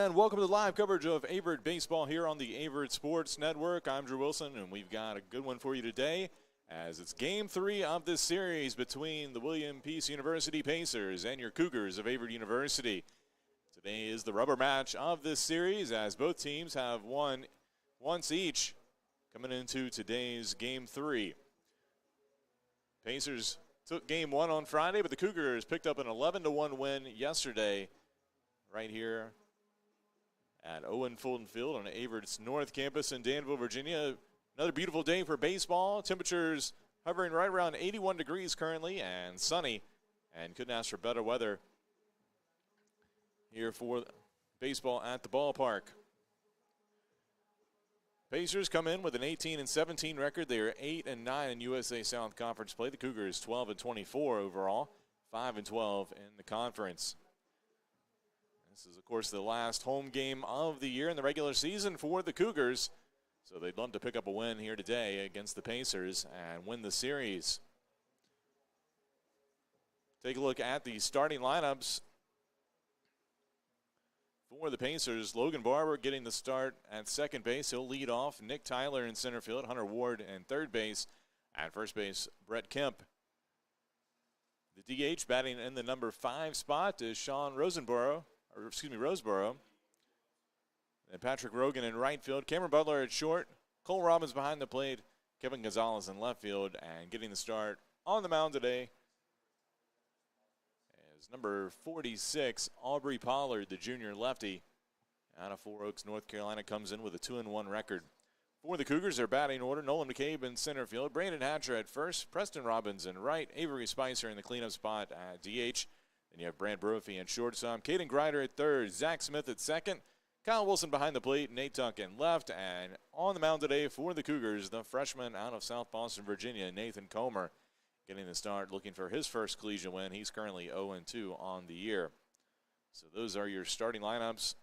and welcome to the live coverage of Averett Baseball here on the Averett Sports Network. I'm Drew Wilson, and we've got a good one for you today as it's Game 3 of this series between the William Peace University Pacers and your Cougars of Averett University. Today is the rubber match of this series as both teams have won once each coming into today's Game 3. Pacers took Game 1 on Friday, but the Cougars picked up an 11-1 win yesterday right here at Owen Fulton Field on Averett's North Campus in Danville, Virginia. Another beautiful day for baseball. Temperatures hovering right around 81 degrees currently and sunny, and couldn't ask for better weather here for baseball at the ballpark. Pacers come in with an 18-17 record. They are 8-9 in USA South Conference play. The Cougars 12-24 overall, 5-12 in the conference. This is, of course, the last home game of the year in the regular season for the Cougars. So they'd love to pick up a win here today against the Pacers and win the series. Take a look at the starting lineups for the Pacers. Logan Barber getting the start at second base. He'll lead off. Nick Tyler in center field. Hunter Ward in third base. At first base, Brett Kemp. The DH batting in the number 5 spot is Sean Roseboro. And Patrick Rogan in right field. Cameron Butler at short. Cole Robbins behind the plate. Kevin Gonzalez in left field. And getting the start on the mound today is number 46, Aubrey Pollard, the junior lefty. Out of Four Oaks, North Carolina, comes in with a 2-1 record. For the Cougars, their batting order: Nolan McCabe in center field. Brandon Hatcher at first. Preston Robbins in right. Avery Spicer in the cleanup spot at DH. Then you have Brant Brophy at shortstop, Caden Grider at third, Zach Smith at second, Kyle Wilson behind the plate, Nate Tuck in left, and on the mound today for the Cougars, the freshman out of South Boston, Virginia, Nathan Comer, getting the start, looking for his first collegiate win. He's currently 0-2 on the year. So those are your starting lineups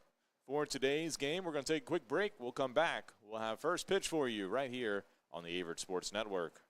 for today's game. We're going to take a quick break. We'll come back. We'll have first pitch for you right here on the Averett Sports Network.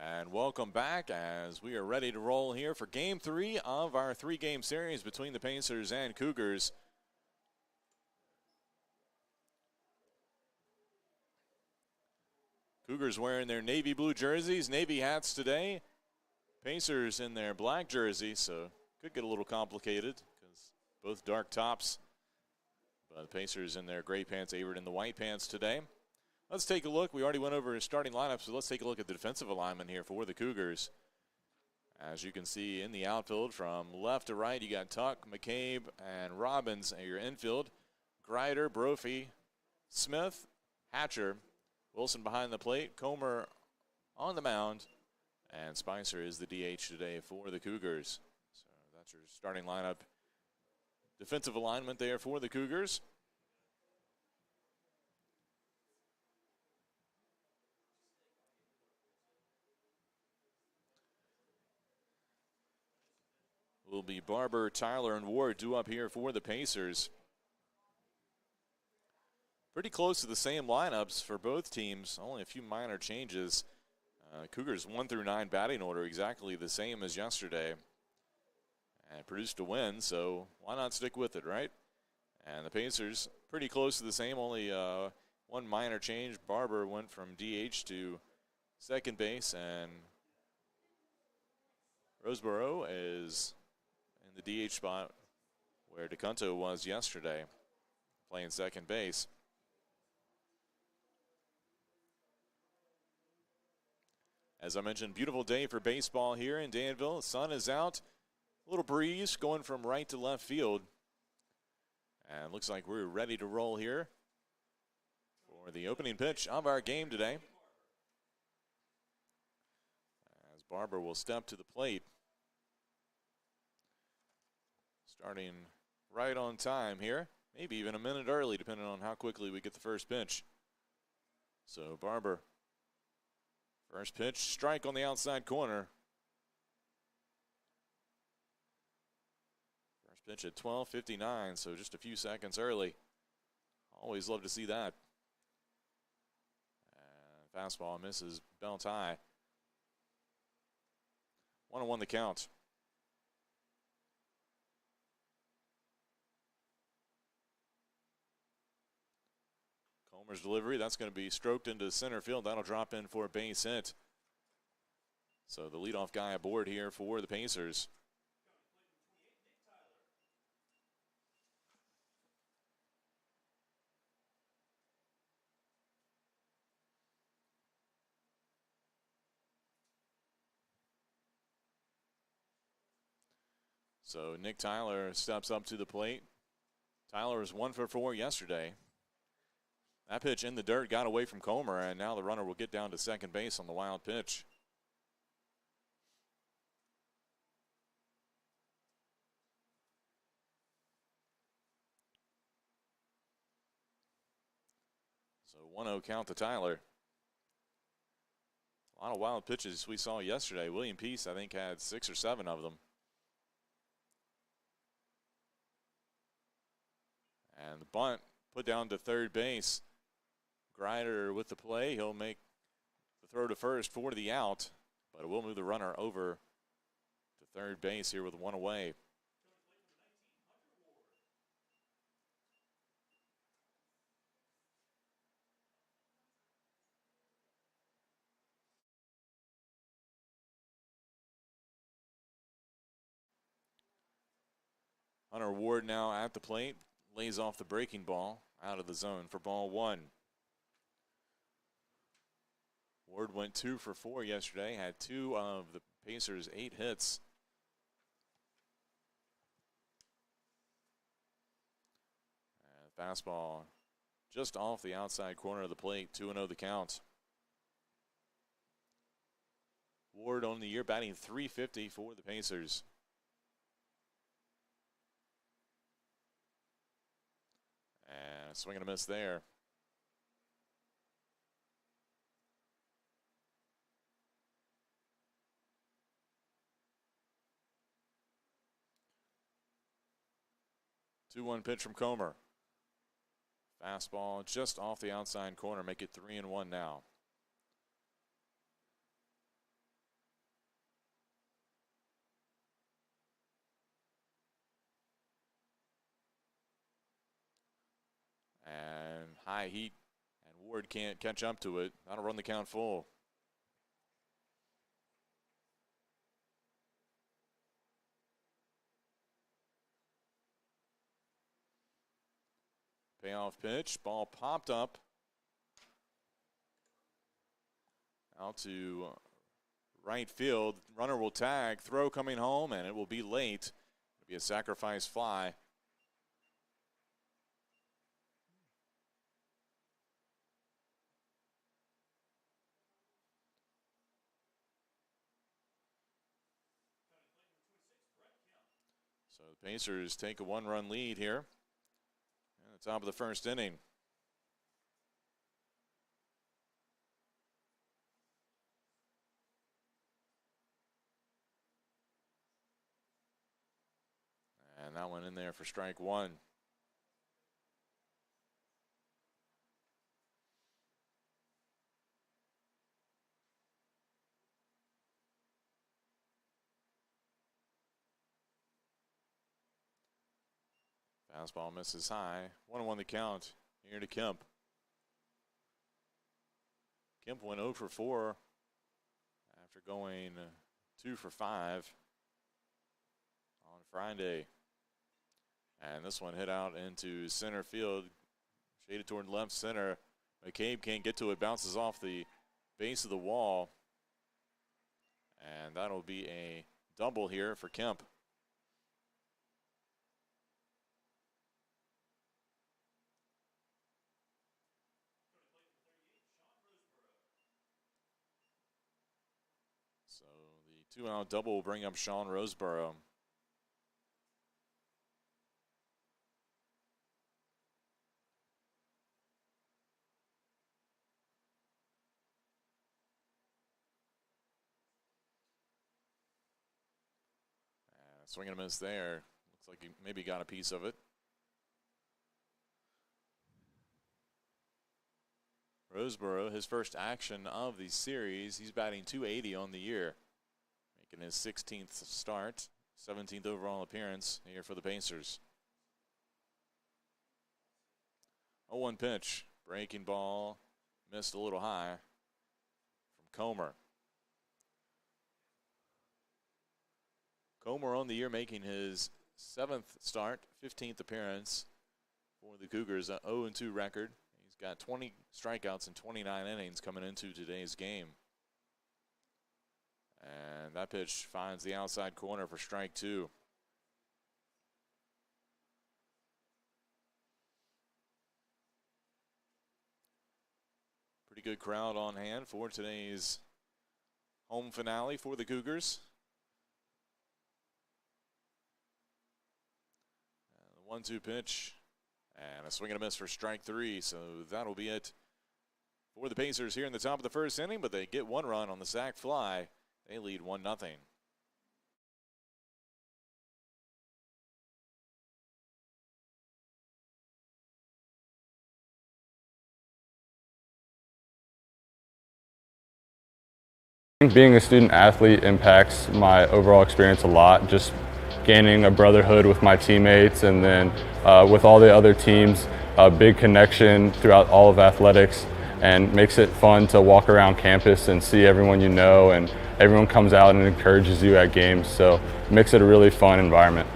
And welcome back as we are ready to roll here for Game 3 of our 3-game series between the Pacers and Cougars. Cougars wearing their navy blue jerseys, navy hats today. Pacers in their black jerseys, so could get a little complicated because both dark tops. But the Pacers in their gray pants, Averett in the white pants today. Let's take a look. We already went over his starting lineup, so let's take a look at the defensive alignment here for the Cougars. As you can see in the outfield from left to right, you got Tuck, McCabe, and Robbins at your infield. Grider, Brophy, Smith, Hatcher, Wilson behind the plate, Comer on the mound, and Spicer is the DH today for the Cougars. So that's your starting lineup. Defensive alignment there for the Cougars. Will be Barber, Tyler, and Ward due up here for the Pacers. Pretty close to the same lineups for both teams. Only a few minor changes. Cougars 1 through 9 batting order exactly the same as yesterday. And produced a win, so why not stick with it, right? And the Pacers pretty close to the same. Only one minor change. Barber went from DH to second base, and Roseboro is in the DH spot where DeCunto was yesterday, playing second base. As I mentioned, beautiful day for baseball here in Danville. The sun is out. A little breeze going from right to left field. And looks like we're ready to roll here for the opening pitch of our game today. As Barber will step to the plate. Starting right on time here. Maybe even a minute early, depending on how quickly we get the first pitch. So Barber, first pitch, strike on the outside corner. First pitch at 12:59, so just a few seconds early. Always love to see that. And fastball misses belt high. 1-1 the count. Comer's delivery, that's going to be stroked into center field. That'll drop in for a base hit. So the leadoff guy aboard here for the Pacers. So Nick Tyler steps up to the plate. Tyler was 1 for 4 yesterday. That pitch in the dirt got away from Comer, and now the runner will get down to second base on the wild pitch. So 1-0 count to Tyler. A lot of wild pitches we saw yesterday. William Peace, I think, had 6 or 7 of them. And the bunt put down to third base. Grider with the play. He'll make the throw to first for the out, but it will move the runner over to third base here with 1 away. Hunter Ward now at the plate. Lays off the breaking ball out of the zone for ball 1. Ward went 2 for 4 yesterday, had 2 of the Pacers' 8 hits. And fastball just off the outside corner of the plate, 2-0 the count. Ward on the year batting .350 for the Pacers. And a swing and a miss there. Two-one pitch from Comer. Fastball just off the outside corner, make it 3-1 now. And high heat, and Ward can't catch up to it. That'll run the count full. Payoff pitch, ball popped up out to right field. Runner will tag, throw coming home, and it will be late. It'll be a sacrifice fly. So the Pacers take a one-run lead here at the top of the first inning. And that one in there for strike one. Fastball misses high. 1-1 the count here to Kemp. Kemp went 0 for 4 after going 2 for 5 on Friday. And this one hit out into center field, shaded toward left center. McCabe can't get to it, bounces off the base of the wall. And that'll be a double here for Kemp. So the 2-out double will bring up Sean Roseborough. Swing and a miss there. Looks like he maybe got a piece of it. Roseborough, his first action of the series. He's batting .280 on the year, making his 16th start, 17th overall appearance here for the Pacers. 0-1 pitch. Breaking ball. Missed a little high from Comer. Comer on the year making his 7th start, 15th appearance for the Cougars, an 0-2 record. He's got 20 strikeouts and 29 innings coming into today's game. And that pitch finds the outside corner for strike 2. Pretty good crowd on hand for today's home finale for the Cougars. 1-2 pitch, and a swing and a miss for strike 3. So that'll be it for the Pacers here in the top of the first inning, but they get one run on the sac fly. They lead 1-0. Being a student athlete impacts my overall experience a lot. Just gaining a brotherhood with my teammates, and then with all the other teams, a big connection throughout all of athletics, and makes it fun to walk around campus and see everyone you know, and everyone comes out and encourages you at games, so it makes it a really fun environment.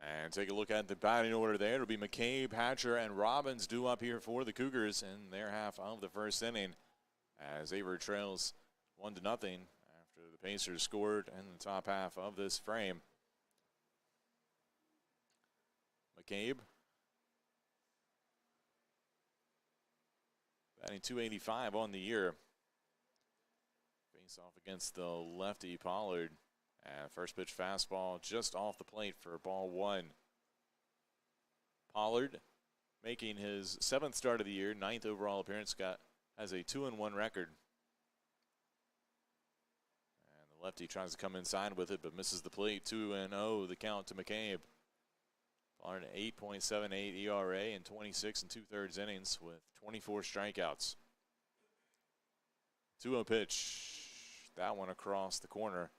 And take a look at the batting order there. It'll be McCabe, Hatcher, and Robbins due up here for the Cougars in their half of the first inning as Averett trails 1-0 after the Pacers scored in the top half of this frame. McCabe batting .285 on the year. Face off against the lefty Pollard. And first pitch fastball just off the plate for ball one. Pollard making his 7th start of the year, 9th overall appearance, has a 2-1 record. And the lefty tries to come inside with it, but misses the plate. 2-0 the count to McCabe. Pollard 8.78 ERA in 26 2/3 innings with 24 strikeouts. 2-0 pitch. That one across the corner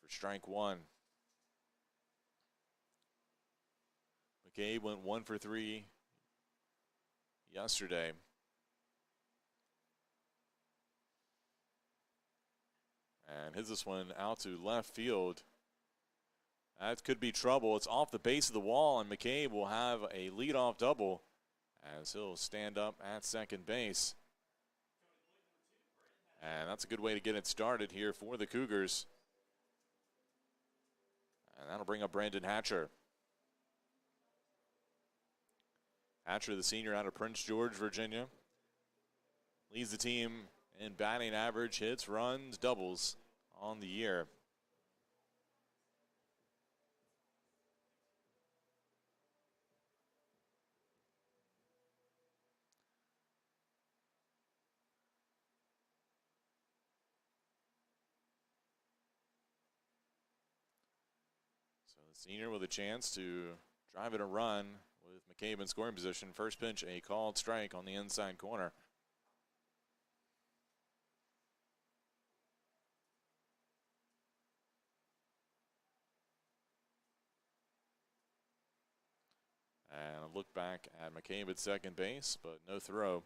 for strike one. McCabe went 1 for 3 yesterday. And hits this one out to left field. That could be trouble. It's off the base of the wall, and McCabe will have a leadoff double as he'll stand up at second base. And that's a good way to get it started here for the Cougars. And that'll bring up Brandon Hatcher. Hatcher, the senior out of Prince George, Virginia, leads the team in batting average, hits, runs, doubles on the year. So the senior with a chance to drive in a run with McCabe in scoring position. First pitch, a called strike on the inside corner. And a look back at McCabe at second base, but no throw.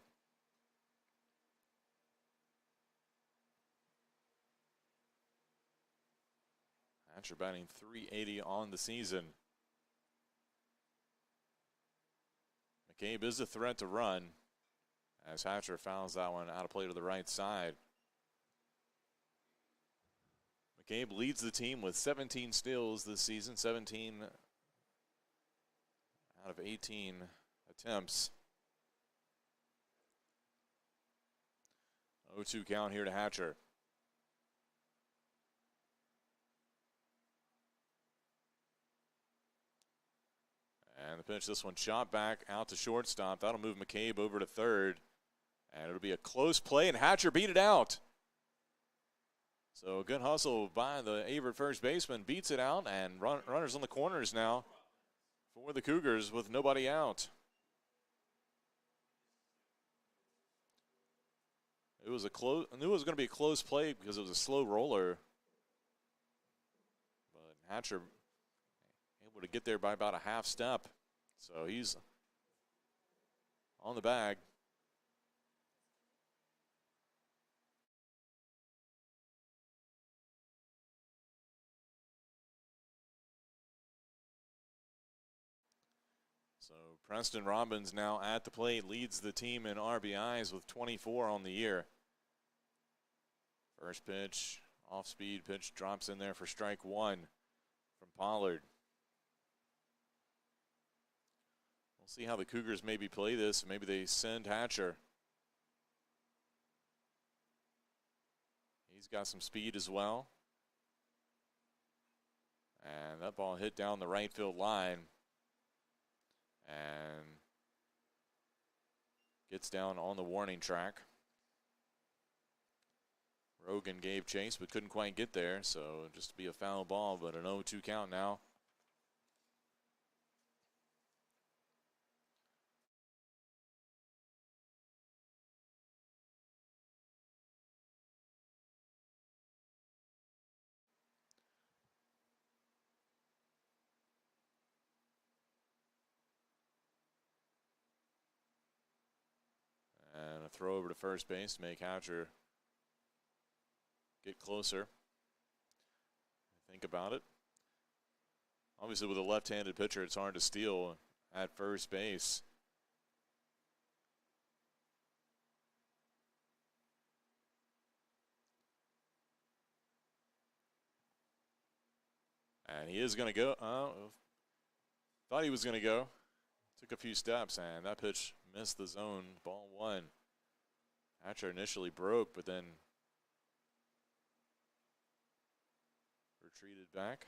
Hatcher batting .380 on the season. McCabe is a threat to run as Hatcher fouls that one out of play to the right side. McCabe leads the team with 17 steals this season, 17 out of 18 attempts. 0-2 count here to Hatcher. And the pitch, this one shot back out to shortstop. That'll move McCabe over to third. And it'll be a close play, and Hatcher beat it out. So good hustle by the Averett first baseman. Beats it out, and runners on the corners now for the Cougars with nobody out. It was I knew it was going to be a close play because it was a slow roller. But Hatcher able to get there by about a half step. So he's on the bag. So Preston Robbins now at the plate, leads the team in RBIs with 24 on the year. First pitch, off-speed pitch, drops in there for strike one from Pollard. We'll see how the Cougars maybe play this. Maybe they send Hatcher. He's got some speed as well. And that ball hit down the right field line. And gets down on the warning track. Rogan gave chase but couldn't quite get there, so just to be a foul ball, but an 0-2 count now. And a throw over to first base to make Hatcher get closer. Think about it. Obviously, with a left-handed pitcher, it's hard to steal at first base. And he is going to go. Thought he was going to go. Took a few steps, and that pitch missed the zone. Ball one. Hatcher initially broke, but then retreated back.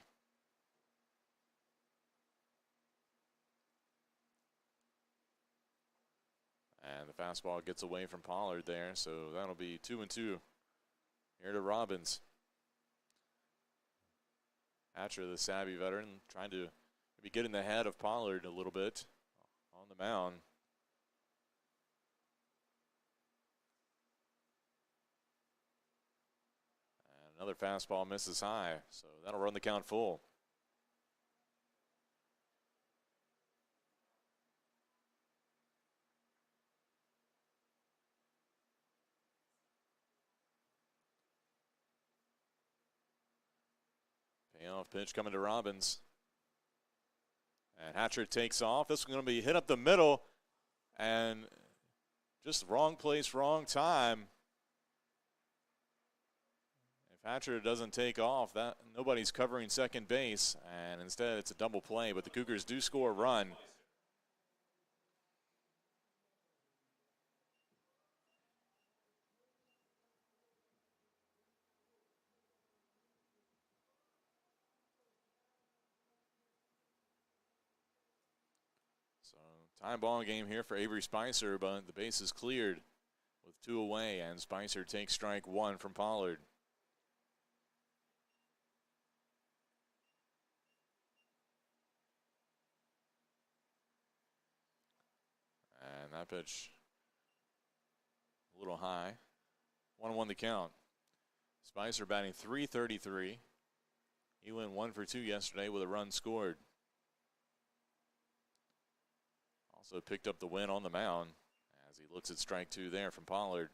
And the fastball gets away from Pollard there, so that'll be 2-2 here to Robbins. Hatcher, the savvy veteran, trying to maybe get in the head of Pollard a little bit on the mound. And another fastball misses high, so that'll run the count full. Payoff pitch coming to Robbins. And Hatcher takes off. This one's going to be hit up the middle. And just wrong place, wrong time. If Hatcher doesn't take off, that nobody's covering second base. And instead it's a double play. But the Cougars do score a run. Time ball game here for Avery Spicer, but the base is cleared with 2 away, and Spicer takes strike 1 from Pollard. And that pitch a little high. 1-1 the count. Spicer batting .333. He went 1 for 2 yesterday with a run scored. Also picked up the win on the mound as he looks at strike 2 there from Pollard.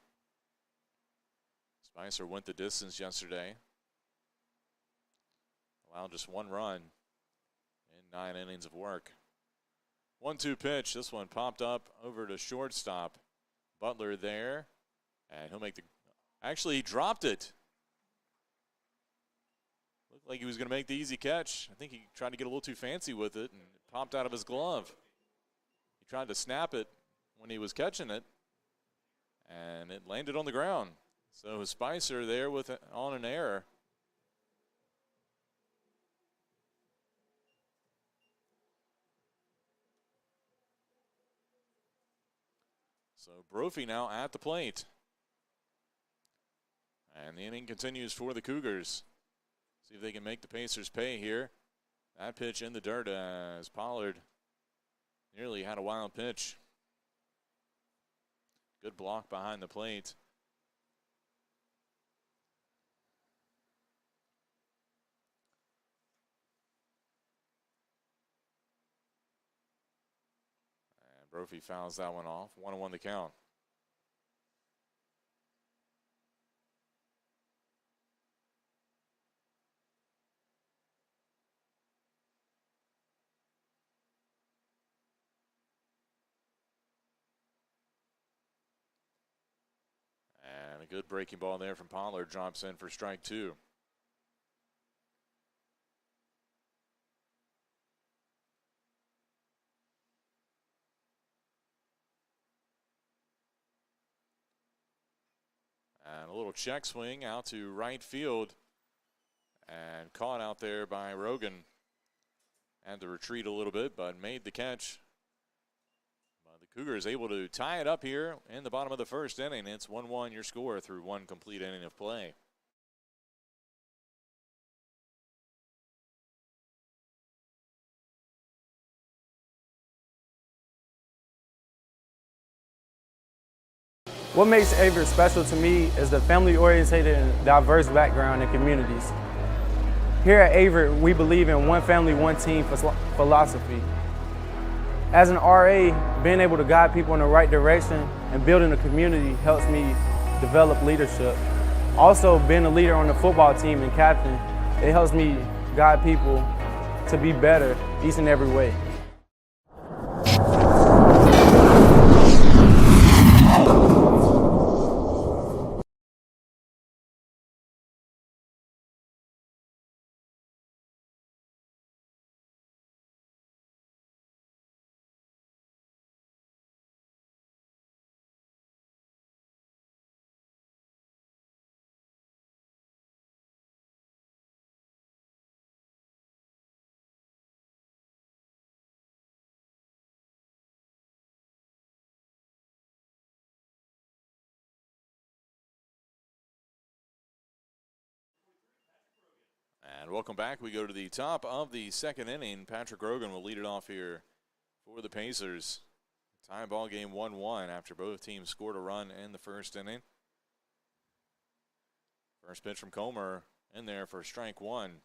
Spicer went the distance yesterday. Allowed just 1 run in 9 innings of work. 1-2 pitch. This one popped up over to shortstop. Butler there. And he'll make the... Actually, he dropped it. Looked like he was going to make the easy catch. I think he tried to get a little too fancy with it and it popped out of his glove. Tried to snap it when he was catching it, and it landed on the ground. So Spicer there on an error. So Brophy now at the plate. And the inning continues for the Cougars. See if they can make the Pacers pay here. That pitch in the dirt as Pollard nearly had a wild pitch. Good block behind the plate. And Brophy fouls that one off. 1-1 the count. And a good breaking ball there from Pollard drops in for strike 2. And a little check swing out to right field and caught out there by Rogan. Had to retreat a little bit, but made the catch. The Cougars able to tie it up here in the bottom of the first inning. It's 1-1 your score through 1 complete inning of play. What makes Averett special to me is the family-oriented and diverse background and communities. Here at Averett, we believe in one family, one team philosophy. As an RA, being able to guide people in the right direction and building a community helps me develop leadership. Also, being a leader on the football team and captain, it helps me guide people to be better each and every way. And welcome back. We go to the top of the second inning. Patrick Rogan will lead it off here for the Pacers. Tie ball game 1-1 after both teams scored a run in the first inning. First pitch from Comer in there for strike one.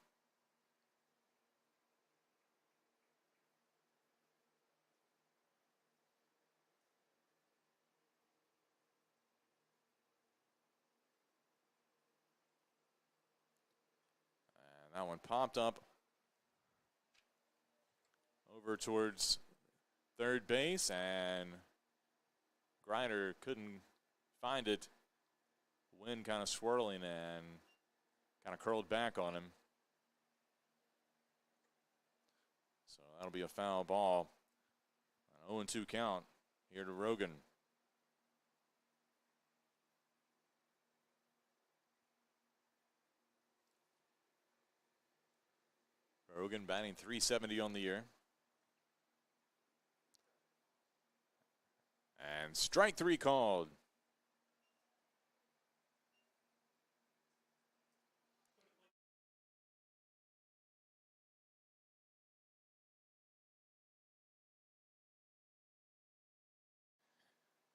That one popped up over towards third base, and Grider couldn't find it. Wind kind of swirling and kind of curled back on him. So that'll be a foul ball. An 0-2 count here to Rogan. Rogan batting .370 on the year. And strike three called.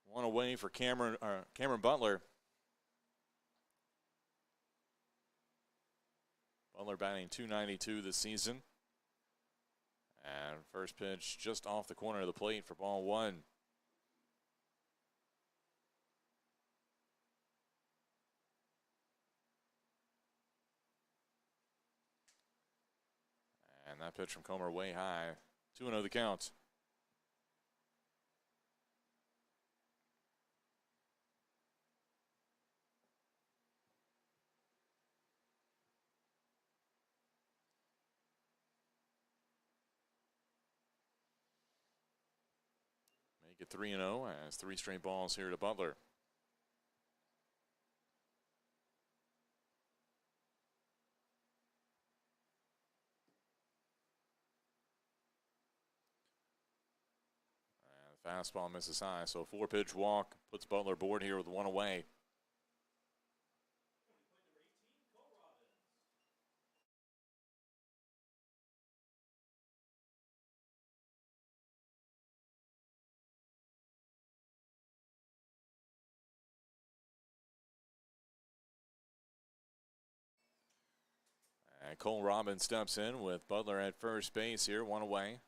One away for Cameron Butler. Butler batting .292 this season. And first pitch just off the corner of the plate for ball one. And that pitch from Comer way high. 2-0 the count. Make it 3-0 as 3 straight balls here to Butler. Fastball misses high, so 4-pitch walk puts Butler aboard here with one away. And Cole Robbins steps in with Butler at first base here, one away.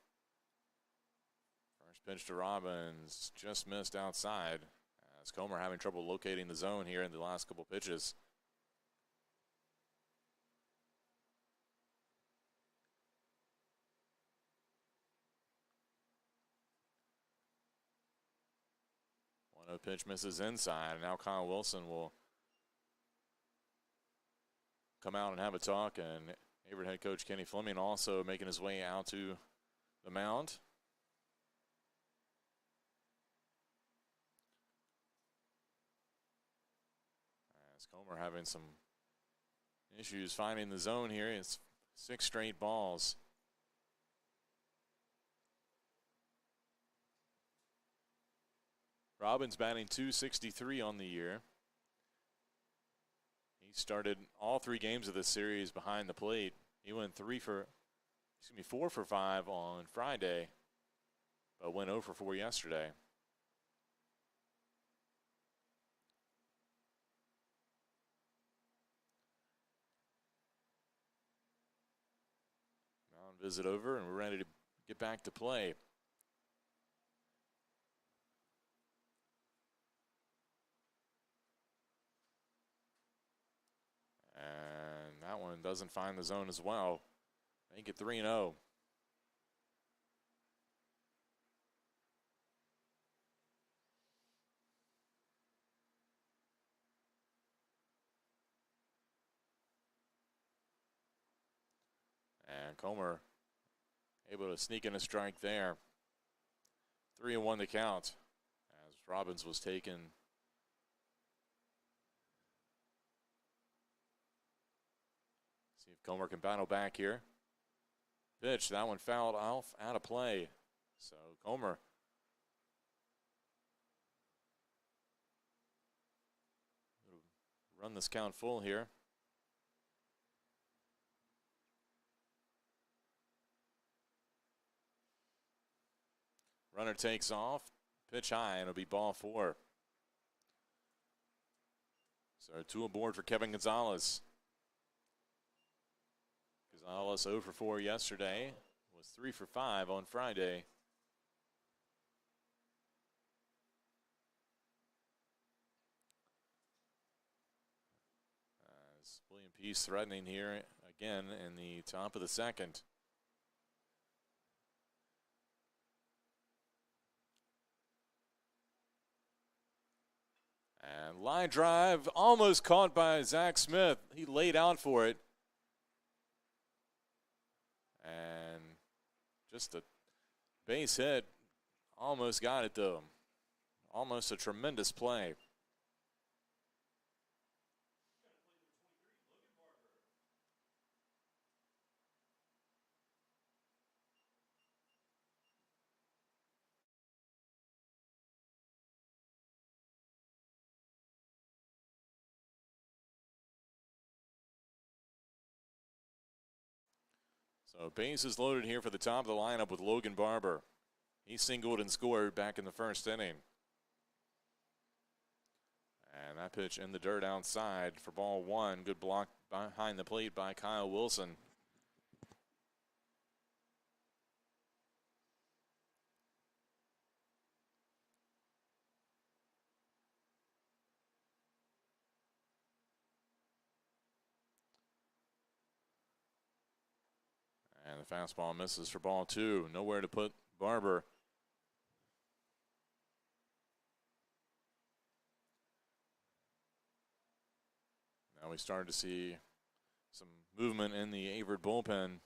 Pitch to Robbins, just missed outside. As Comer having trouble locating the zone here in the last couple pitches. One pitch misses inside, and now Kyle Wilson will come out and have a talk, and Averett head coach Kenny Fleming also making his way out to the mound. Comer having some issues finding the zone here. It's 6 straight balls. Robbins batting .263 on the year. He started all 3 games of this series behind the plate. He went 4 for 5 on Friday, but went 0 for 4 yesterday. Visit over, and we're ready to get back to play. And that one doesn't find the zone as well. Make it 3-0. And Comer able to sneak in a strike there. 3-1 the count as Robbins was taken. See if Comer can battle back here. Pitch, that one fouled off, out of play. So Comer run this count full here. Runner takes off, pitch high, and it'll be ball 4. So 2 aboard for Kevin Gonzalez. Gonzalez 0 for 4 yesterday, was 3 for 5 on Friday. As William Peace threatening here again in the top of the second. And line drive almost caught by Zach Smith. He laid out for it. And just a base hit. Almost got it though. Almost a tremendous play. So base is loaded here for the top of the lineup with Logan Barber. He singled and scored back in the first inning. And that pitch in the dirt outside for ball 1. Good block behind the plate by Kyle Wilson. And the fastball misses for ball 2. Nowhere to put Barber. Now we started to see some movement in the Averett bullpen.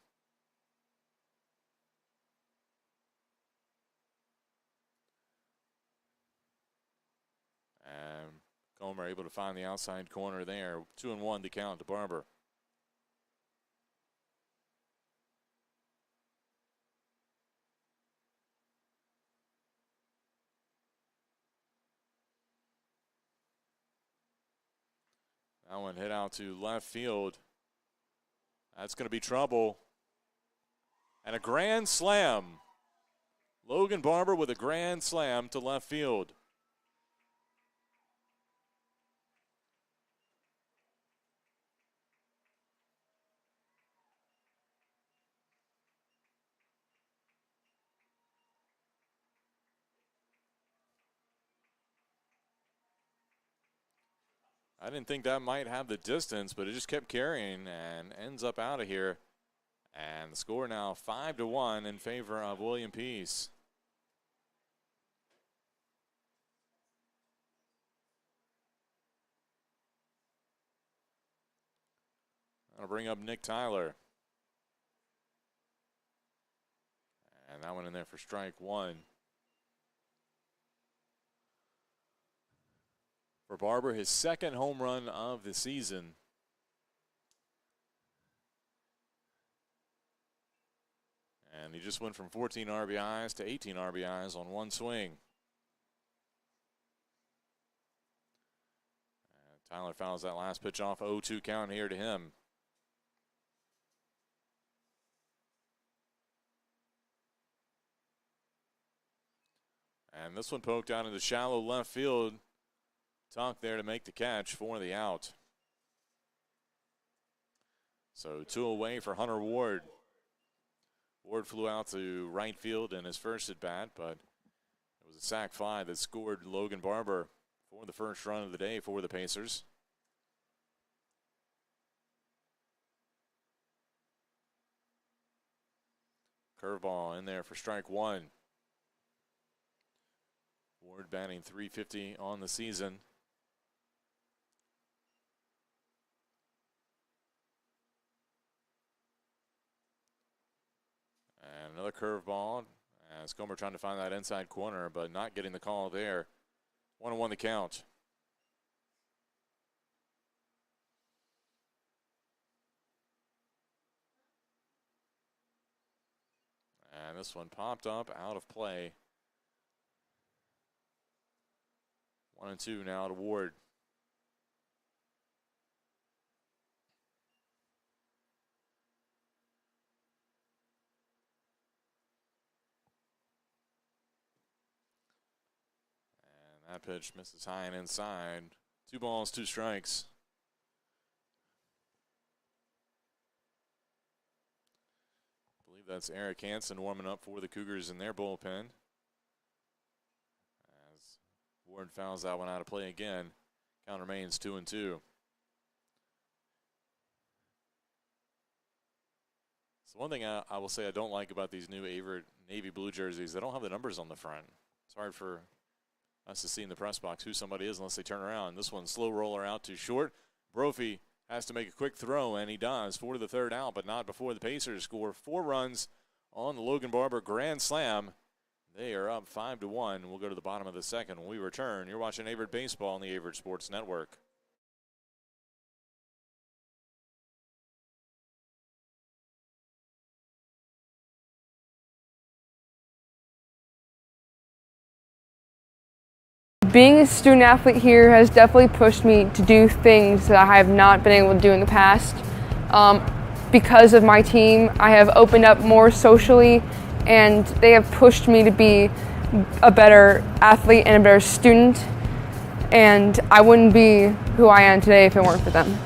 And Comer able to find the outside corner there. 2-1 to count to Barber. That one hit out to left field. That's going to be trouble. And a grand slam. Logan Barber with a grand slam to left field. I didn't think that might have the distance, but it just kept carrying and ends up out of here. And the score now 5-1 in favor of William Peace. I'll bring up Nick Tyler. And that one in there for strike 1. For Barber, his second home run of the season. And he just went from 14 RBIs to 18 RBIs on one swing. And Tyler fouls that last pitch off. 0-2 count here to him. And this one poked out into shallow left field. Tuck there to make the catch for the out. So 2 away for Hunter Ward. Ward flew out to right field in his first at bat, but it was a sac fly that scored Logan Barber for the first run of the day for the Pacers. Curveball in there for strike 1. Ward batting .350 on the season. Another curveball. As Comer trying to find that inside corner, but not getting the call there. 1-1 the count. And this one popped up out of play. 1-2 now to Ward. And that pitch misses high and inside. 2 balls, 2 strikes. I believe that's Eric Hansen warming up for the Cougars in their bullpen. As Ward fouls that one out of play again. Count remains 2-2. So one thing I will say I don't like about these new Averett navy blue jerseys, they don't have the numbers on the front. It's hard for us to see in the press box who somebody is unless they turn around. This one, slow roller out to short. Brophy has to make a quick throw, and he does for the 3rd out, but not before the Pacers score 4 runs on the Logan Barber grand slam. They are up 5-1. We'll go to the bottom of the 2nd when we return. You're watching Averett Baseball on the Averett Sports Network. Being a student athlete here has definitely pushed me to do things that I have not been able to do in the past. Because of my team, I have opened up more socially, and they have pushed me to be a better athlete and a better student, and I wouldn't be who I am today if it weren't for them.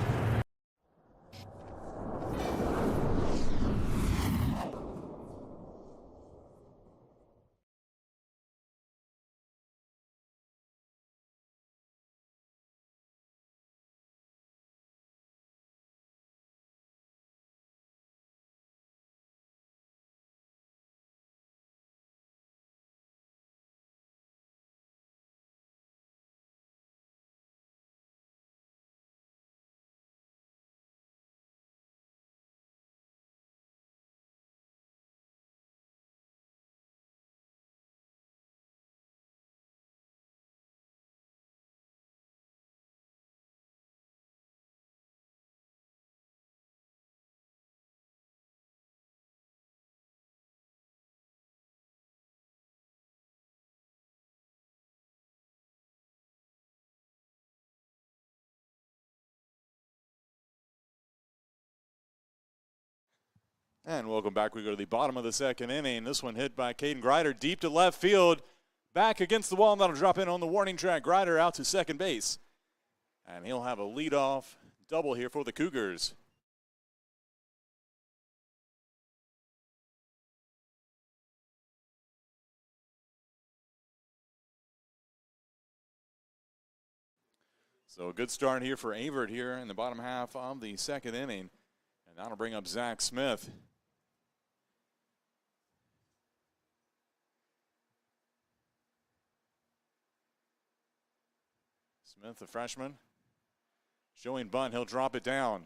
And welcome back. We go to the bottom of the 2nd inning. This one hit by Caden Grider deep to left field. Back against the wall, and that'll drop in on the warning track. Grider out to 2nd base. And he'll have a leadoff double here for the Cougars. So a good start here for Averett here in the bottom half of the 2nd inning. And that'll bring up Zach Smith. Smith, the freshman, showing bunt. He'll drop it down.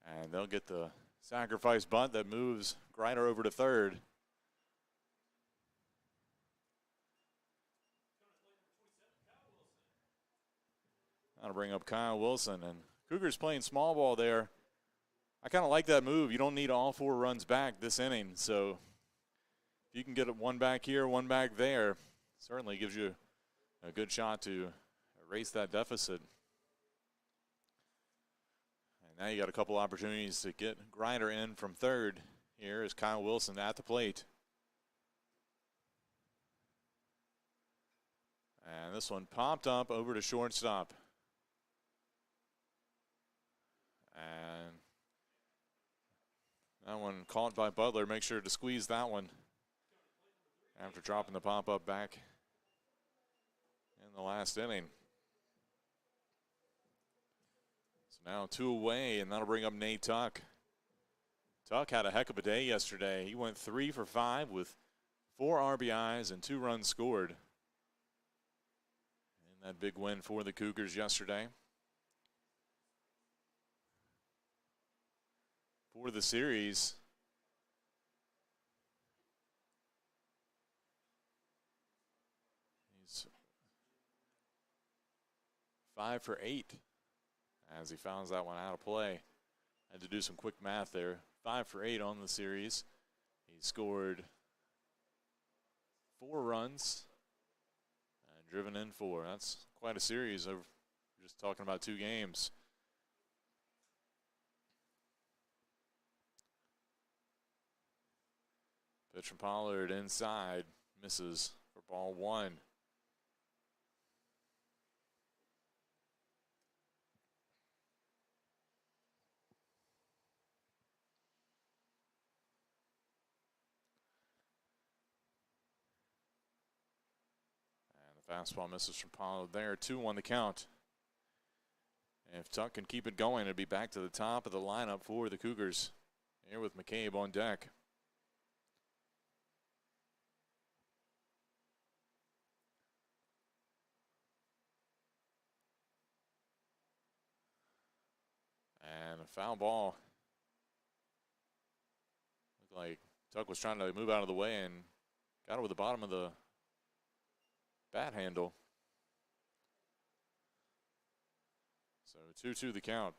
And they'll get the sacrifice bunt that moves Grider over to 3rd. That'll bring up Kyle Wilson. And Cougars playing small ball there. I kind of like that move. You don't need all 4 runs back this inning. So if you can get one back here, one back there, certainly gives you a good shot to erase that deficit. And now you got a couple opportunities to get Grider in from 3rd. Here is Kyle Wilson at the plate. And this one popped up over to shortstop. And that one caught by Butler. Make sure to squeeze that one after dropping the pop-up back in the last inning. So now 2 away, and that'll bring up Nate Tuck. Tuck had a heck of a day yesterday. He went 3 for 5 with 4 RBIs and 2 runs scored in that big win for the Cougars yesterday. For the series, 5 for 8 as he fouls that one out of play. Had to do some quick math there. 5 for 8 on the series. He scored 4 runs and driven in 4. That's quite a series of just talking about 2 games. Pitch from Pollard inside, misses for ball 1. Fastball misses from Pollard there. 2-1 the count. And if Tuck can keep it going, it'll be back to the top of the lineup for the Cougars. Here with McCabe on deck. And a foul ball. Looked like Tuck was trying to move out of the way and got it with the bottom of the bat handle. So 2-2 the count.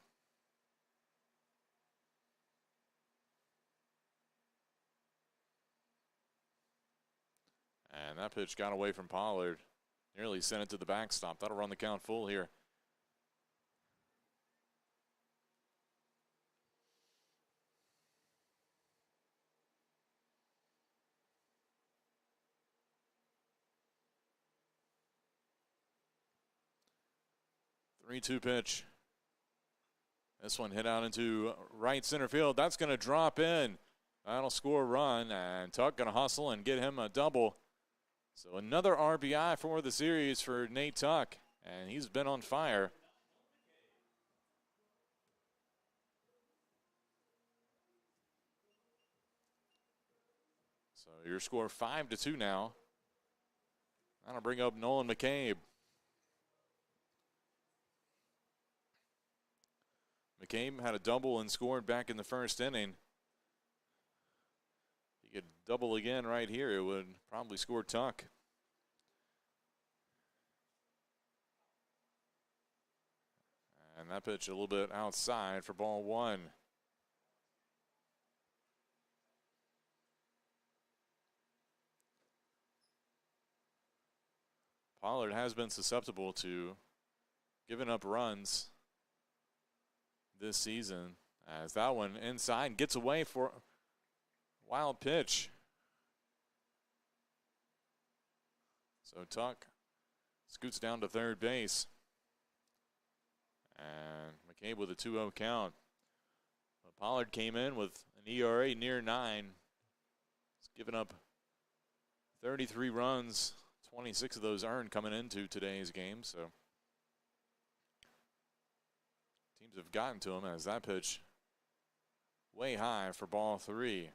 And that pitch got away from Pollard. Nearly sent it to the backstop. That'll run the count full here. Three-two pitch. This one hit out into right center field. That's going to drop in. That'll score a run, and Tuck going to hustle and get him a double. So another RBI for the series for Nate Tuck, and he's been on fire. So your score 5-2 now. That'll bring up Nolan McCabe. McCabe had a double and scored back in the first inning. He could double again right here. It would probably score Tuck. And that pitch a little bit outside for ball 1. Pollard has been susceptible to giving up runs this season, as that one inside gets away for a wild pitch. So Tuck scoots down to third base. And McCabe with a 2-0 count. But Pollard came in with an ERA near 9. He's given up 33 runs, 26 of those earned coming into today's game. So teams have gotten to him, as that pitch way high for ball 3.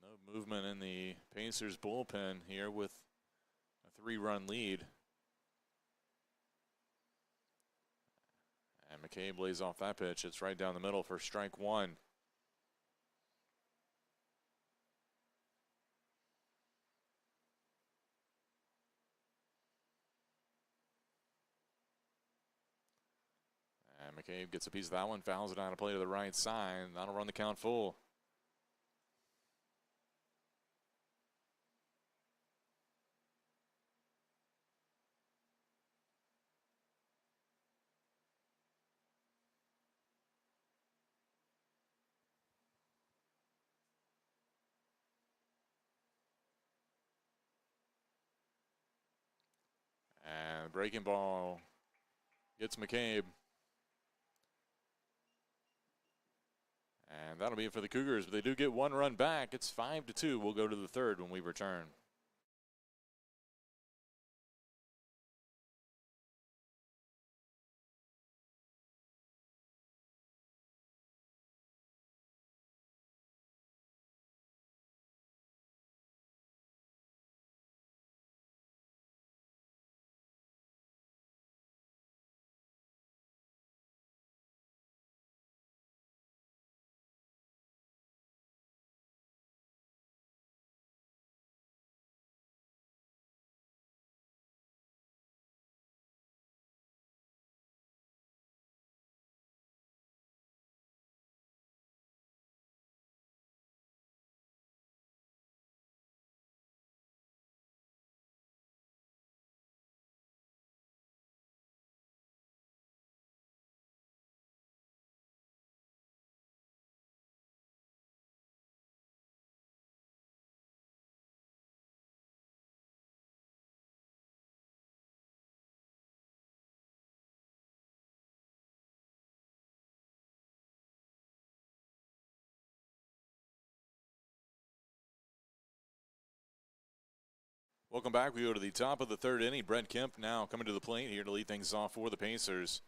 No movement in the Pacers bullpen here with a 3-run lead. And McCabe lays off that pitch. It's right down the middle for strike 1. And McCabe gets a piece of that one, fouls it out of play to the right side. That'll run the count full. And breaking ball gets McCabe. And that'll be it for the Cougars, but they do get 1 run back. It's 5-2. We'll go to the third when we return. Welcome back. We go to the top of the third inning. Brent Kemp now coming to the plate here to lead things off for the Pacers.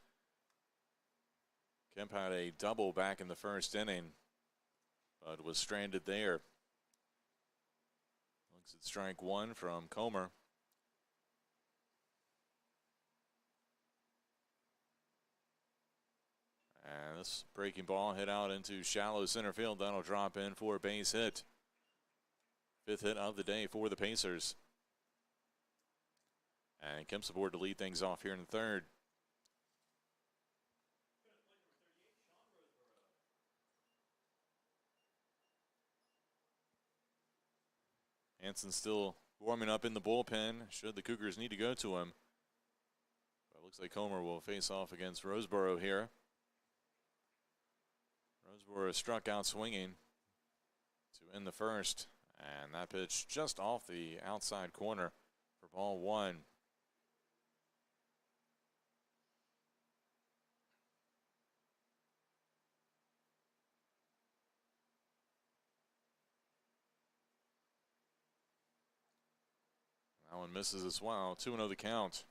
Kemp had a double back in the first inning, but was stranded there. Looks at strike one from Comer. And this breaking ball hit out into shallow center field. That'll drop in for a base hit. Fifth hit of the day for the Pacers. And Kemp's aboard to lead things off here in the third. Hansen still warming up in the bullpen, should the Cougars need to go to him. But it looks like Comer will face off against Roseboro here. Roseboro struck out swinging to end the first. And that pitch just off the outside corner for ball one. That one misses as well. 2-0 the count.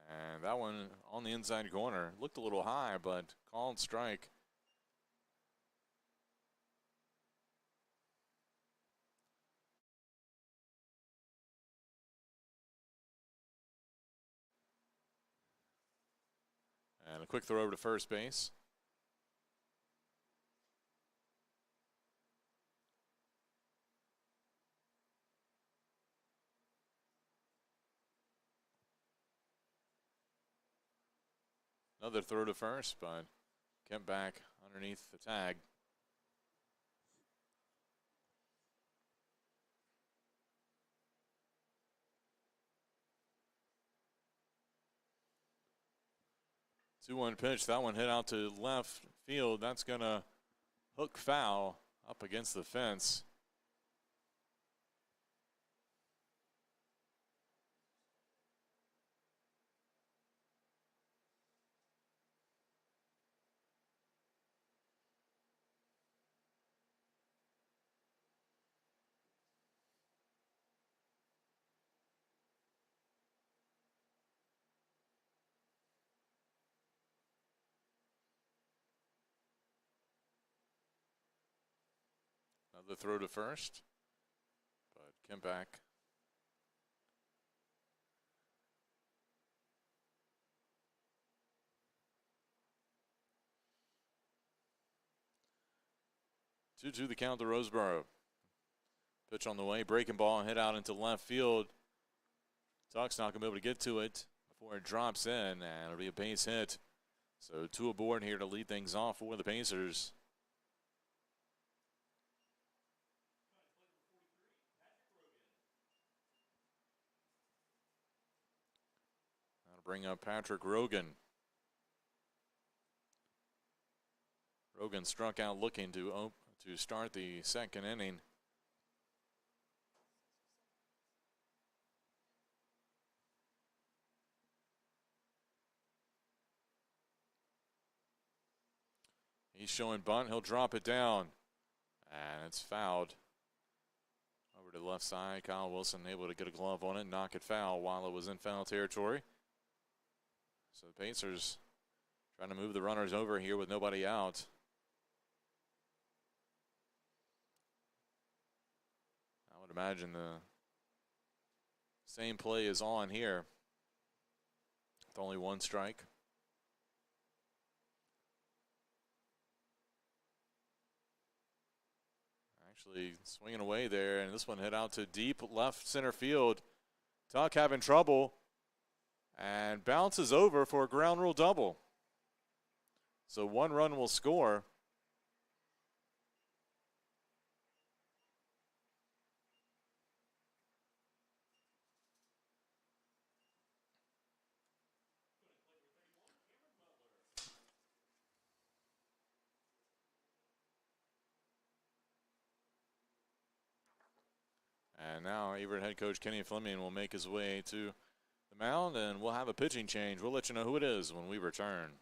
And that one on the inside corner. Looked a little high, but called strike. And a quick throw over to first base. Another throw to first, but kept back underneath the tag. Two-one pitch. That one hit out to left field. That's going to hook foul up against the fence. Another throw to first, but Kemp back. Two the count to Roseboro. Pitch on the way, breaking ball, hit out into left field. Tuck's not going to be able to get to it before it drops in, and it'll be a base hit. So two aboard here to lead things off for the Pacers. Bring up Patrick Rogan. Rogan struck out looking to start the second inning. He's showing bunt. He'll drop it down. And it's fouled. Over to the left side. Kyle Wilson able to get a glove on it and knock it foul while it was in foul territory. So the Pacers trying to move the runners over here with nobody out. I would imagine the same play is on here with only one strike. Actually swinging away there, and this one hit out to deep left center field. Tuck having trouble. And bounces over for a ground rule double. So one run will score. And now Averett head coach Kenny Fleming will make his way to the mound, and we'll have a pitching change. We'll let you know who it is when we return.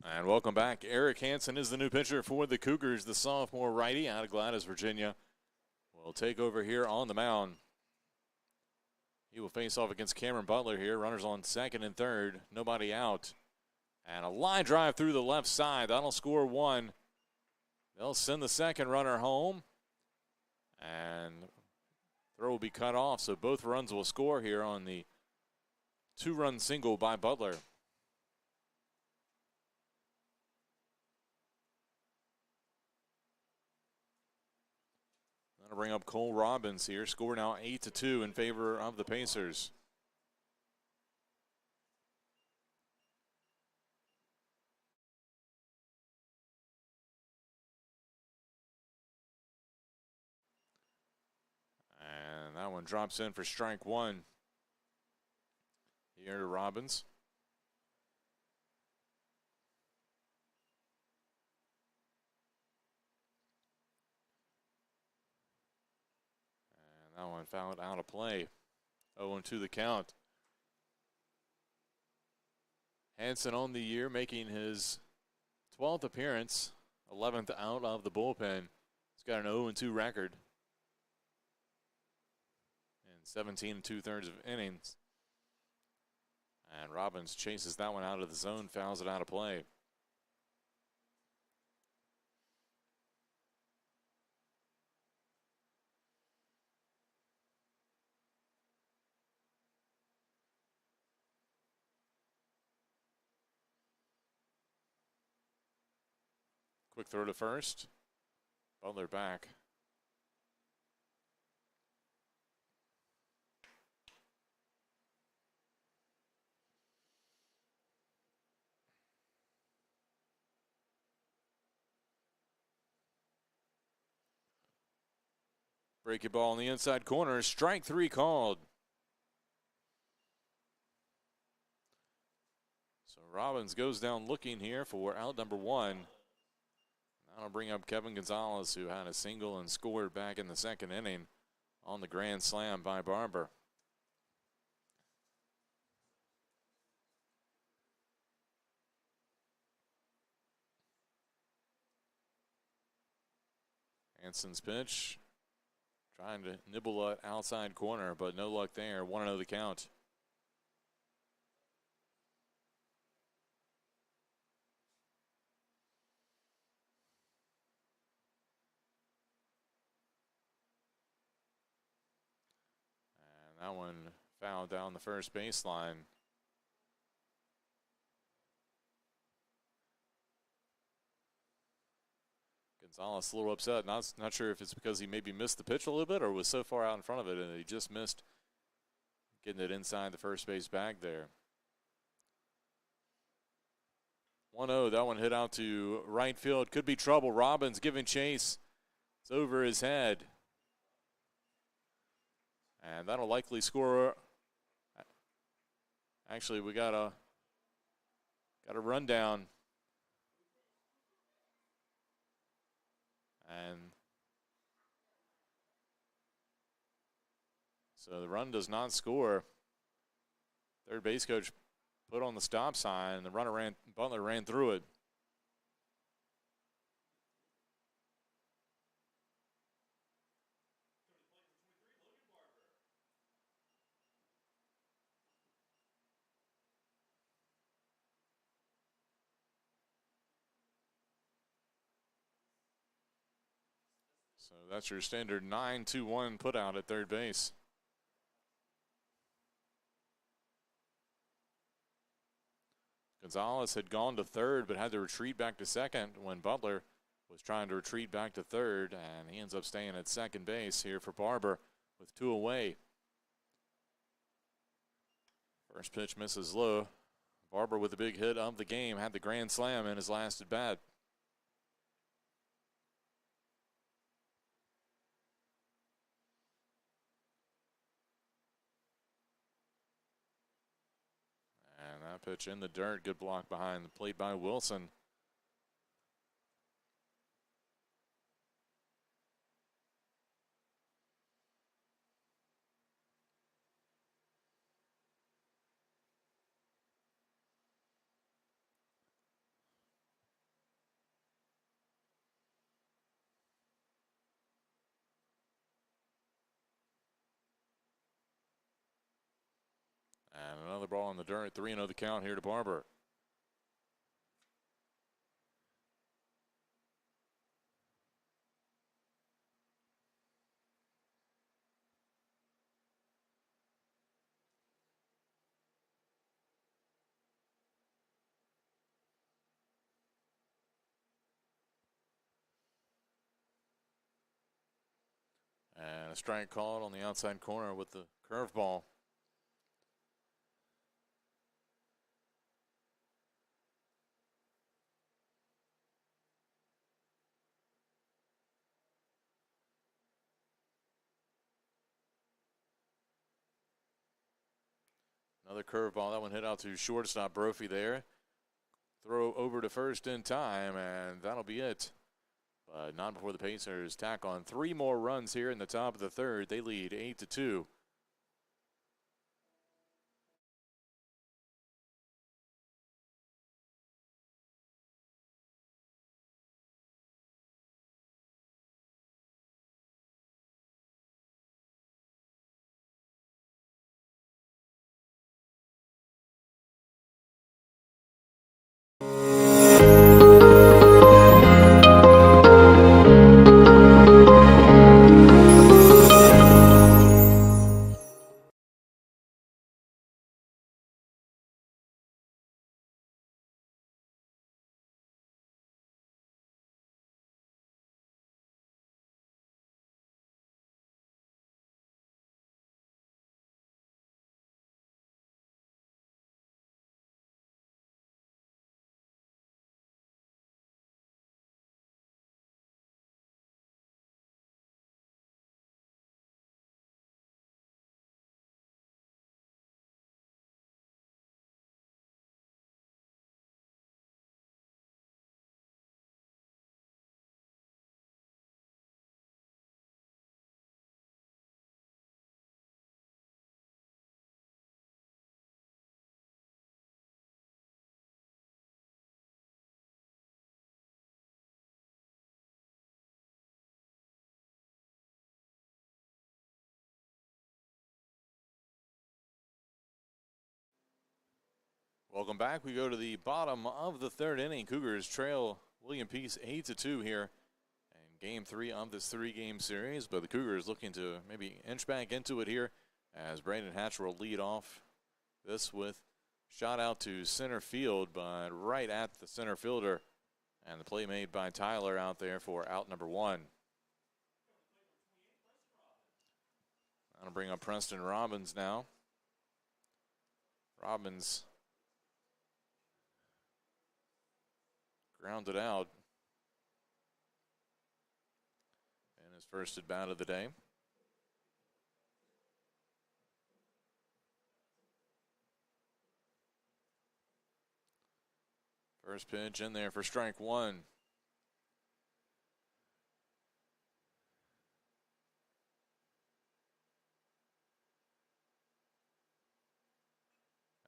And welcome back. Eric Hansen is the new pitcher for the Cougars. The sophomore righty out of Gladys, Virginia, will take over here on the mound. He will face off against Cameron Butler here. Runners on second and third. Nobody out. And a line drive through the left side. That'll score one. They'll send the second runner home. And throw will be cut off, so both runs will score here on the two-run single by Butler. That'll bring up Cole Robbins here. Score now 8-2 in favor of the Pacers. And that one drops in for strike one. Here to Robbins. And that one fouled out of play. 0-2 the count. Hansen on the year, making his 12th appearance, 11th out of the bullpen. He's got an 0-2 record. 17 2/3 of innings. And Robbins chases that one out of the zone, fouls it out of play. Quick throw to first. Butler back. Breaking ball in the inside corner. Strike three called. So Robbins goes down looking here for out number one. That'll bring up Kevin Gonzalez, who had a single and scored back in the second inning on the grand slam by Barber. Hanson's pitch, trying to nibble at outside corner, but no luck there. 1-0 the count. And that one fouled down the first baseline. Gonzalez a little upset. Not sure if it's because he maybe missed the pitch a little bit or was so far out in front of it and he just missed getting it inside the first base bag there. 1-0, that one hit out to right field. Could be trouble. Robbins giving chase. It's over his head. And that'll likely score. Actually, we got a rundown. And so the run does not score. Third base coach put on the stop sign, and the Butler ran through it. So that's your standard 9-2-1 put out at third base. Gonzalez had gone to third but had to retreat back to second when Butler was trying to retreat back to third, and he ends up staying at second base here for Barber with 2 away. First pitch misses low. Barber with the big hit of the game, had the grand slam in his last at bat. And that pitch in the dirt, good block behind the plate by Wilson. And another ball in the dirt, 3-0 the count here to Barber. And a strike called on the outside corner with the curveball. Another curveball. That one hit out to shortstop Brophy there. Throw over to first in time, and that'll be it. But not before the Pacers tack on 3 more runs here in the top of the third. They lead 8-2. Welcome back. We go to the bottom of the third inning. Cougars trail William Peace 8-2 here in game 3 of this 3-game series. But the Cougars looking to maybe inch back into it here as Brandon Hatcher will lead off this with shot out to center field, but right at the center fielder. And the play made by Tyler out there for out number 1. I'm going to bring up Preston Robbins now. Robbins grounded out in his first at bat of the day. First pitch in there for strike 1.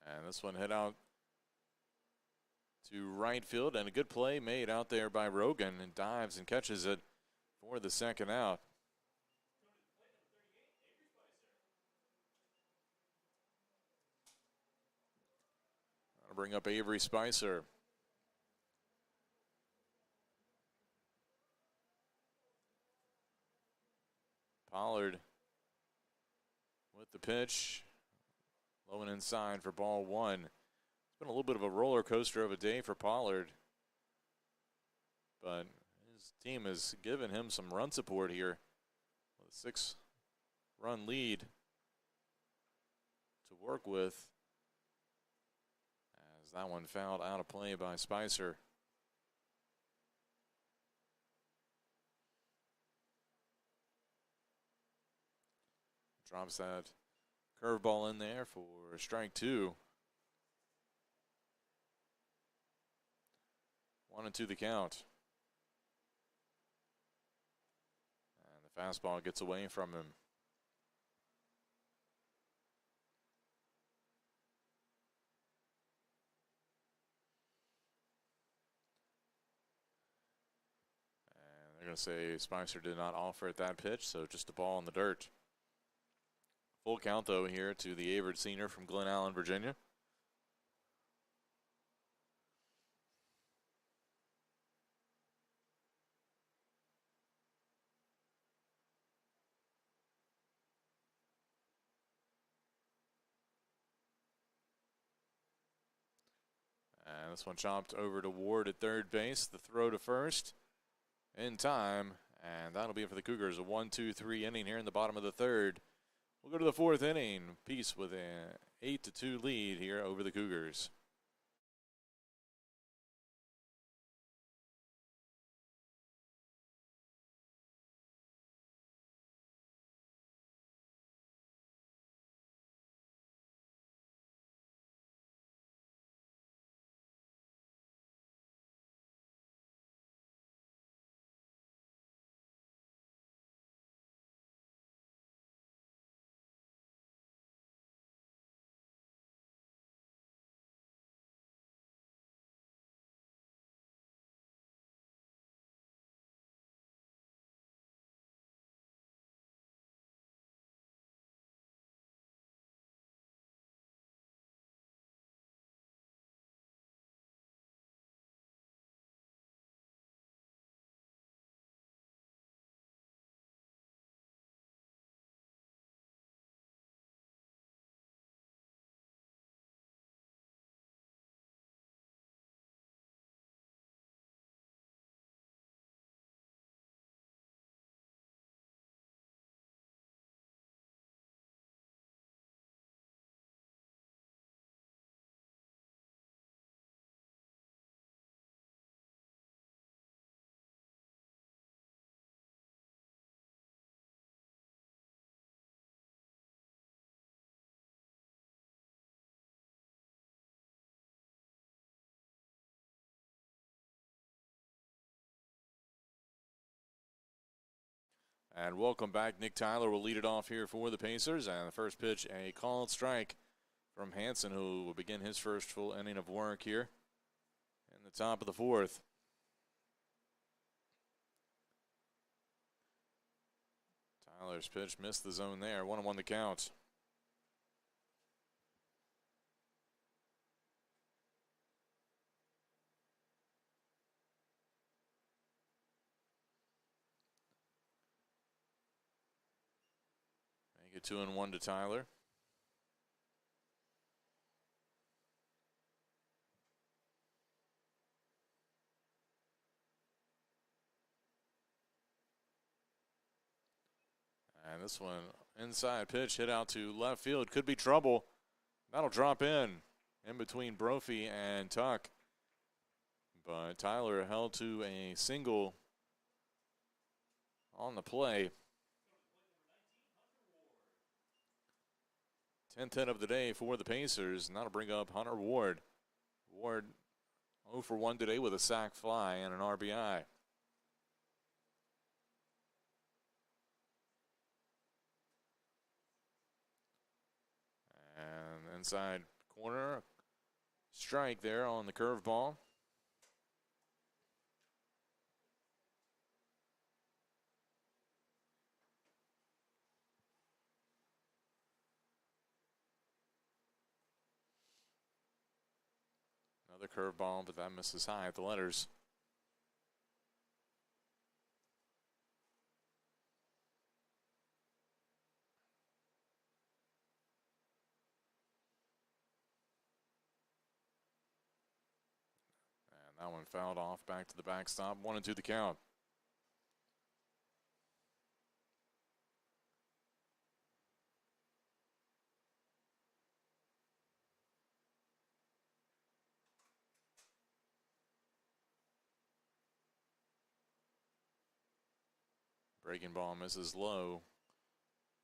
And this one hit out to right field, and a good play made out there by Rogan, and dives and catches it for the second out. I'll bring up Avery Spicer. Pollard with the pitch. Low and inside for ball 1. It's been a little bit of a roller coaster of a day for Pollard, but his team has given him some run support here with a 6-run lead to work with, as that one fouled out of play by Spicer. Drops that curveball in there for strike 2. 1-2 the count. And the fastball gets away from him. And they're going to say Spicer did not offer at that pitch, so just a ball in the dirt. Full count, though, here to the Averett senior from Glen Allen, Virginia. And this one chopped over to Ward at third base. The throw to first in time. And that'll be it for the Cougars. A 1-2-3 inning here in the bottom of the third. We'll go to the fourth inning. Peace with an 8-2 lead here over the Cougars. And welcome back. Nick Tyler will lead it off here for the Pacers. And the first pitch, a called strike from Hanson, who will begin his first full inning of work here in the top of the fourth. Tyler's pitch missed the zone there. 1-1 the count. 2-1 to Tyler. And this one, inside pitch, hit out to left field. Could be trouble. That'll drop in between Brophy and Tuck. But Tyler held to a single on the play. 10th hit of the day for the Pacers, and that'll bring up Hunter Ward. Ward 0 for 1 today with a sac fly and an RBI. And inside corner, strike there on the curveball. Another curveball, but that misses high at the letters. And that one fouled off back to the backstop. 1-2 the count. Breaking ball misses low.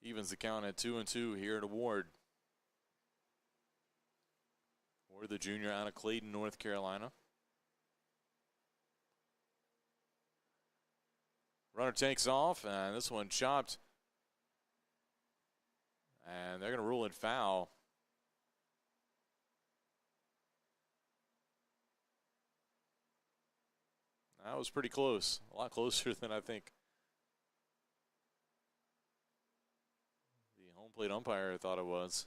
Evens the count at 2-2 here to Ward. Ward, the junior out of Clayton, North Carolina. Runner takes off, and this one chopped. And they're going to rule it foul. That was pretty close. A lot closer than I think the home plate umpire thought it was.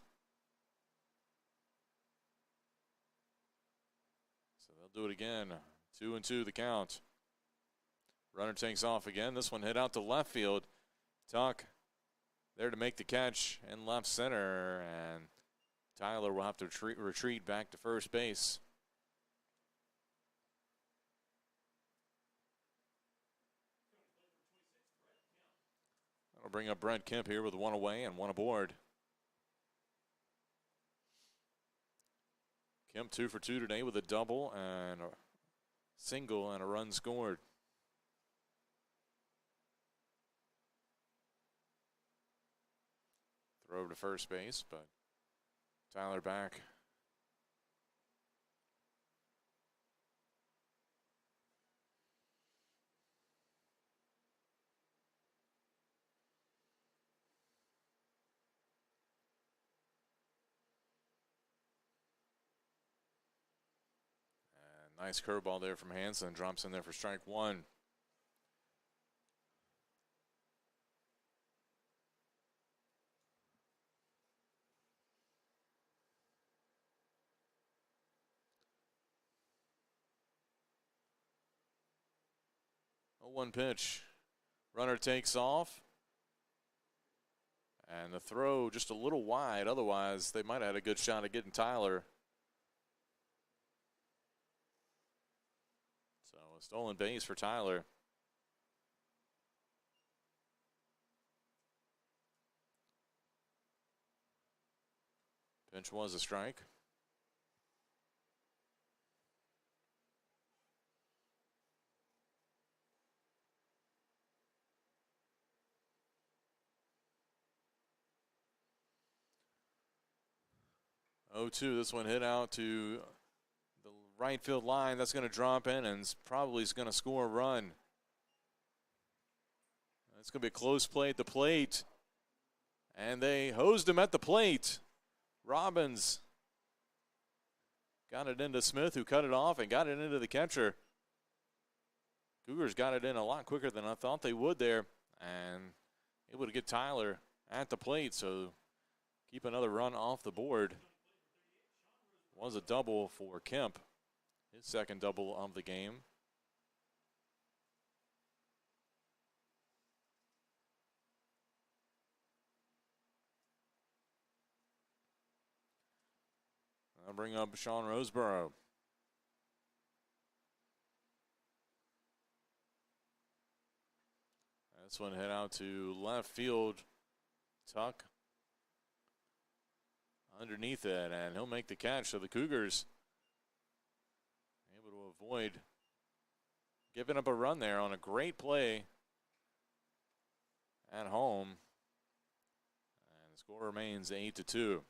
So they'll do it again. 2-2 the count. Runner takes off again. This one hit out to left field. Tuck there to make the catch in left center, and Tyler will have to retreat back to first base. That'll bring up Brent Kemp here with one away and one aboard. Kemp 2 for 2 today with a double and a single and a run scored. Throw to first base, but Tyler back. And nice curveball there from Hansen. Drops in there for strike one. One pitch. Runner takes off. And the throw just a little wide. Otherwise, they might have had a good shot at getting Tyler. So a stolen base for Tyler. Pitch was a strike. Oh, 2. This one hit out to the right field line. That's going to drop in and probably is going to score a run. It's going to be a close play at the plate. And they hosed him at the plate. Robbins got it into Smith, who cut it off and got it into the catcher. Cougars got it in a lot quicker than I thought they would there. And able to get Tyler at the plate, so keep another run off the board. Was a double for Kemp, his second double of the game. I'll bring up Sean Roseborough. This one hit out to left field. Tuck underneath it, and he'll make the catch. So the Cougars able to avoid giving up a run there on a great play at home. And the score remains 8-2.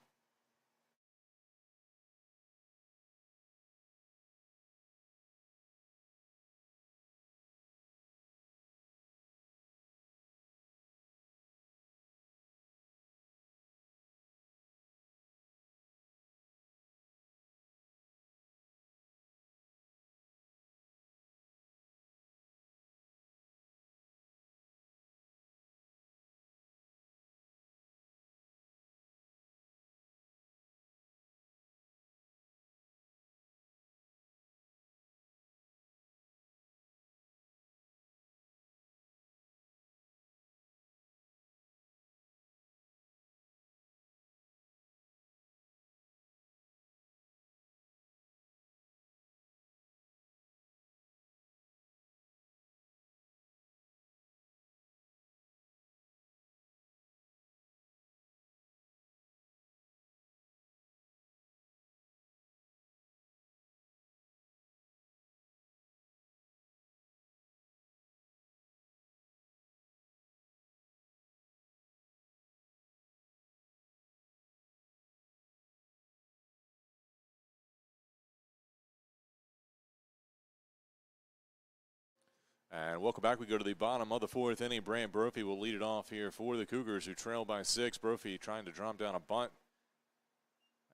And welcome back. We go to the bottom of the fourth inning. Brant Brophy will lead it off here for the Cougars, who trail by 6. Brophy trying to drop down a bunt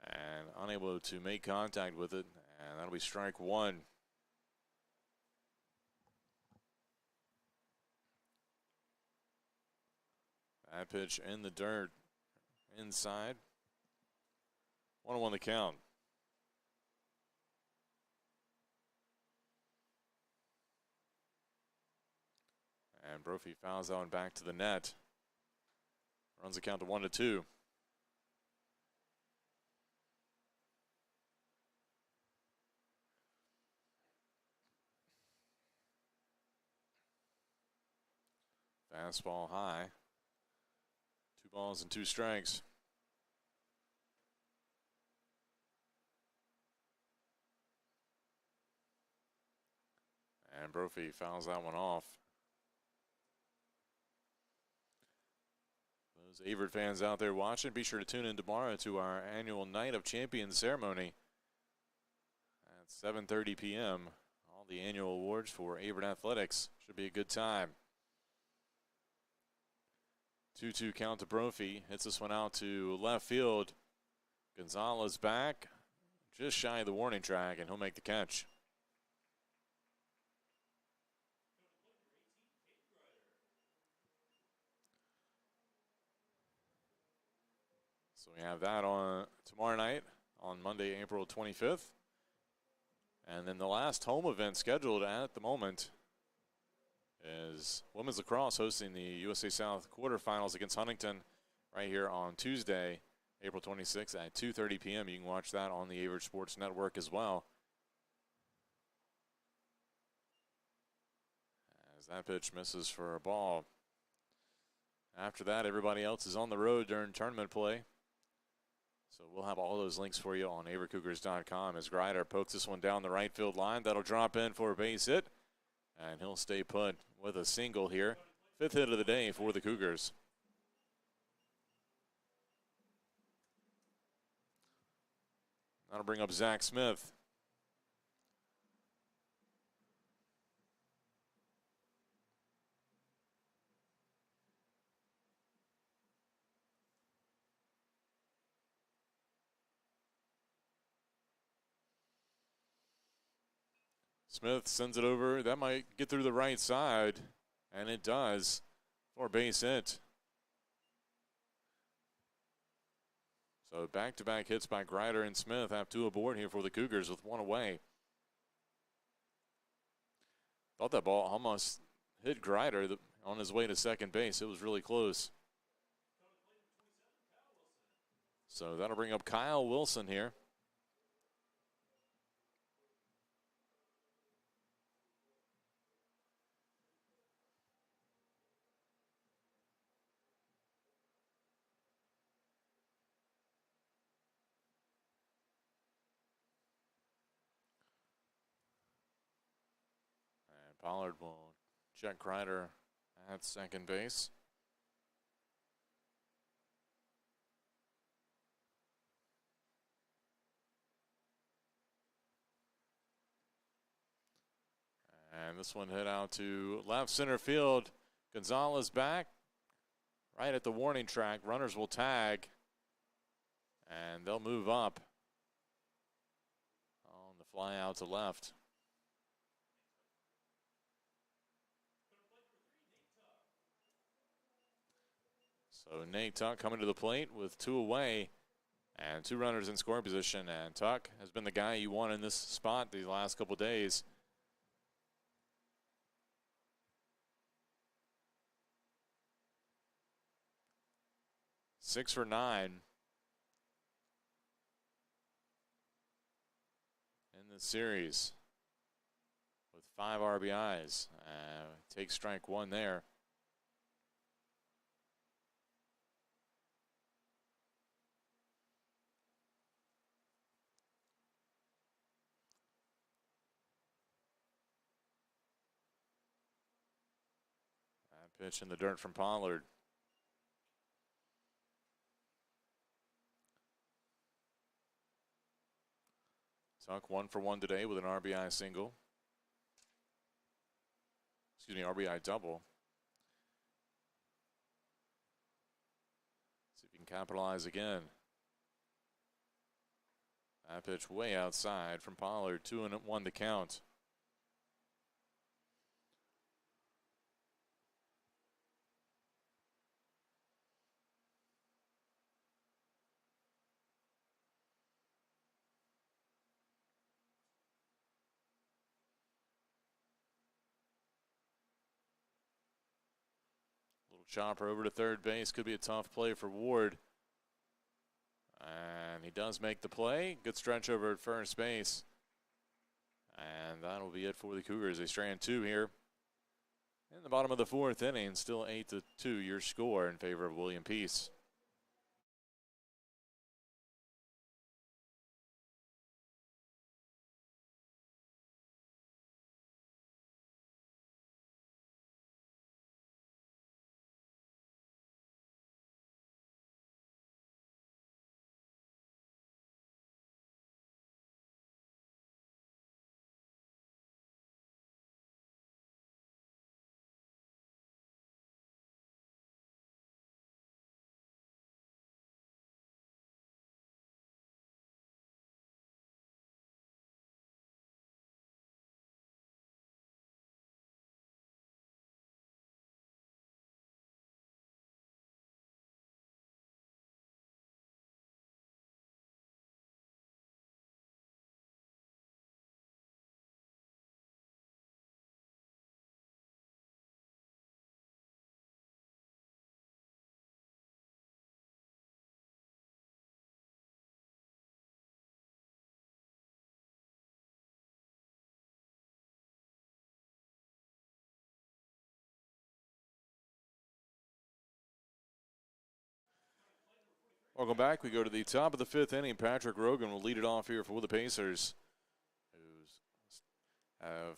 and unable to make contact with it. And that'll be strike one. That pitch in the dirt inside. 1-1 the count. And Brophy fouls that one back to the net. Runs the count to 1-2. Fastball high. 2 balls and 2 strikes. And Brophy fouls that one off. Those Averett fans out there watching, be sure to tune in tomorrow to our annual Night of Champions ceremony at 7:30 p.m. All the annual awards for Averett Athletics. Should be a good time. 2-2 count to Brophy. Hits this one out to left field. Gonzalez back, just shy of the warning track, and he'll make the catch. So we have that on tomorrow night on Monday, April 25th. And then the last home event scheduled at the moment is women's lacrosse hosting the USA South quarterfinals against Huntington right here on Tuesday, April 26th at 2:30 p.m. You can watch that on the Averett Sports Network as well. As that pitch misses for a ball. After that, everybody else is on the road during tournament play. So we'll have all those links for you on AverettCougars.com as Grider pokes this one down the right field line. That'll drop in for a base hit, and he'll stay put with a single here. 5th hit of the day for the Cougars. That'll bring up Zach Smith. Smith sends it over. That might get through the right side, and it does for a base hit. So back-to-back hits by Grider and Smith have 2 aboard here for the Cougars with 1 away. Thought that ball almost hit Grider on his way to second base. It was really close. So that'll bring up Kyle Wilson here. Pollard will check Kreider at second base. And this one hit out to left center field. Gonzalez back right at the warning track. Runners will tag, and they'll move up on the fly out to left. So Nate Tuck coming to the plate with 2 away and 2 runners in scoring position. And Tuck has been the guy you want in this spot these last couple days. Six for 9 in the series with 5 RBIs. Take strike 1 there. That pitch in the dirt from Pollard. Tuck 1 for 1 today with an RBI single. Excuse me, RBI double. See if he can capitalize again. That pitch way outside from Pollard. 2-1 to count. Chopper over to third base. Could be a tough play for Ward. And he does make the play. Good stretch over at first base. And that'll be it for the Cougars. They strand 2 here in the bottom of the 4th inning. Still 8-2 your score in favor of William Peace. Welcome back. We go to the top of the 5th inning. Patrick Rogan will lead it off here for the Pacers, who have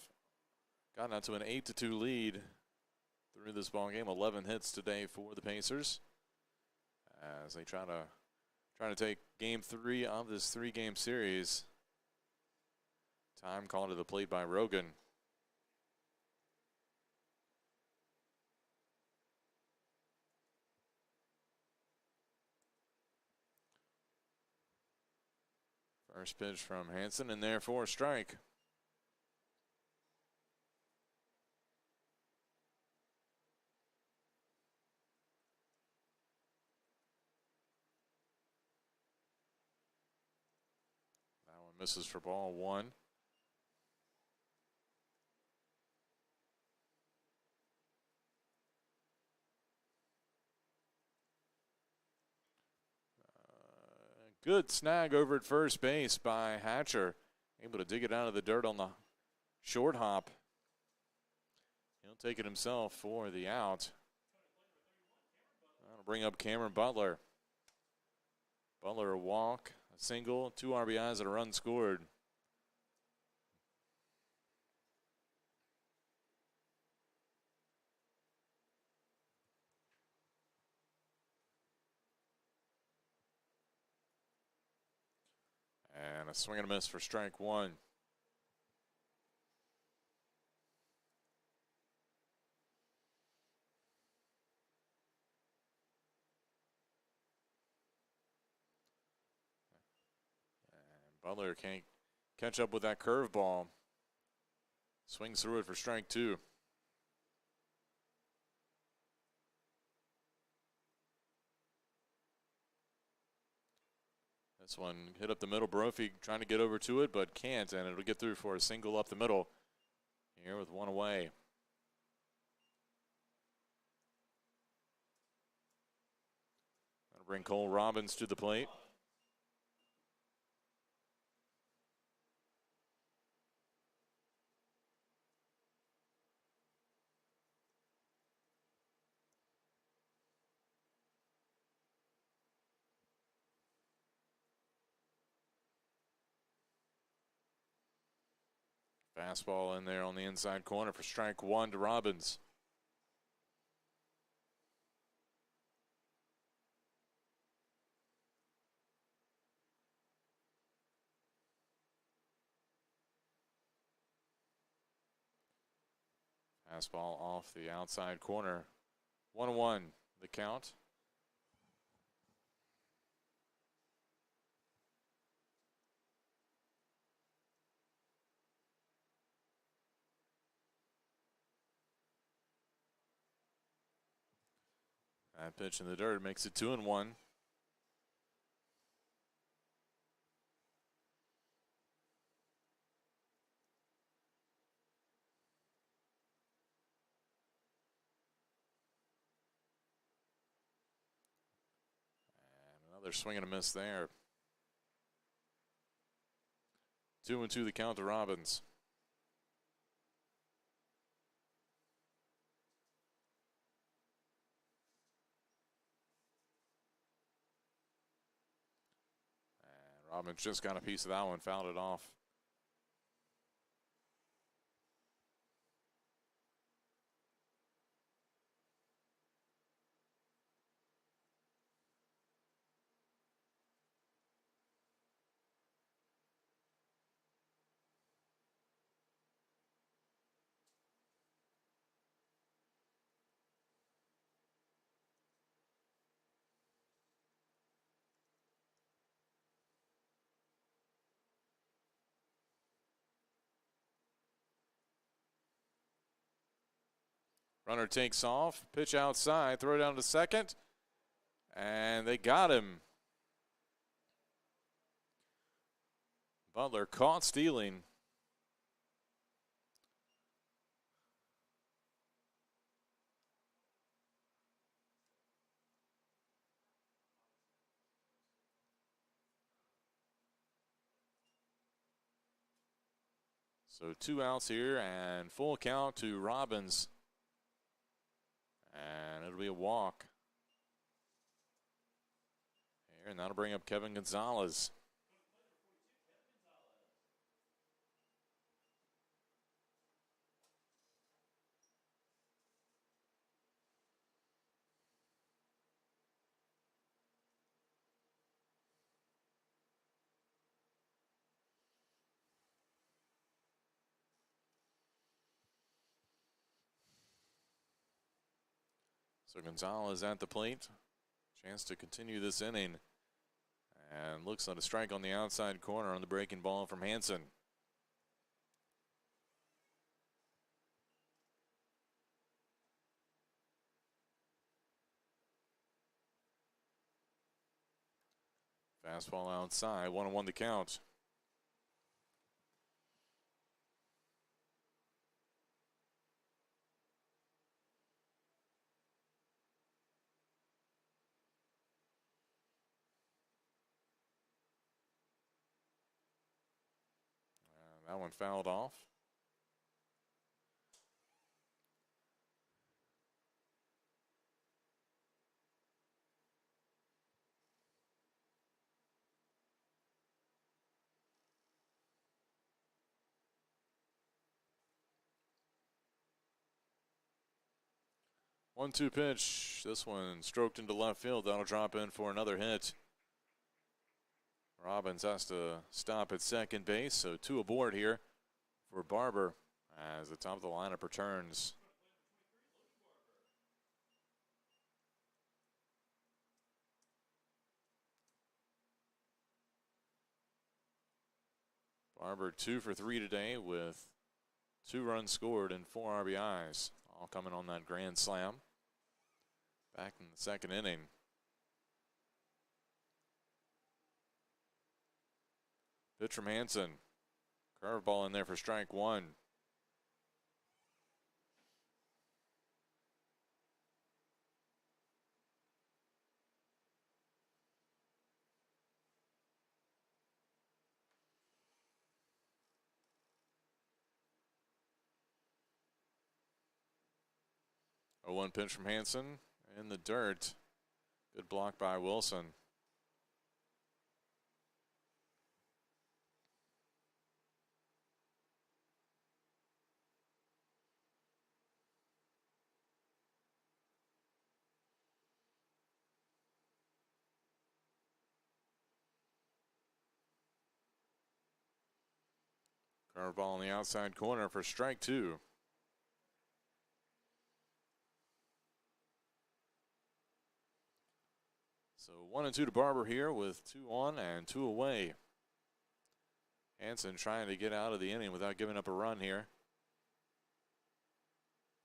gotten out to an 8-2 lead through this ball game. 11 hits today for the Pacers as they try to take Game 3 of this 3-game series. Time called to the plate by Rogan. First pitch from Hansen, and there for a strike. That one misses for ball 1. Good snag over at first base by Hatcher. Able to dig it out of the dirt on the short hop. He'll take it himself for the out. That'll bring up Cameron Butler. Butler a walk, a single, 2 RBIs and a run scored. a swing and a miss for strike one. And Butler can't catch up with that curveball. Swings through it for strike two. This one hit up the middle. Brophy trying to get over to it, but can't, and it'll get through for a single up the middle here with one away. That'll bring Cole Robbins to the plate. Fastball in there on the inside corner for strike one to Robbins. Fastball off the outside corner. 1-1 the count. That pitch in the dirt makes it 2-1. And another swing and a miss there. 2-2 the count to Robbins. Robbins just got a piece of that one, fouled it off. Runner takes off, pitch outside, throw down to second, and they got him. Butler caught stealing. So 2 outs here and full count to Robbins. And it'll be a walk. Here, and that'll bring up Kevin Gonzalez. So Gonzalez at the plate. Chance to continue this inning. And looks like a strike on the outside corner on the breaking ball from Hansen. Fastball outside, 1-1 the count. That one fouled off. One-two pitch. This one stroked into left field. That'll drop in for another hit. Robbins has to stop at second base, so 2 aboard here for Barber as the top of the lineup returns. Barber 2 for 3 today with 2 runs scored and 4 RBIs, all coming on that grand slam back in the second inning. Pitch from Hansen. Curveball in there for strike 1. A 1 pitch from Hansen in the dirt. Good block by Wilson. Curveball in the outside corner for strike 2. So 1 and 2 to Barber here with 2 on and 2 away. Hansen trying to get out of the inning without giving up a run here.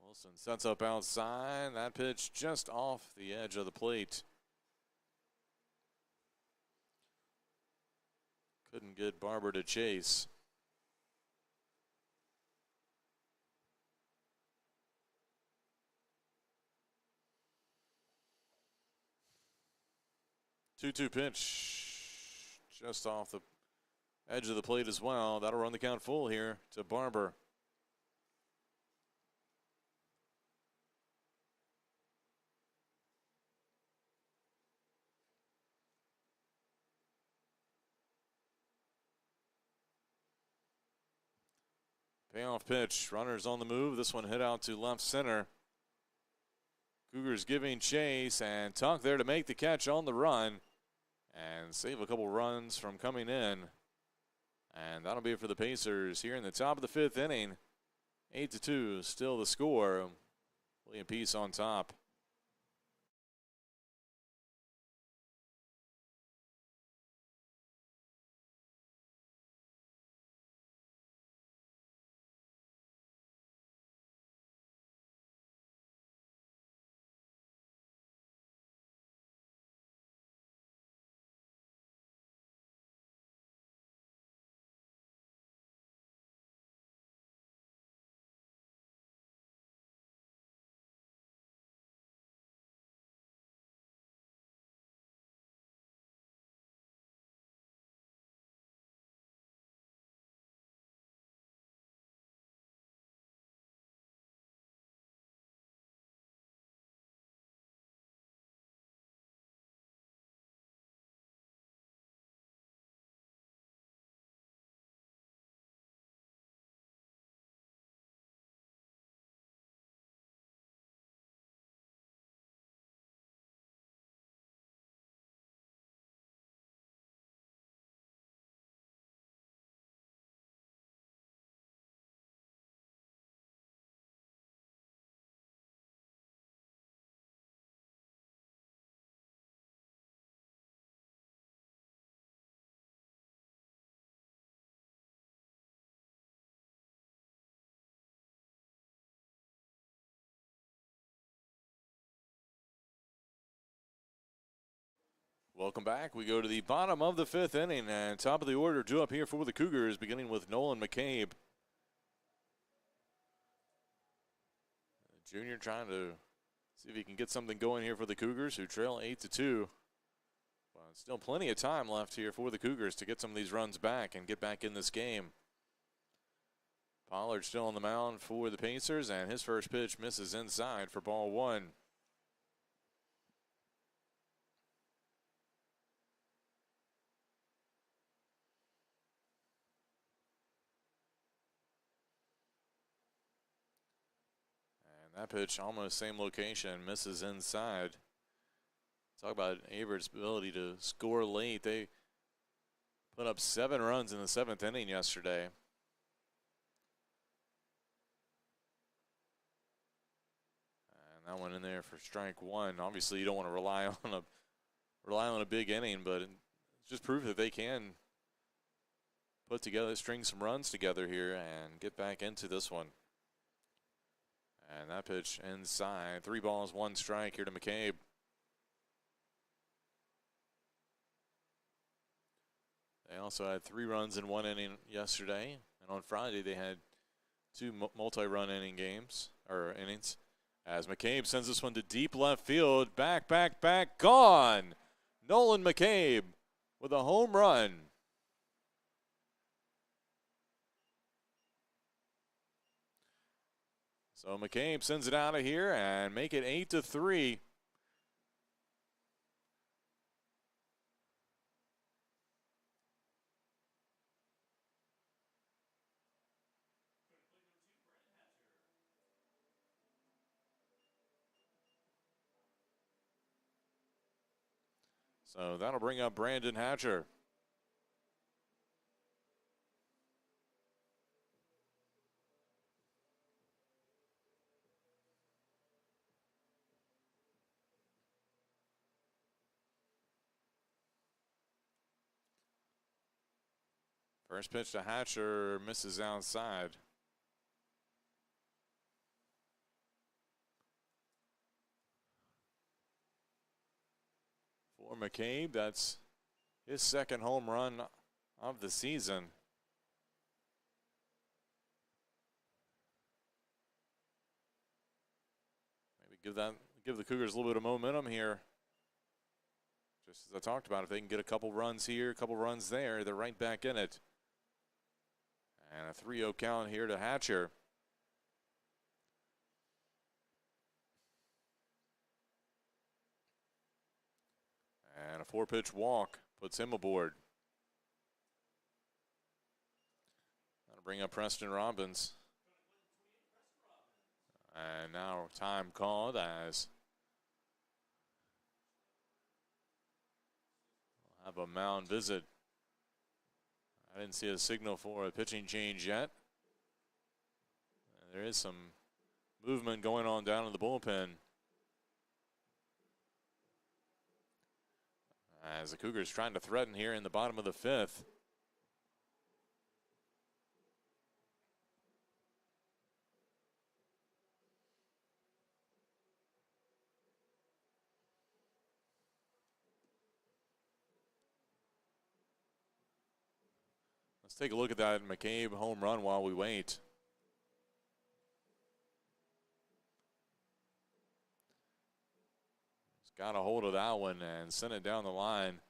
Wilson sets up outside. That pitch just off the edge of the plate. Couldn't get Barber to chase. Two-two pitch just off the edge of the plate as well. That'll run the count full here to Barber. Payoff pitch. Runners on the move. This one hit out to left center. Cougars giving chase, and Tuck there to make the catch on the run and save a couple runs from coming in. And that'll be it for the Pacers here in the top of the 5th inning. 8-2, still the score. William Peace on top. Welcome back. We go to the bottom of the 5th inning, and top of the order due up here for the Cougars, beginning with Nolan McCabe. The junior trying to see if he can get something going here for the Cougars, who trail 8-2. But still plenty of time left here for the Cougars to get some of these runs back and get back in this game. Pollard still on the mound for the Pacers, and his first pitch misses inside for ball 1. That pitch, almost same location, misses inside. Talk about Averett's ability to score late. They Put up 7 runs in the 7th inning yesterday. And that one in there for strike one. Obviously, you don't want to rely on a big inning, but it's just proof that they can string some runs together here and get back into this one. And that pitch inside. 3 balls, 1 strike here to McCabe. They also had 3 runs in 1 inning yesterday. And on Friday, they had 2 multi-run innings. As McCabe sends this one to deep left field. Back, gone. Nolan McCabe with a home run. So McCabe sends it out of here and make it 8-3. So that'll bring up Brandon Hatcher. First pitch to Hatcher misses outside. For McCabe, that's his 2nd home run of the season. Maybe give the Cougars a little bit of momentum here. Just as I talked about, if they can get a couple runs here, a couple runs there, they're right back in it. And a 3-0 count here to Hatcher. And a 4-pitch walk puts him aboard. That'll bring up Preston Robbins. And now time called as we'll have a mound visit. I didn't see a signal for a pitching change yet. There is some movement going on down in the bullpen. As the Cougars trying to threaten here in the bottom of the 5th. Let's take a look at that McCabe home run while we wait. He's got a hold of that one and sent it down the line.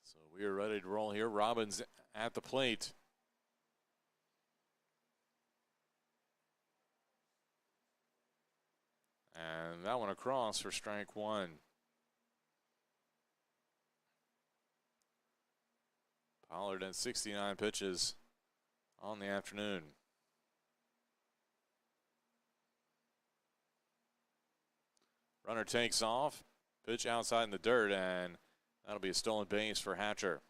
So we are ready to roll here. Robbins at the plate. And that one across for strike one. Pollard at 69 pitches on the afternoon. Runner takes off. Pitch outside in the dirt, and that'll be a stolen base for Hatcher.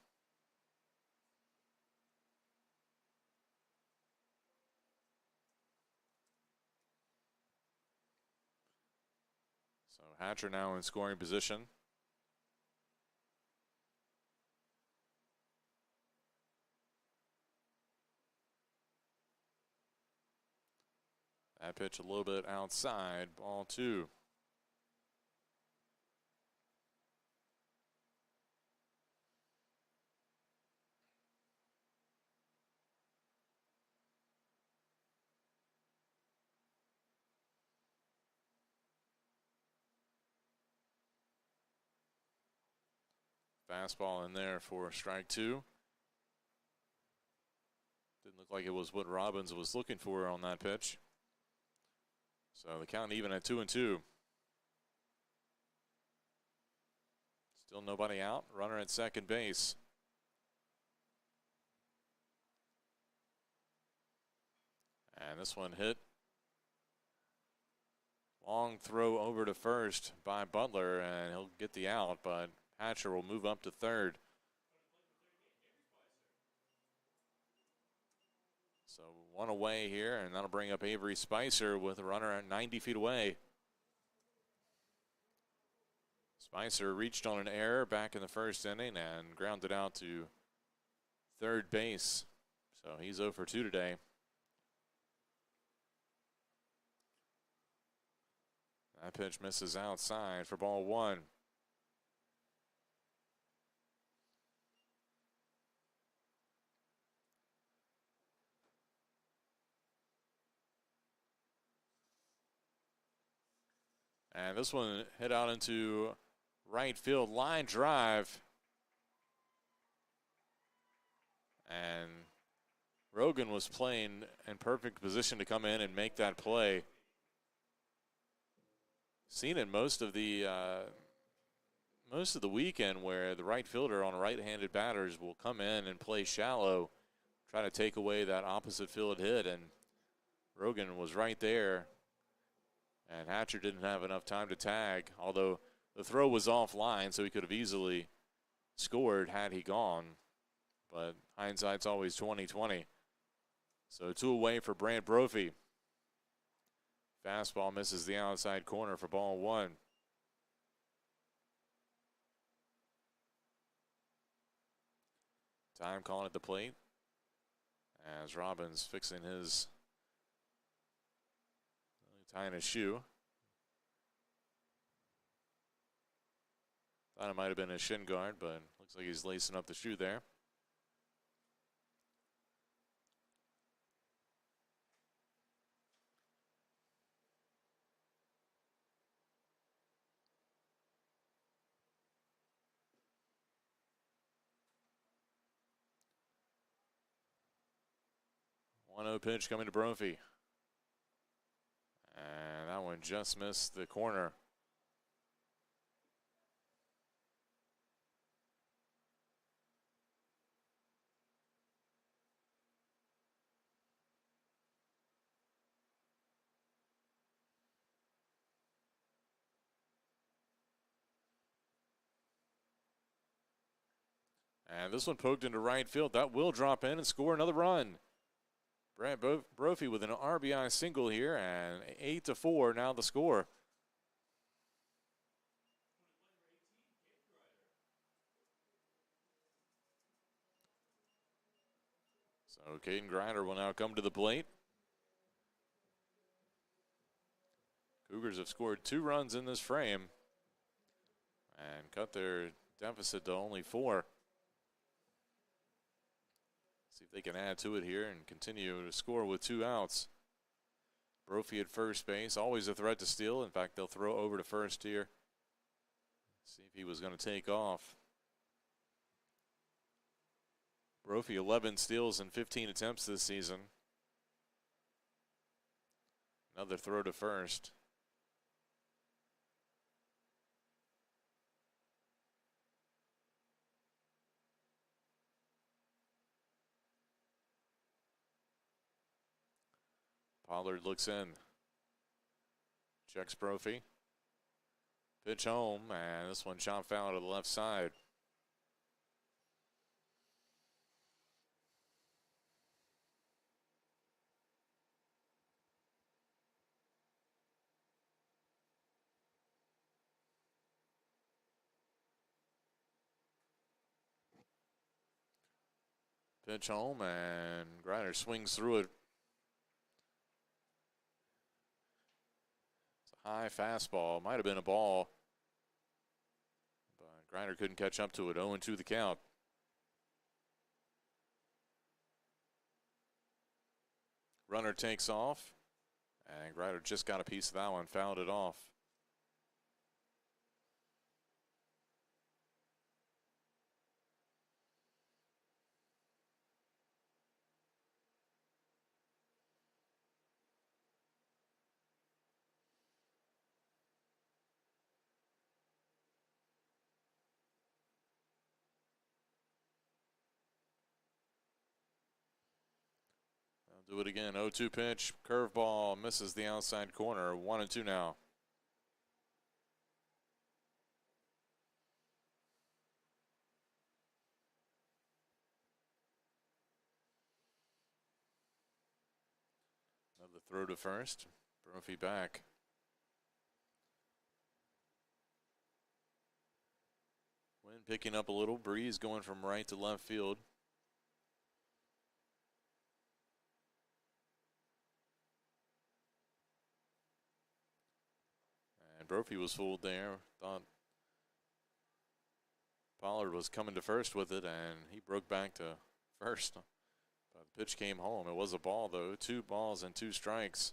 So Hatcher now in scoring position. That pitch a little bit outside, ball 2. Fastball in there for strike 2. Didn't look like it was what Robbins was looking for on that pitch. So the count even at 2-2. Still nobody out. Runner at second base. And this one hit. Long throw over to first by Butler, and he'll get the out, but Hatcher will move up to third. So one away here, and that'll bring up Avery Spicer with a runner at 90 feet away. Spicer reached on an error back in the first inning and grounded out to third base. So he's 0 for 2 today. That pitch misses outside for ball one. And this one hit out into right field, line drive. And Rogan was playing in perfect position to come in and make that play. Seen it most of the weekend where the right fielder on right-handed batters will come in and play shallow, try to take away that opposite field hit, and Rogan was right there. And Hatcher didn't have enough time to tag, although the throw was offline, so he could have easily scored had he gone. But hindsight's always 20/20. So 2 away for Brant Brophy. Fastball misses the outside corner for ball one. Time calling at the plate as Robbins fixing his tying his shoe. Thought it might have been a shin guard, but looks like he's lacing up the shoe there. One 0 pitch coming to Brophy. And that one just missed the corner. And this one poked into right field. That will drop in and score another run. Brant Brophy with an RBI single here, and 8-4 now the score. So Caden Grider will now come to the plate. Cougars have scored 2 runs in this frame and cut their deficit to only 4. See if they can add to it here and continue to score with 2 outs. Brophy at first base, always a threat to steal. In fact, they'll throw over to first here. See if he was going to take off. Brophy 11 steals in 15 attempts this season. Another throw to first. Pollard looks in. Checks Brophy. Pitch home, and this one shot foul to the left side. Pitch home, and Grider swings through it. High fastball, might have been a ball, but Grider couldn't catch up to it. 0-2 the count. Runner takes off, and Grider just got a piece of that one, fouled it off. They'll do it again. 0-2 pitch. Curveball misses the outside corner. 1-2 now. Another throw to first. Brophy back. Wind picking up a little. Breeze going from right to left field. And Brophy was fooled there. Thought Pollard was coming to first with it, and he broke back to first. But the pitch came home. It was a ball, though. 2 balls and 2 strikes.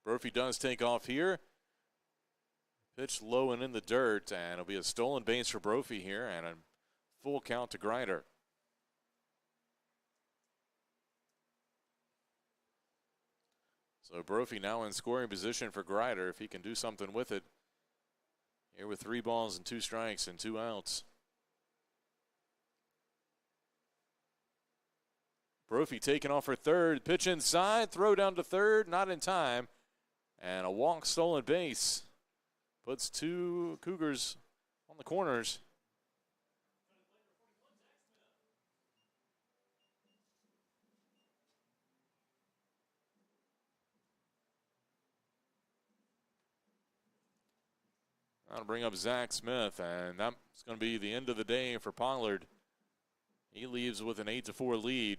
Brophy does take off here. Pitch low and in the dirt, and it'll be a stolen base for Brophy here, and a full count to Grider. So Brophy now in scoring position for Grider if he can do something with it. Here with 3 balls and 2 strikes and 2 outs. Brophy taking off for third. Pitch inside, throw down to third, not in time. And a walk, stolen base. Puts 2 Cougars on the corners. That'll bring up Zach Smith, and that's going to be the end of the day for Pollard. He leaves with an 8-4 lead,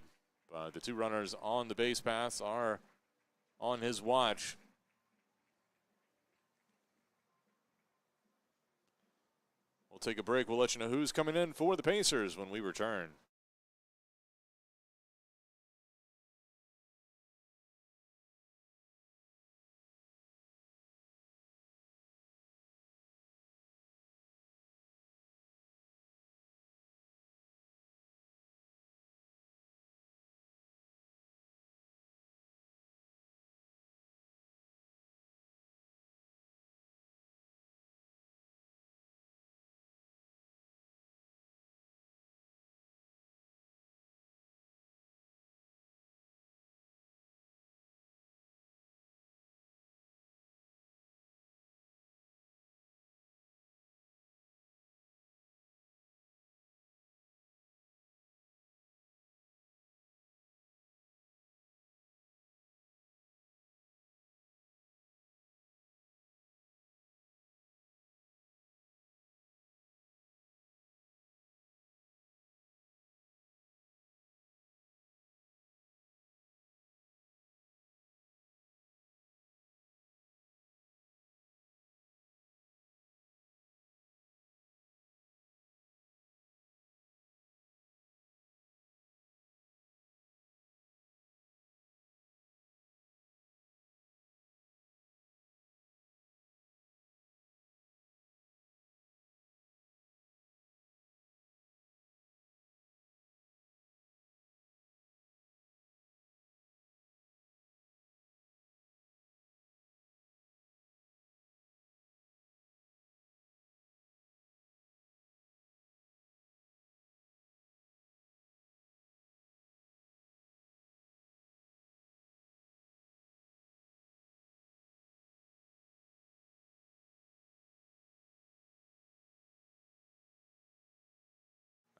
but the 2 runners on the base paths are on his watch. We'll take a break. We'll let you know who's coming in for the Pacers when we return.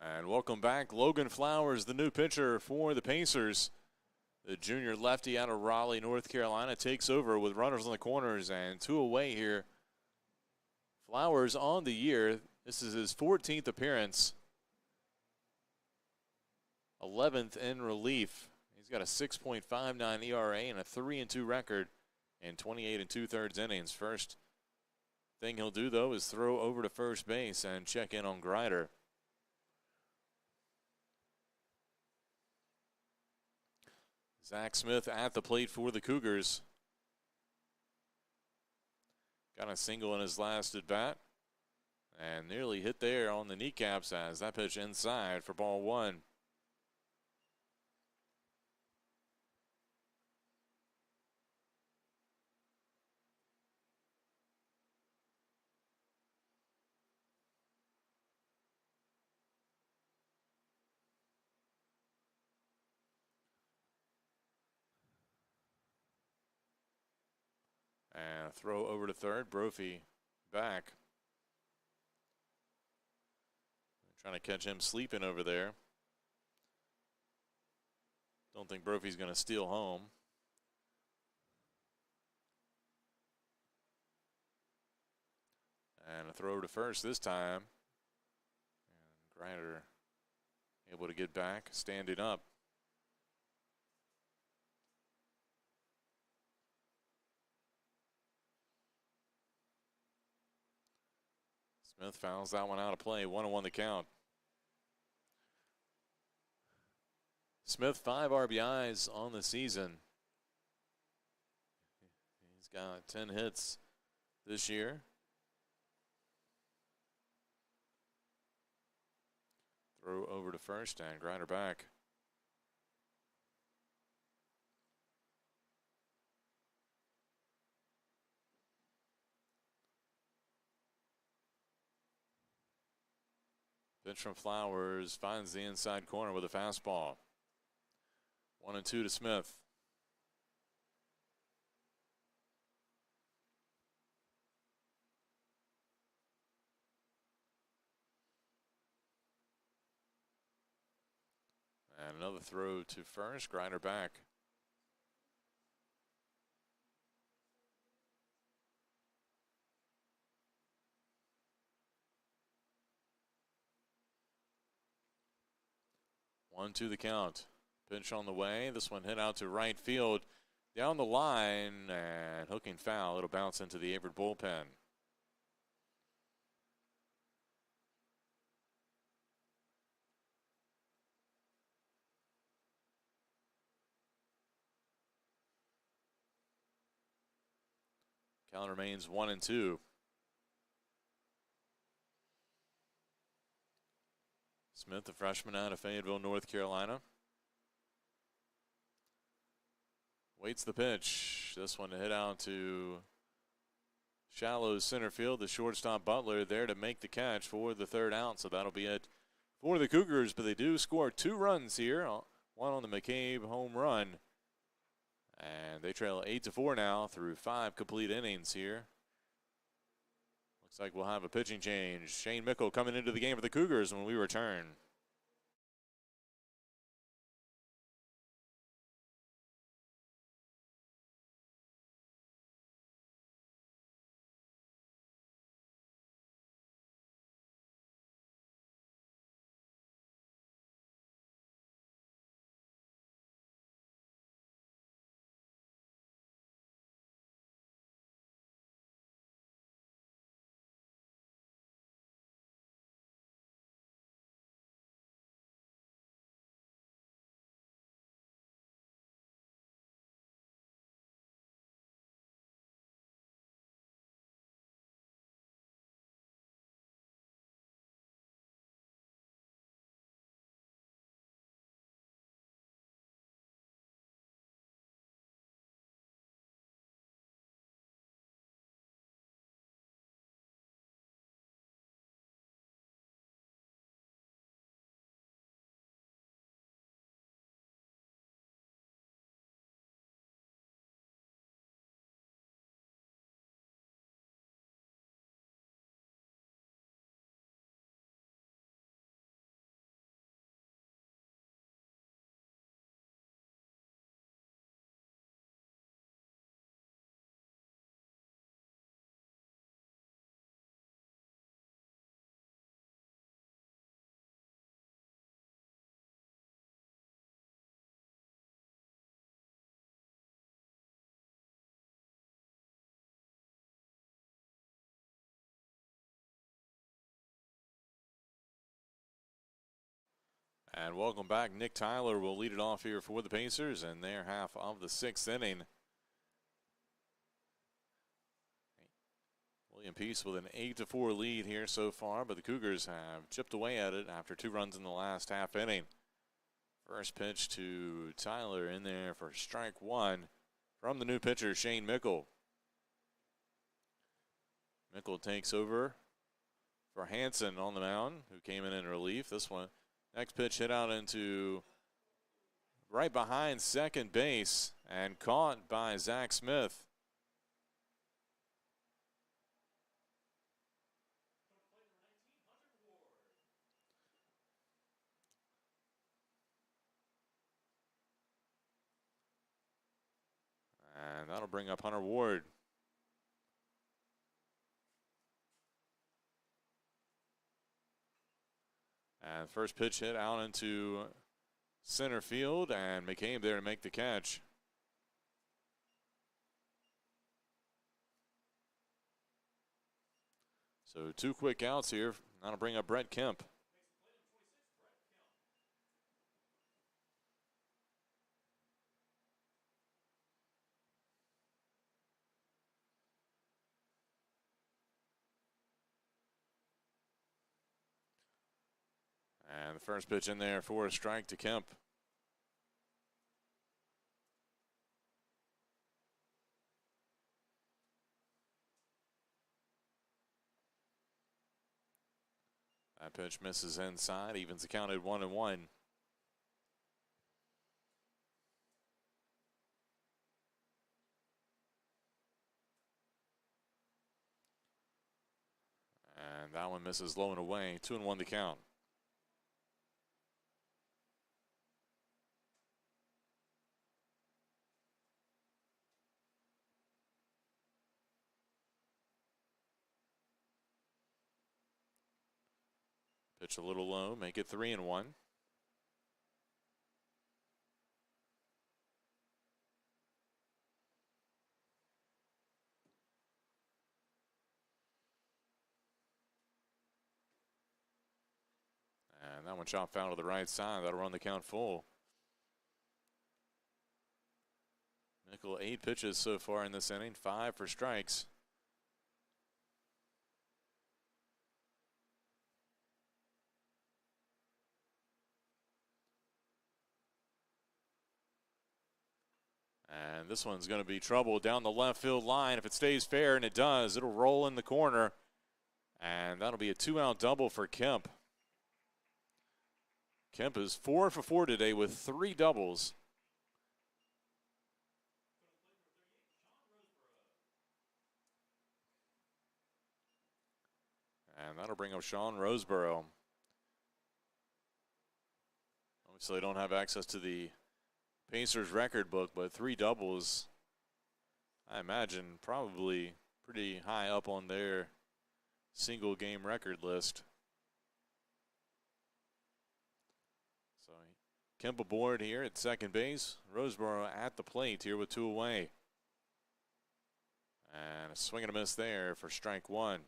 And welcome back. Logan Flowers, the new pitcher for the Pacers. The junior lefty out of Raleigh, North Carolina, takes over with runners on the corners and 2 away here. Flowers on the year. This is his 14th appearance. 11th in relief. He's got a 6.59 ERA and a 3-2 record in 28 2/3 innings. First thing he'll do, though, is throw over to first base and check in on Grider. Zach Smith at the plate for the Cougars. Got a single in his last at bat. And nearly hit there on the kneecaps as that pitch inside for ball 1. And a throw over to third. Brophy back. Trying to catch him sleeping over there. Don't think Brophy's going to steal home. And a throw to first this time. And Grider able to get back, standing up. Smith fouls that one out of play. 1-1 the count. Smith, 5 RBIs on the season. He's got 10 hits this year. Throw over to first and Grider back. Pitch from Flowers finds the inside corner with a fastball. 1-2 to Smith. And another throw to first. Grider back. One, two the count. Pitch on the way. This one hit out to right field. Down the line and hooking foul. It'll bounce into the Averett bullpen. Count remains 1-2. Smith, the freshman out of Fayetteville, North Carolina. Waits the pitch. This one to hit out to shallow center field. The shortstop Butler there to make the catch for the third out. So that'll be it for the Cougars. But they do score 2 runs here. One on the McCabe home run. And they trail 8-4 now through 5 complete innings here. Looks like we'll have a pitching change. Shane Mickle coming into the game for the Cougars when we return. And welcome back. Nick Tyler will lead it off here for the Pacers in their half of the 6th inning. William Peace with an 8-4 lead here so far, but the Cougars have chipped away at it after 2 runs in the last half inning. First pitch to Tyler in there for strike 1 from the new pitcher, Shane Mickle. Mickle takes over for Hansen on the mound, who came in relief. This one, next pitch hit out into right behind second base and caught by Zach Smith. that'll bring up Hunter Ward. And first pitch hit out into center field, and McCabe there to make the catch. So 2 quick outs here. That'll bring up Brett Kemp. And the first pitch in there for a strike to Kemp. That pitch misses inside, evens the count at 1-1. And that one misses low and away, 2-1 the count. Pitch a little low, make it 3-1. And that one chopped foul to the right side. That'll run the count full. Mickle 8 pitches so far in this inning, 5 for strikes. And this one's going to be trouble down the left field line. If it stays fair, and it does, it'll roll in the corner. And that'll be a 2-out double for Kemp. Kemp is 4 for 4 today with 3 doubles. And that'll bring up Sean Roseborough. Obviously, I don't have access to the Pacers record book, but 3 doubles, I imagine, probably pretty high up on their single game record list. So Kemp aboard here at second base. Roseborough at the plate here with 2 away. And a swing and a miss there for strike 1.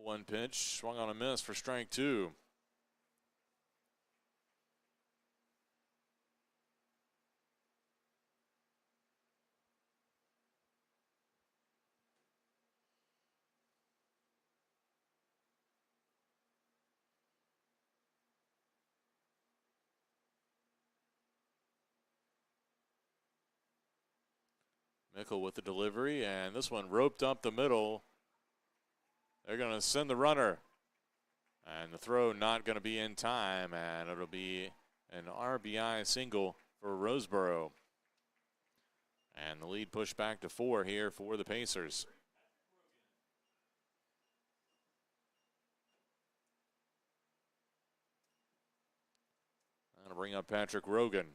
One pitch, swung on a miss for strike 2. Mickle with the delivery, and this one roped up the middle. They're going to send the runner. And the throw not going to be in time, and it'll be an RBI single for Roseborough. And the lead pushed back to 4 here for the Pacers. That'll bring up Patrick Rogan.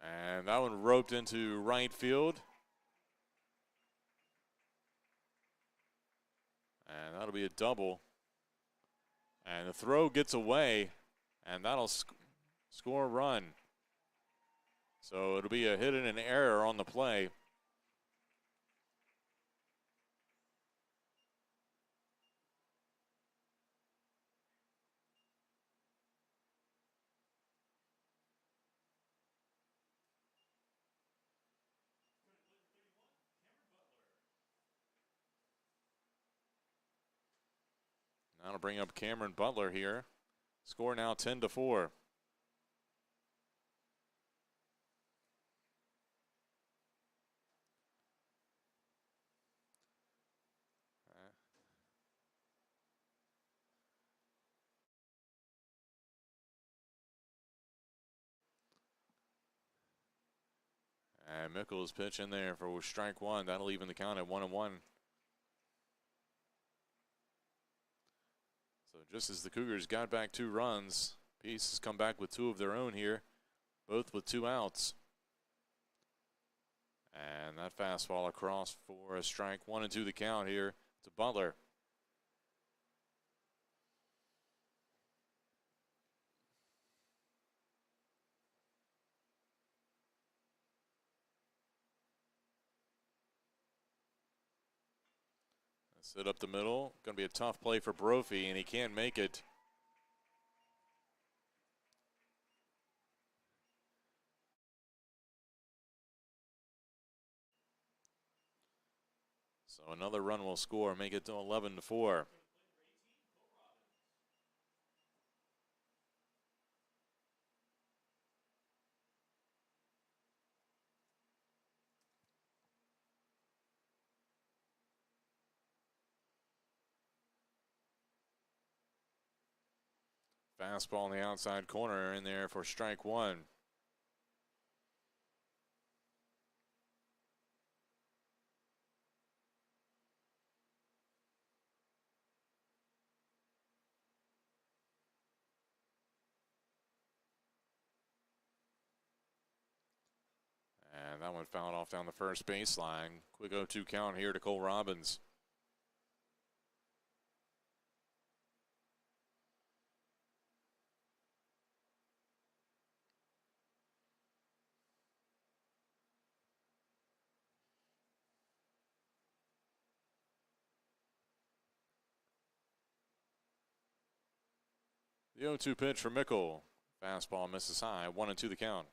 And that one roped into right field. And that'll be a double. And the throw gets away, and that'll score a run. So it'll be a hit and an error on the play. That'll bring up Cameron Butler here. Score now 10-4. And Mickles pitch in there for strike one. That'll even the count at 1-1. So just as the Cougars got back 2 runs, Peace has come back with 2 of their own here, both with 2 outs. And that fastball across for a strike. 1-2 the count here to Butler. Sit up the middle. Going to be a tough play for Brophy, and he can't make it. So another run will score, make it to 11-4. Fastball in the outside corner in there for strike one. And that one fouled off down the first baseline. Quick 0-2 count here to Cole Robbins. The 0-2 pitch for Mickle. Fastball misses high. 1-2 the count.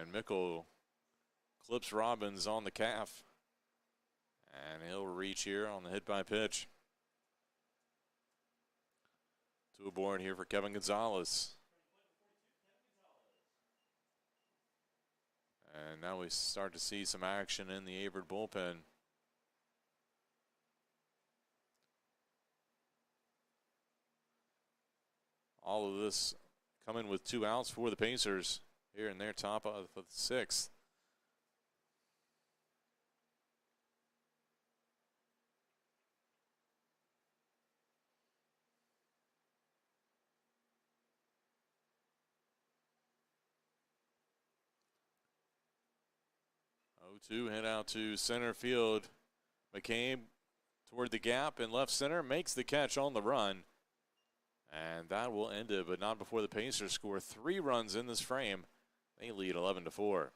And Mickle clips Robbins on the calf. And he'll reach here on the hit by pitch. 2 aboard here for Kevin Gonzalez. And now we start to see some action in the Averett bullpen. All of this coming with 2 outs for the Pacers here in their top of the 6th. Hit out to center field. McCabe toward the gap in left center, makes the catch on the run. And that will end it, but not before the Pacers score 3 runs in this frame. They lead 11-4.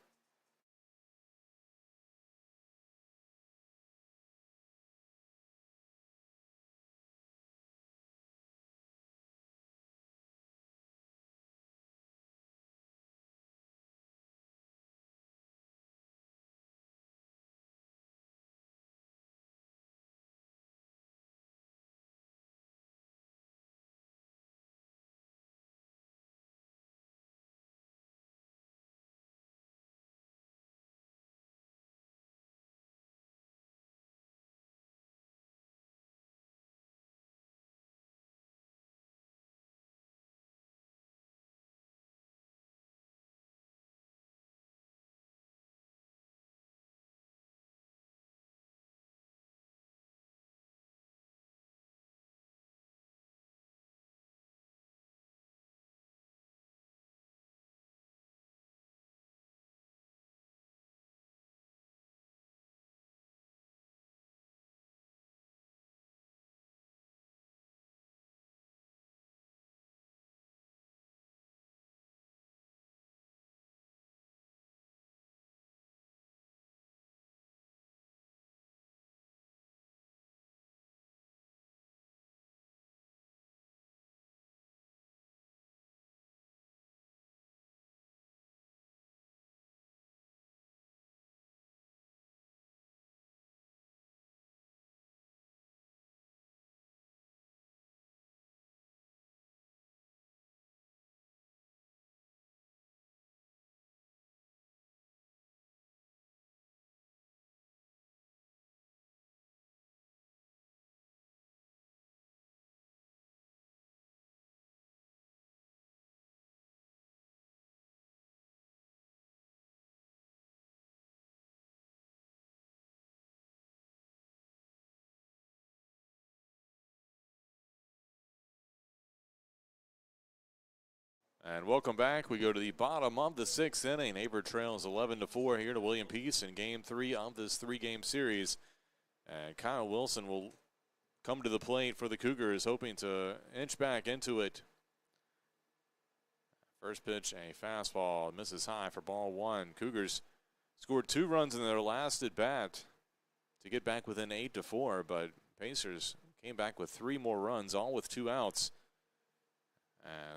And welcome back. We go to the bottom of the 6th inning. Averett trails 11-4 here to William Peace in Game 3 of this 3-game series. And Kyle Wilson will come to the plate for the Cougars, hoping to inch back into it. First pitch, a fastball, misses high for ball 1. Cougars scored 2 runs in their last at bat to get back within 8-4, but Pacers came back with 3 more runs, all with 2 outs,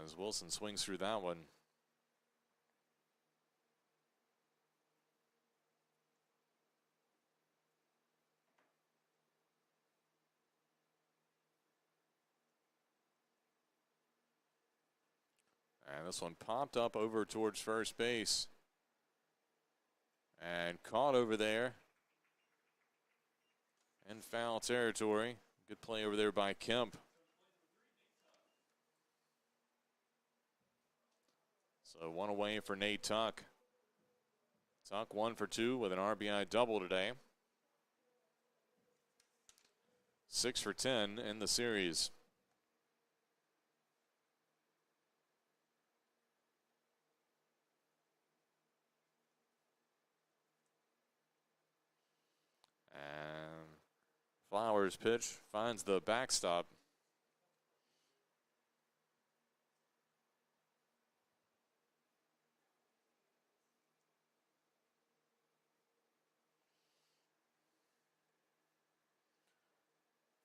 as Wilson swings through that one. And this one popped up over towards first base and caught over there in foul territory. Good play over there by Kemp. So 1 away for Nate Tuck. Tuck 1 for 2 with an RBI double today. 6 for 10 in the series. And Flowers' pitch finds the backstop.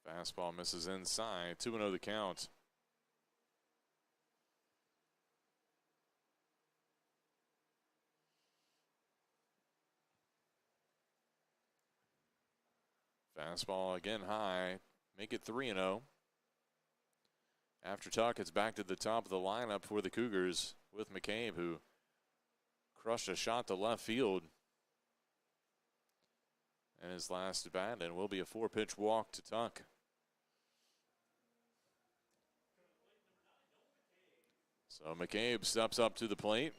Fastball misses inside. 2-0 the count. Fastball again high. Make it 3-0. After Tuck, it's back to the top of the lineup for the Cougars with McCabe, who crushed a shot to left field in his last at bat, and will be a 4-pitch walk to Tuck. So McCabe steps up to the plate.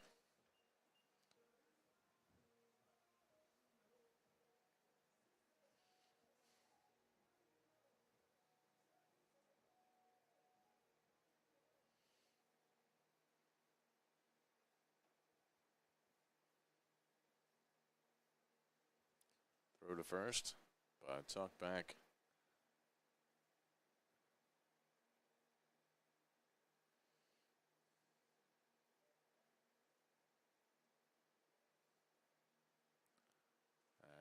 Throw to first, but Tuck back.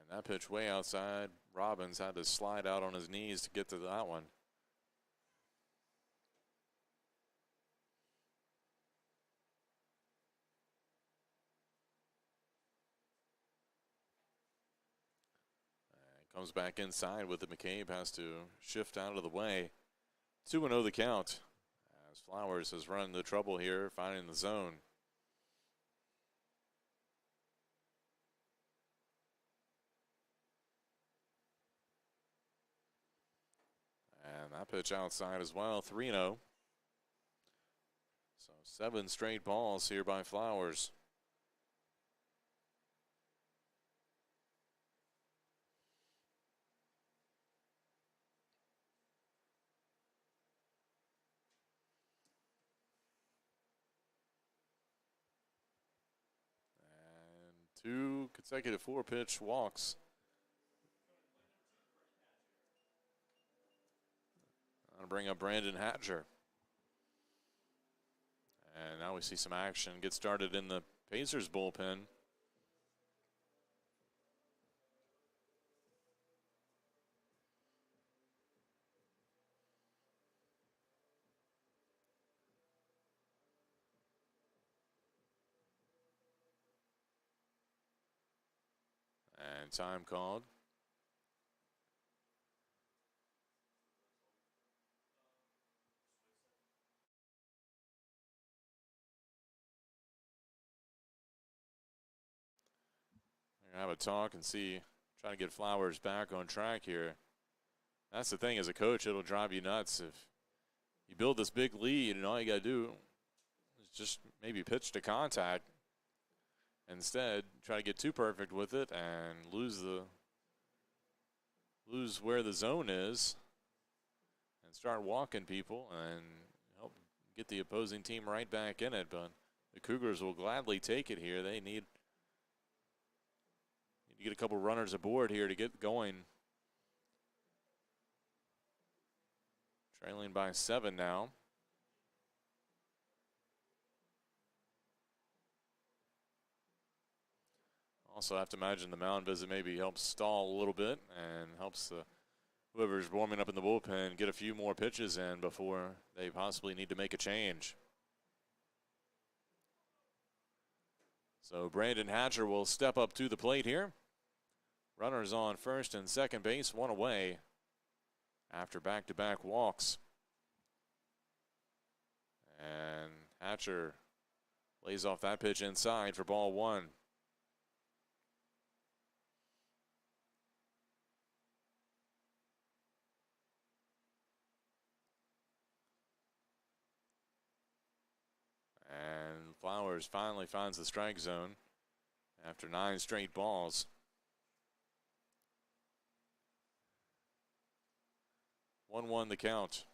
And that pitch way outside. Robbins had to slide out on his knees to get to that one. Comes back inside with it. McCabe has to shift out of the way. 2-0 the count as Flowers has run into trouble here, finding the zone. And that pitch outside as well, 3-0. So 7 straight balls here by Flowers. And 2 consecutive 4-pitch walks. I'll bring up Brandon Hatcher. And now we see some action get started in the Pacers bullpen. And time called. We're gonna have a talk and see, try to get Flowers back on track here. That's the thing, as a coach, it'll drive you nuts if you build this big lead and all you gotta do is just maybe pitch to contact. Instead, try to get too perfect with it and lose where the zone is and start walking people and help get the opposing team right back in it. But the Cougars will gladly take it here. They need to get a couple runners aboard here to get going. Trailing by 7 now. Also have to imagine the mound visit maybe helps stall a little bit and helps whoever's warming up in the bullpen get a few more pitches in before they possibly need to make a change. So Brandon Hatcher will step up to the plate here. Runners on first and second base, one away after back-to-back walks. And Hatcher lays off that pitch inside for ball 1. And Flowers finally finds the strike zone after 9 straight balls. 1-1 the count.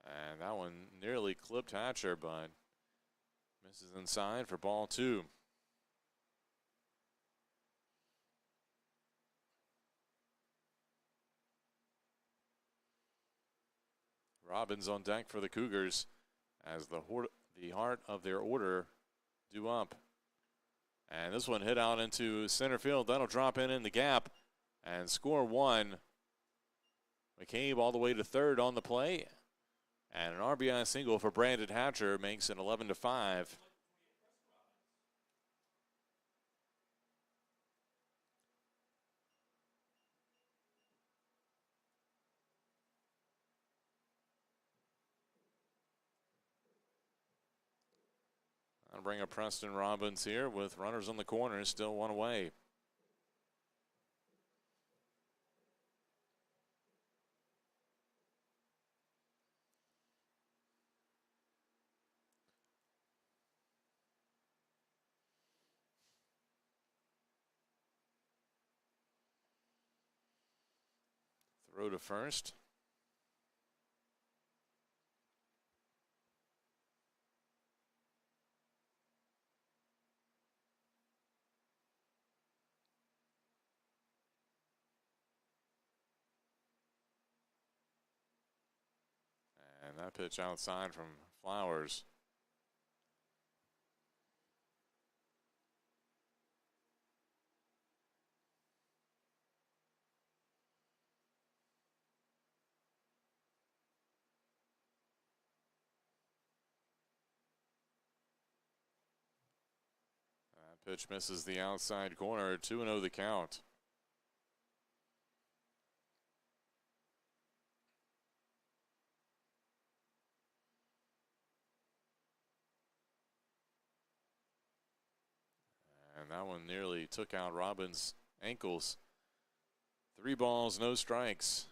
And that one nearly clipped Hatcher, but misses inside for ball 2. Robbins on deck for the Cougars as the heart of their order due up. And this one hit out into center field. That'll drop in the gap and score 1. McCabe all the way to third on the play. And an RBI single for Brandon Hatcher makes it 11-5. I'll bring up Preston Robbins here with runners on the corner, still one away. Throw to first. And that pitch outside from Flowers. That pitch misses the outside corner. 2-0 the count. And that one nearly took out Robbins' ankles. 3 balls, no strikes.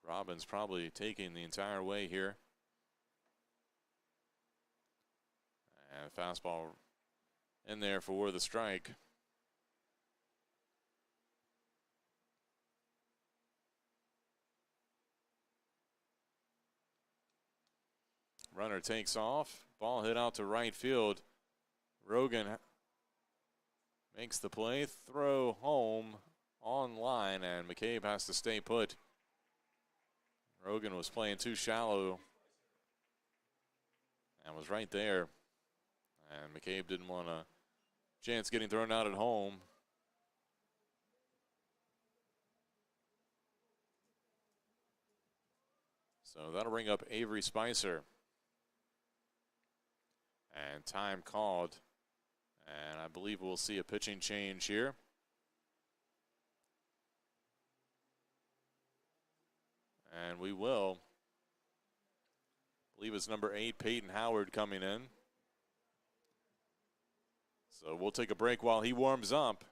Robbins probably taking the entire way here. And fastball in there for the strike. Runner takes off. Ball hit out to right field. Rogan makes the play. Throw home on line, and McCabe has to stay put. Rogan was playing too shallow and was right there. And McCabe didn't want a chance getting thrown out at home. So that'll bring up Avery Spicer. And time called. And I believe we'll see a pitching change here. And we will. I believe it's number 8, Peyton Howard, coming in. So we'll take a break while he warms up.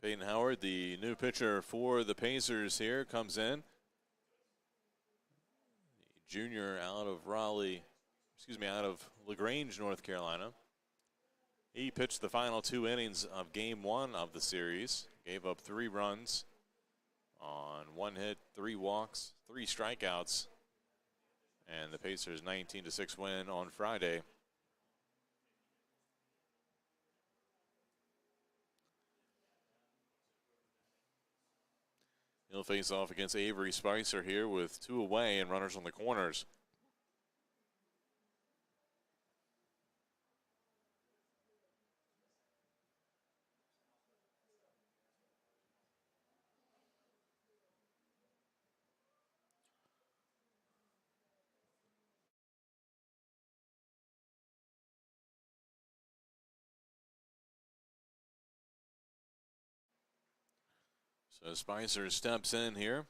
Peyton Howard, the new pitcher for the Pacers here, comes in. Junior out of out of LaGrange, North Carolina. He pitched the final 2 innings of game 1 of the series. Gave up 3 runs on 1 hit, 3 walks, 3 strikeouts. And the Pacers 19-6 win on Friday. He'll face off against Avery Spicer here with 2 away and runners on the corners. So Spicer steps in here.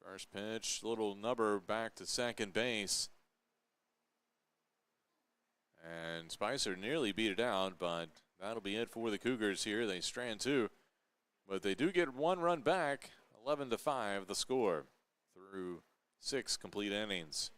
First pitch, little nubber back to second base. And Spicer nearly beat it out, but that'll be it for the Cougars here. They strand 2, but they do get 1 run back. 11-5 the score through 6 complete innings.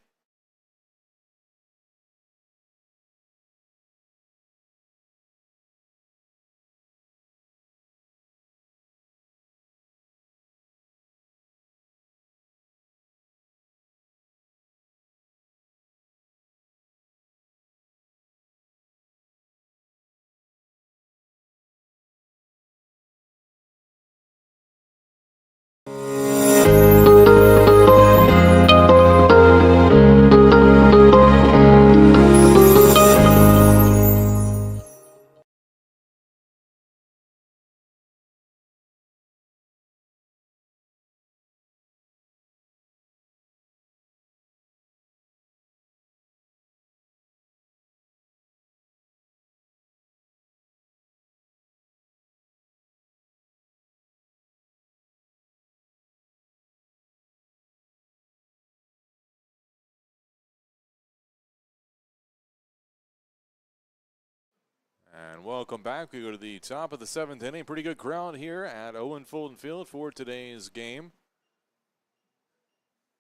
And welcome back. We go to the top of the 7th inning. Pretty good crowd here at Owen Fulton Field for today's game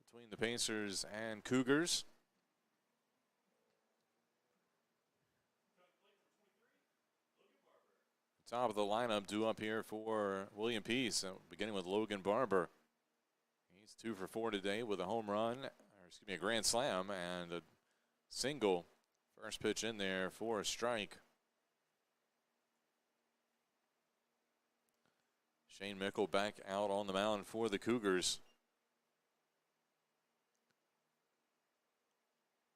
between the Pacers and Cougars. Top of the lineup due up here for William Peace, beginning with Logan Barber. He's 2 for 4 today with a home run, a grand slam and a single. First pitch in there for a strike. Shane Mickle back out on the mound for the Cougars.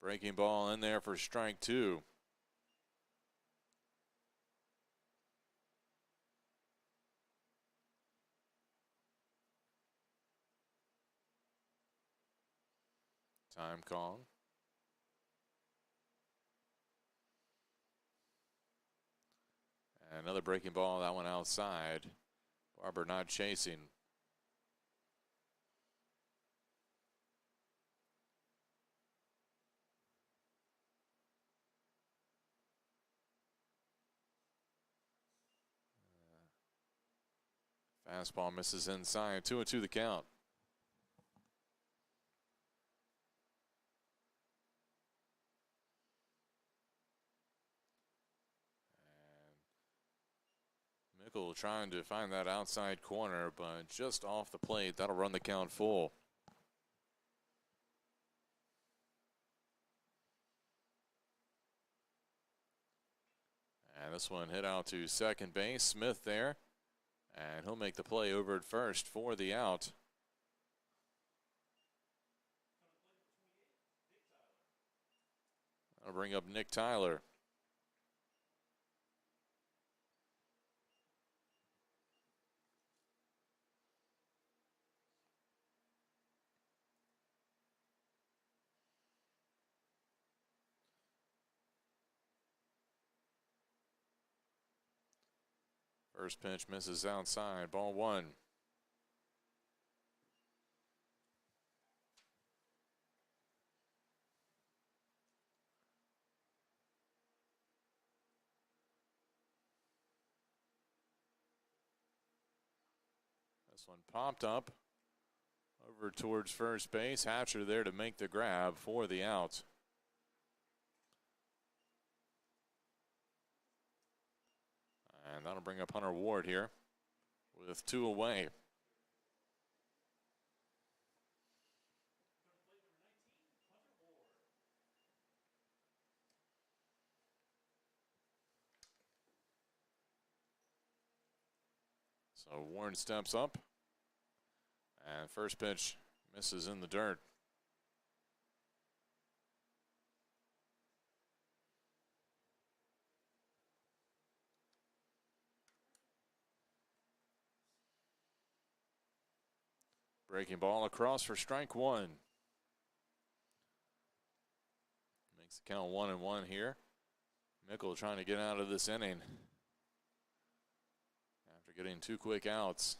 Breaking ball in there for strike 2. Time call. And another breaking ball, that one outside. Barber not chasing. Fastball misses inside. 2-2 the count. Mickle trying to find that outside corner, but just off the plate. That'll run the count full. And this one hit out to second base. Smith there. And he'll make the play over at first for the out. That'll bring up Nick Tyler. First pitch misses outside. Ball 1. This one popped up over towards first base. Hatcher there to make the grab for the out. And that'll bring up Hunter Ward here with 2 away. So Warren steps up, and first pitch misses in the dirt. Breaking ball across for strike 1. Makes the count 1-1 here. Mickle trying to get out of this inning after getting 2 quick outs.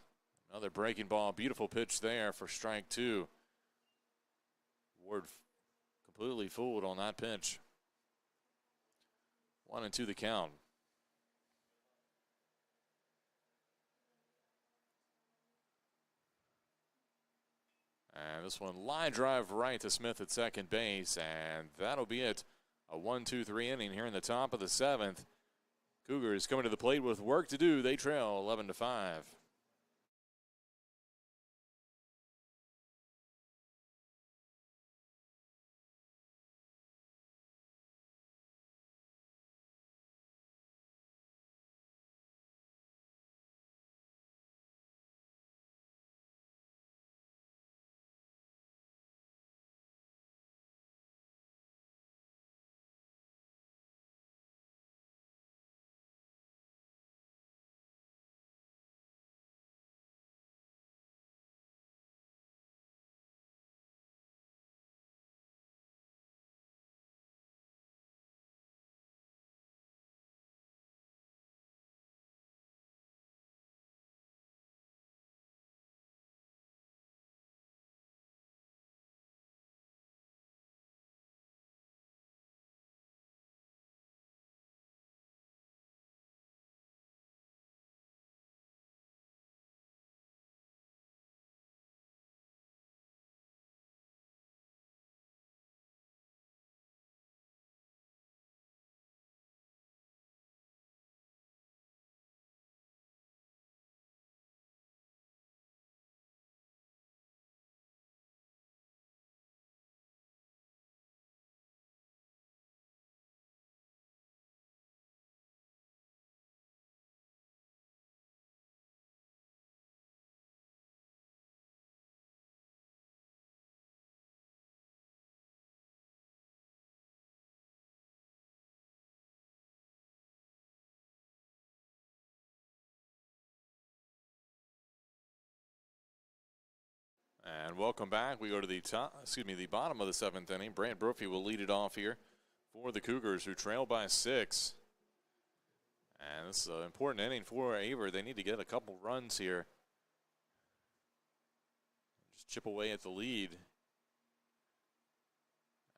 Another breaking ball, beautiful pitch there for strike 2. Ward completely fooled on that pitch. 1-2 the count. And this one, line drive right to Smith at second base, and that'll be it. A 1-2-3 inning here in the top of the 7th. Cougars coming to the plate with work to do. They trail 11-5. And welcome back. We go to the bottom of the 7th inning. Brant Brophy will lead it off here for the Cougars, who trail by 6. And this is an important inning for Averett. They need to get a couple runs here. Just chip away at the lead.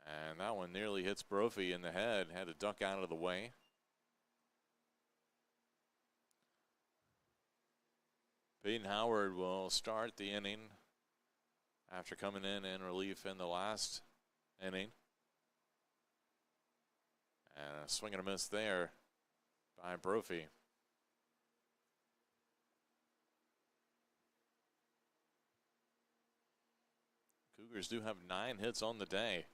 And that one nearly hits Brophy in the head. Had to duck out of the way. Peyton Howard will start the inning after coming in relief in the last inning. And a swing and a miss there by Brophy. Cougars do have 9 hits on the day,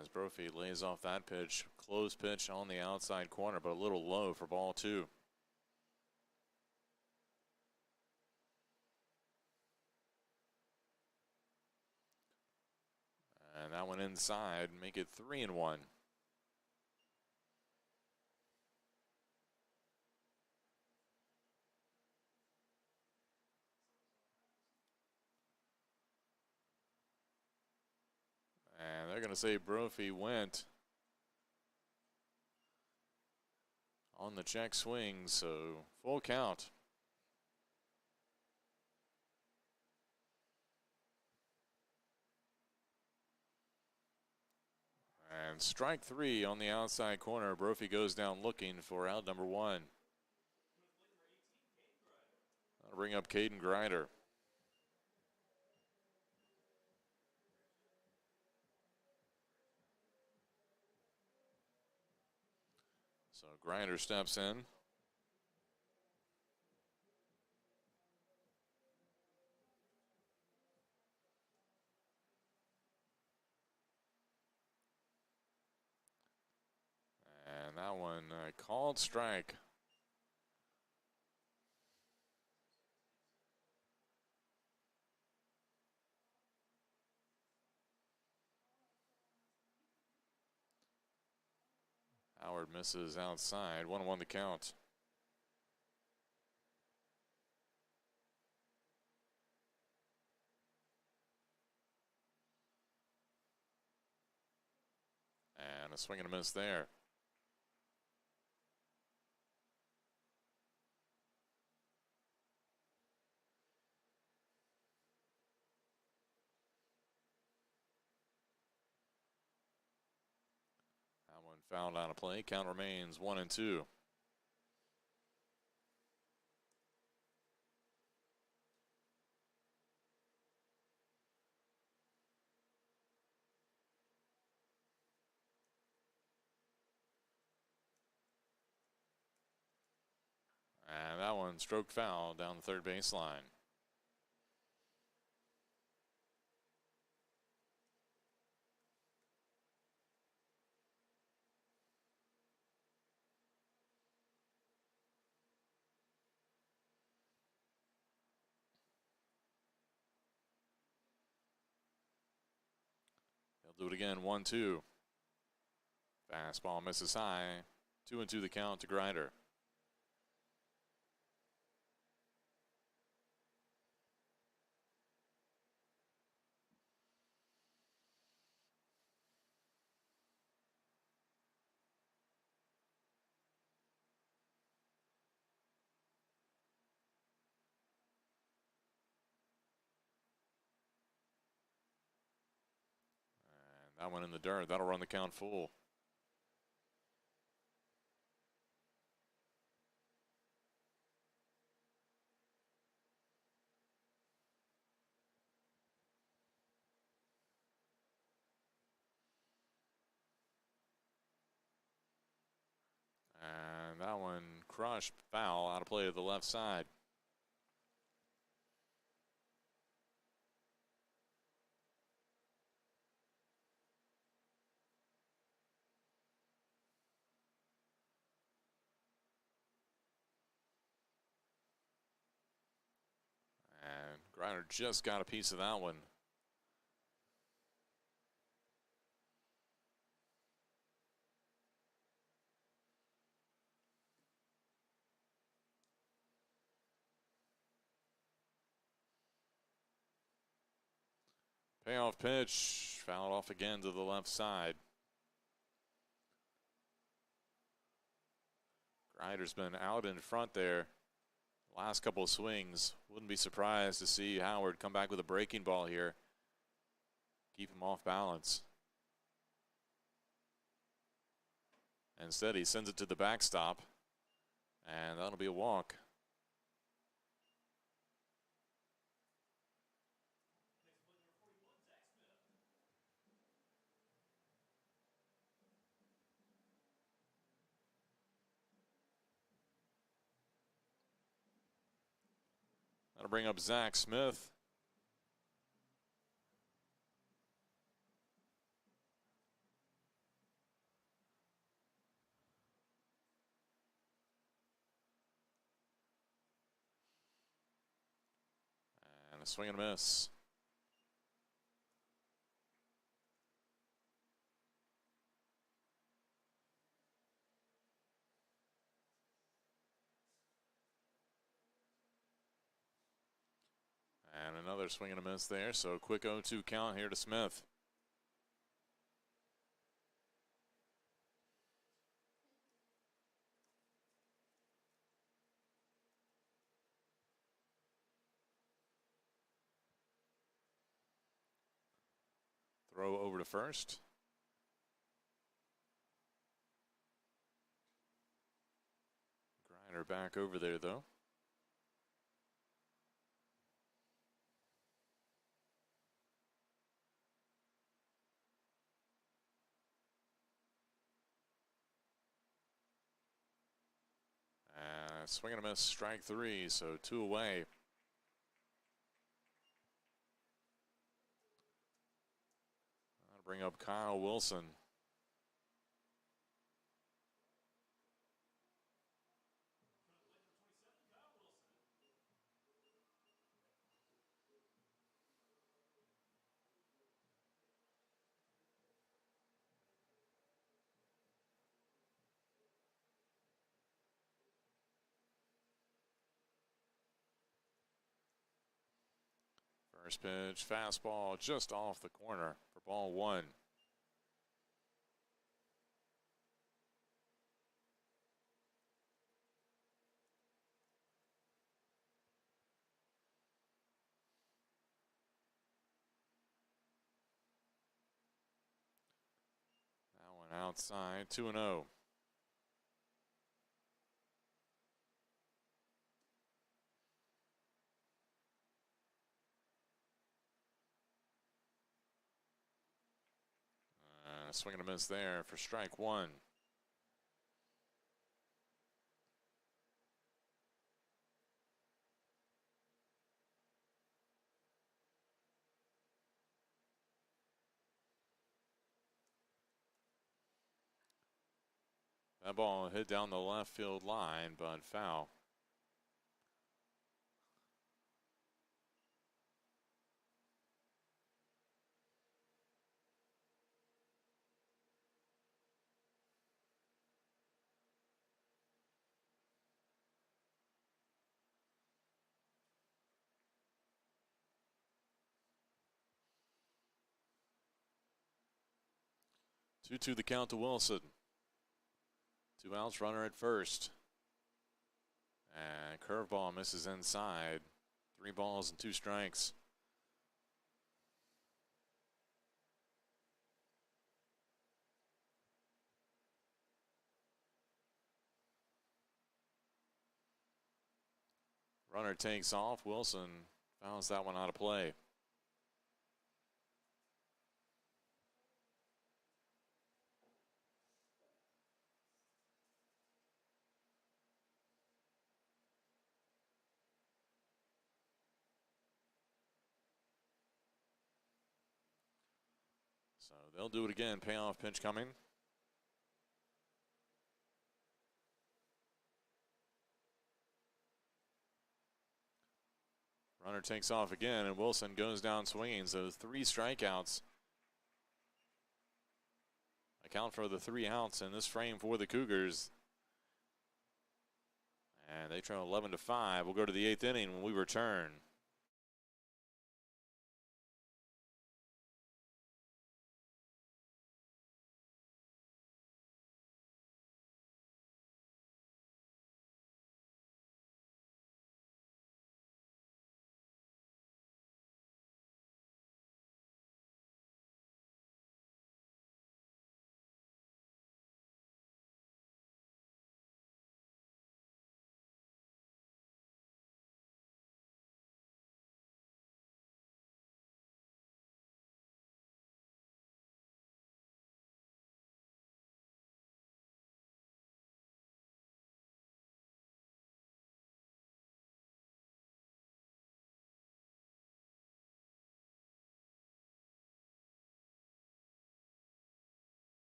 as Brophy lays off that pitch. Closed pitch on the outside corner, but a little low for ball 2. And that one inside, make it 3-1. And they're going to say Brophy went on the check swing, so full count. And strike 3 on the outside corner. Brophy goes down looking for out number 1. I'll bring up Caden Grider. So Grider steps in. And that one called strike. Howard misses outside. 1-1 the count. And a swing and a miss there. That one fouled out of play. Count remains 1-2. And that one stroked foul down the third baseline. They'll do it again, 1-2. Fastball misses high. 2-2 the count to Grider. That one in the dirt. That'll run the count full. And that one crushed, foul, out of play to the left side. And Grider just got a piece of that one. Payoff pitch, fouled off again to the left side. Grider's been out in front there. Last couple of swings. Wouldn't be surprised to see Howard come back with a breaking ball here. Keep him off balance. Instead, he sends it to the backstop, and that'll be a walk. That'll bring up Zach Smith. And a swing and a miss. And another swing and a miss there, so quick 0-2 count here to Smith. Throw over to first. Grider back over there, though. Swing and a miss, strike 3, so 2 away. That'll bring up Kyle Wilson. First pitch, fastball just off the corner for ball 1. That one outside, 2-0. Swing and a miss there for strike 1. That ball hit down the left field line, but foul. Two the count to Wilson. 2 outs, runner at first. And curveball misses inside. 3 balls and 2 strikes. Runner takes off. Wilson fouls that one out of play. So they'll do it again. Payoff pitch coming. Runner takes off again, and Wilson goes down swinging. So 3 strikeouts account for the 3 outs in this frame for the Cougars. And they trail 11-5. We'll go to the 8th inning when we return.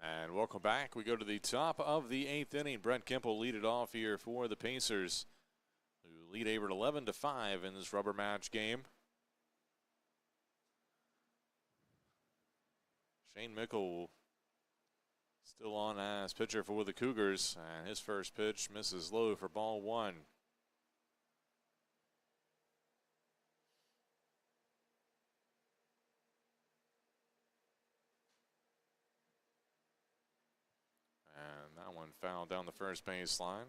And welcome back. We go to the top of the 8th inning. Brent Kimple lead it off here for the Pacers, who lead Averett 11-5 in this rubber match game. Shane Mickle still on as pitcher for the Cougars, and his first pitch misses low for ball 1. foul down the first baseline.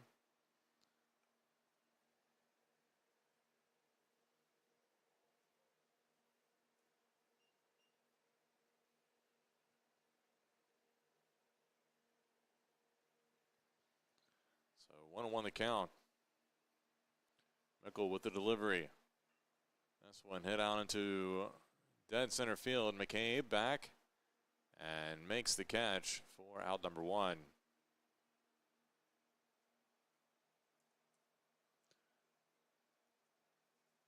So 1-1 the count. Mickle with the delivery. This one hit out into dead center field. McCabe back and makes the catch for out number 1.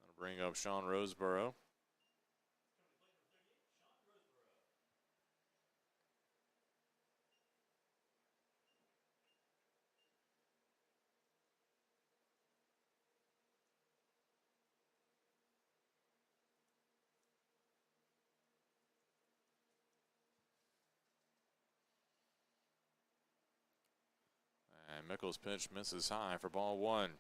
That'll bring up Sean Roseborough. And Mickle's pitch misses high for ball 1. And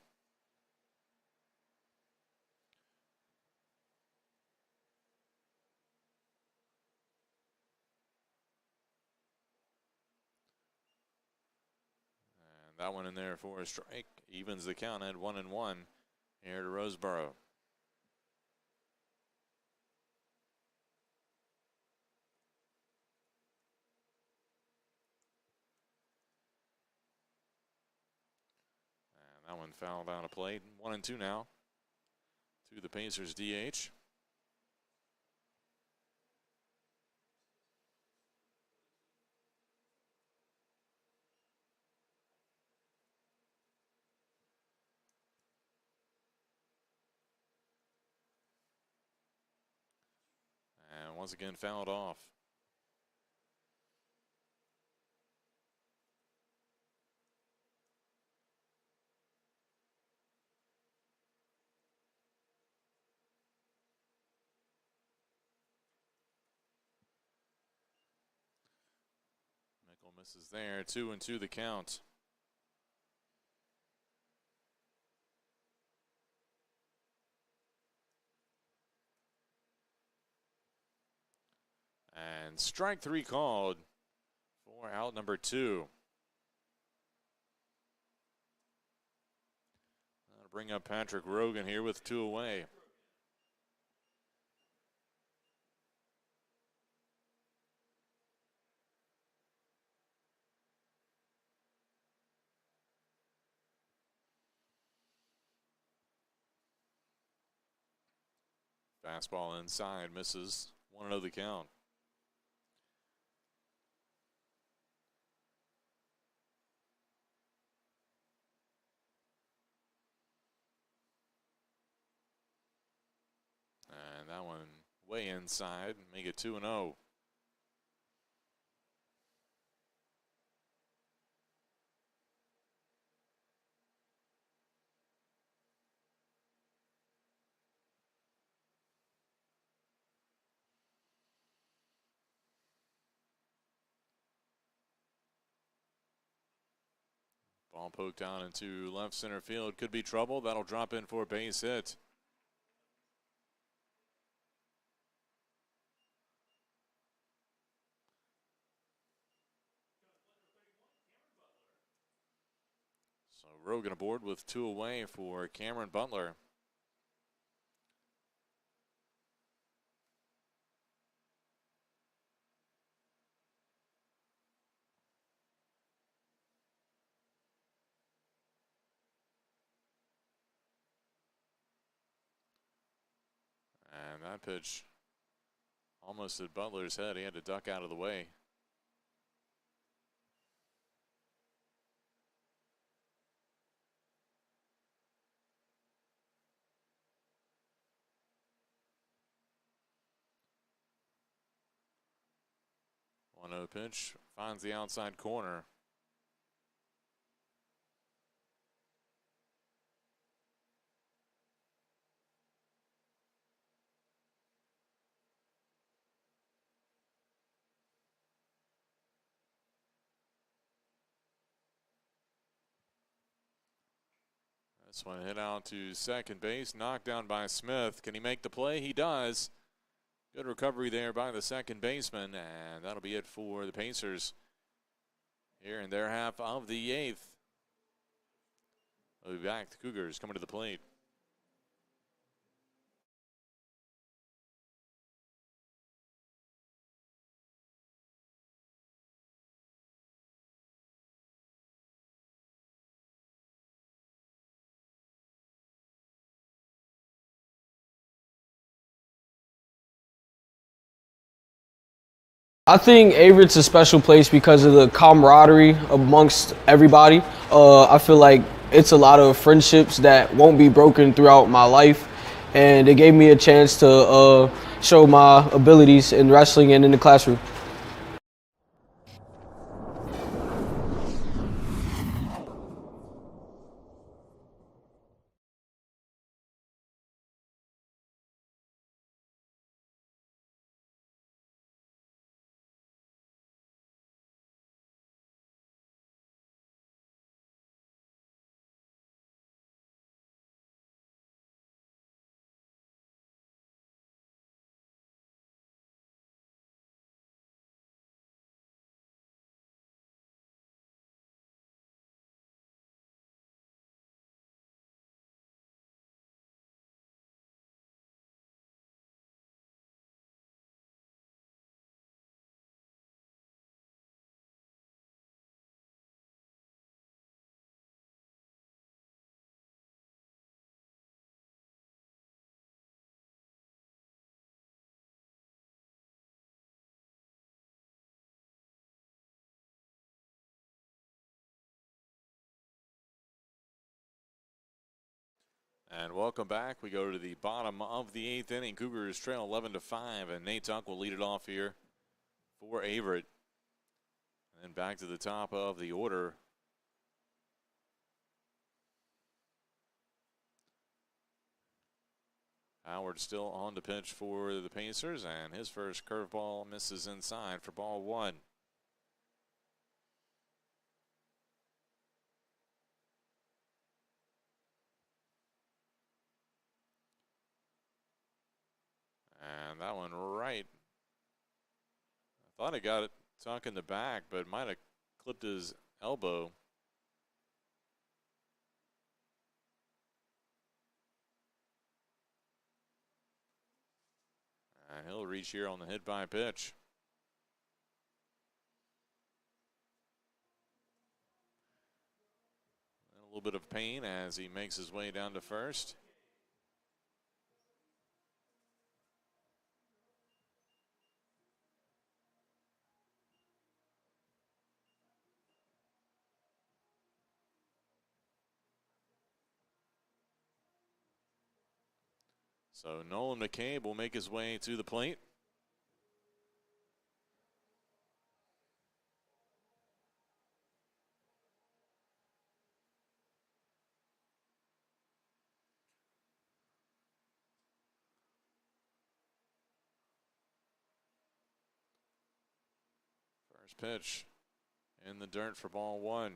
that one in there for a strike. Evens the count at 1-1 here to Roseborough. That one fouled out of play. 1-2 now to the Pacers DH. And once again fouled off. Misses there. 2-2 the count. And strike 3 called for out number 2. That'll bring up Patrick Rogan here with 2 away. Fastball inside, misses. 1-0 the count. And that one way inside, make it 2-0. Ball poked out into left center field. Could be trouble. That'll drop in for a base hit. So Rogan aboard with 2 away for Cameron Butler. And that pitch almost at Butler's head. He had to duck out of the way. One-0 pitch, finds the outside corner. This one hit out to second base, knocked down by Smith. Can he make the play? He does. Good recovery there by the second baseman, and that'll be it for the Pacers here in their half of the 8th. We'll be back. The Cougars coming to the plate. I think Averett's a special place because of the camaraderie amongst everybody. I feel like it's a lot of friendships that won't be broken throughout my life, and it gave me a chance to show my abilities in wrestling and in the classroom. And welcome back. We go to the bottom of the 8th inning. Cougars trail 11-5, and Nate Tuck will lead it off here for Averett. And then back to the top of the order. Howard still on the pitch for the Pacers, and his first curveball misses inside for ball 1. And that one right. I thought he got it Tuck in the back, but might have clipped his elbow. And he'll reach here on the hit by pitch. And a little bit of pain as he makes his way down to first. So Nolan McCabe will make his way to the plate. First pitch in the dirt for ball 1.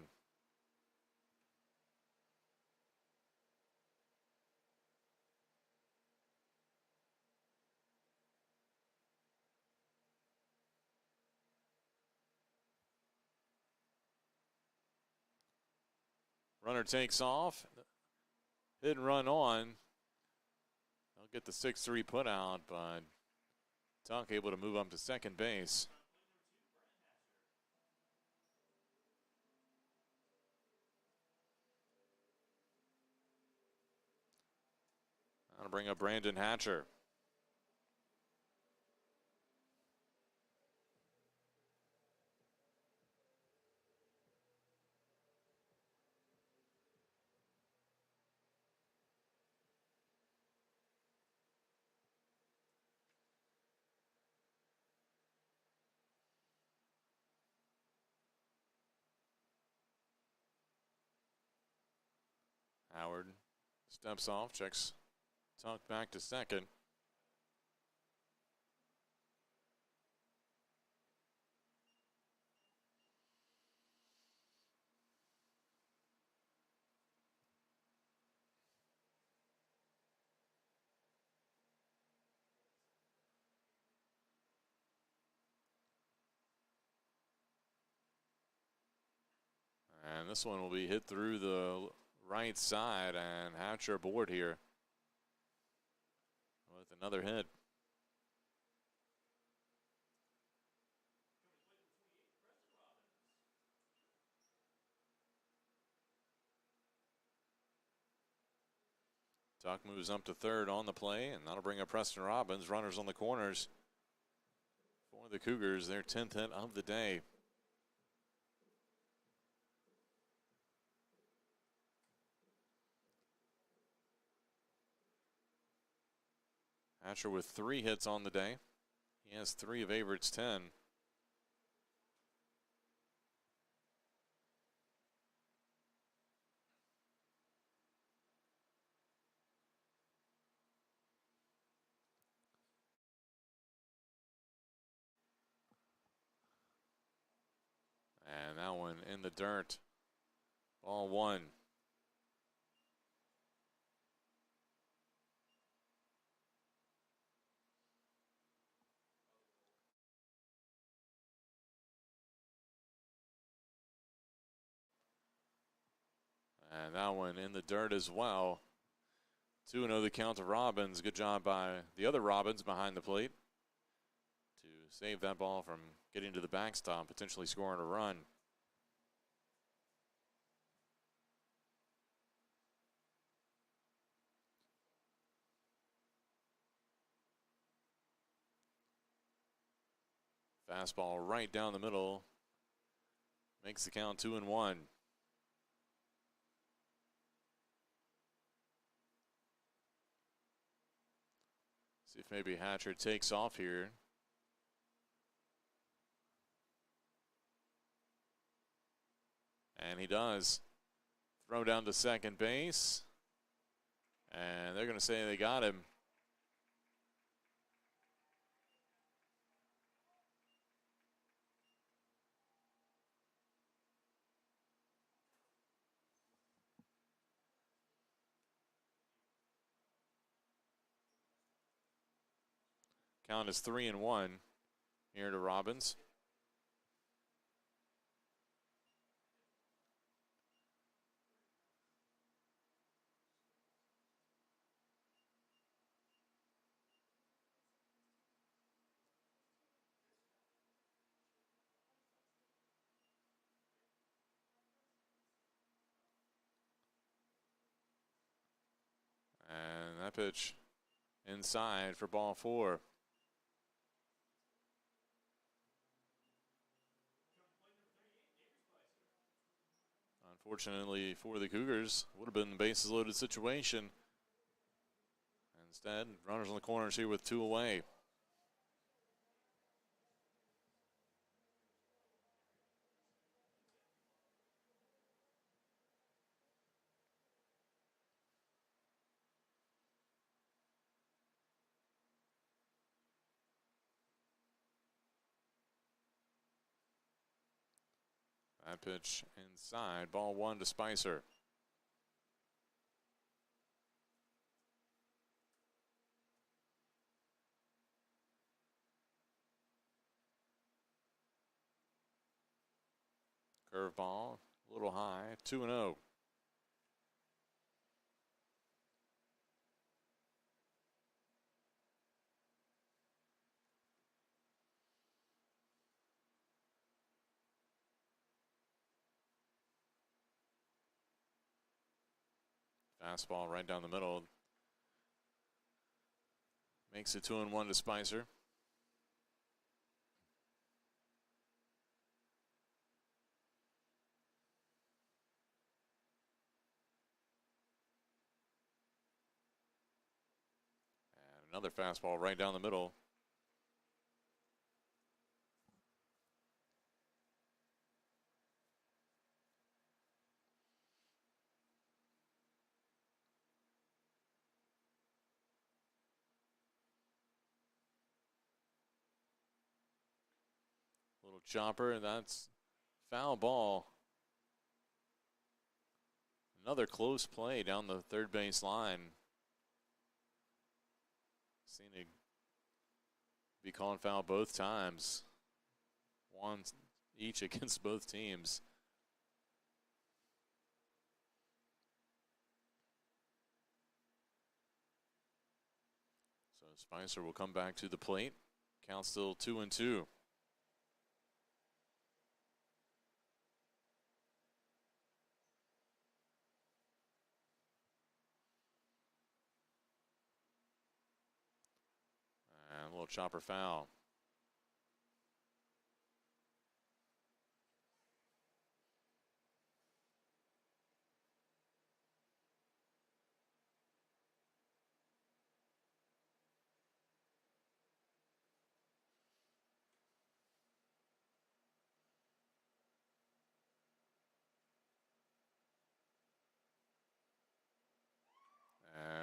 Runner takes off. Hit and run on. They'll get the 6-3 put out, but Tuck able to move up to second base. That'll bring up Brandon Hatcher. Howard steps off, checks Tuck back to second. And this one will be hit through the right side, and Hatcher aboard here with another hit. Tuck moves up to third on the play, and that'll bring up Preston Robbins. Runners on the corners for the Cougars, their 10th hit of the day. Hatcher with 3 hits on the day. He has 3 of Averett's 10. And that one in the dirt. Ball 1. And that one in the dirt as well. 2-0 the count to Robbins. Good job by the other Robbins behind the plate to save that ball from getting to the backstop, potentially scoring a run. Fastball right down the middle. Makes the count 2-1. See if maybe Hatcher takes off here. And he does. Throw down to second base. And they're going to say they got him. Count is 3-1 here to Robbins. And that pitch inside for ball 4. Unfortunately for the Cougars, would have been a bases loaded situation. Instead, runners on the corners here with 2 away. That pitch inside, ball 1 to Spicer. Curveball, a little high, 2-0. Fastball right down the middle. Makes it 2-1 to Spicer. And another fastball right down the middle. Little chopper, and that's foul ball. Another close play down the third base line. Seen it be calling foul both times. One each against both teams. Spicer will come back to the plate. Count still 2-2. And a little chopper foul.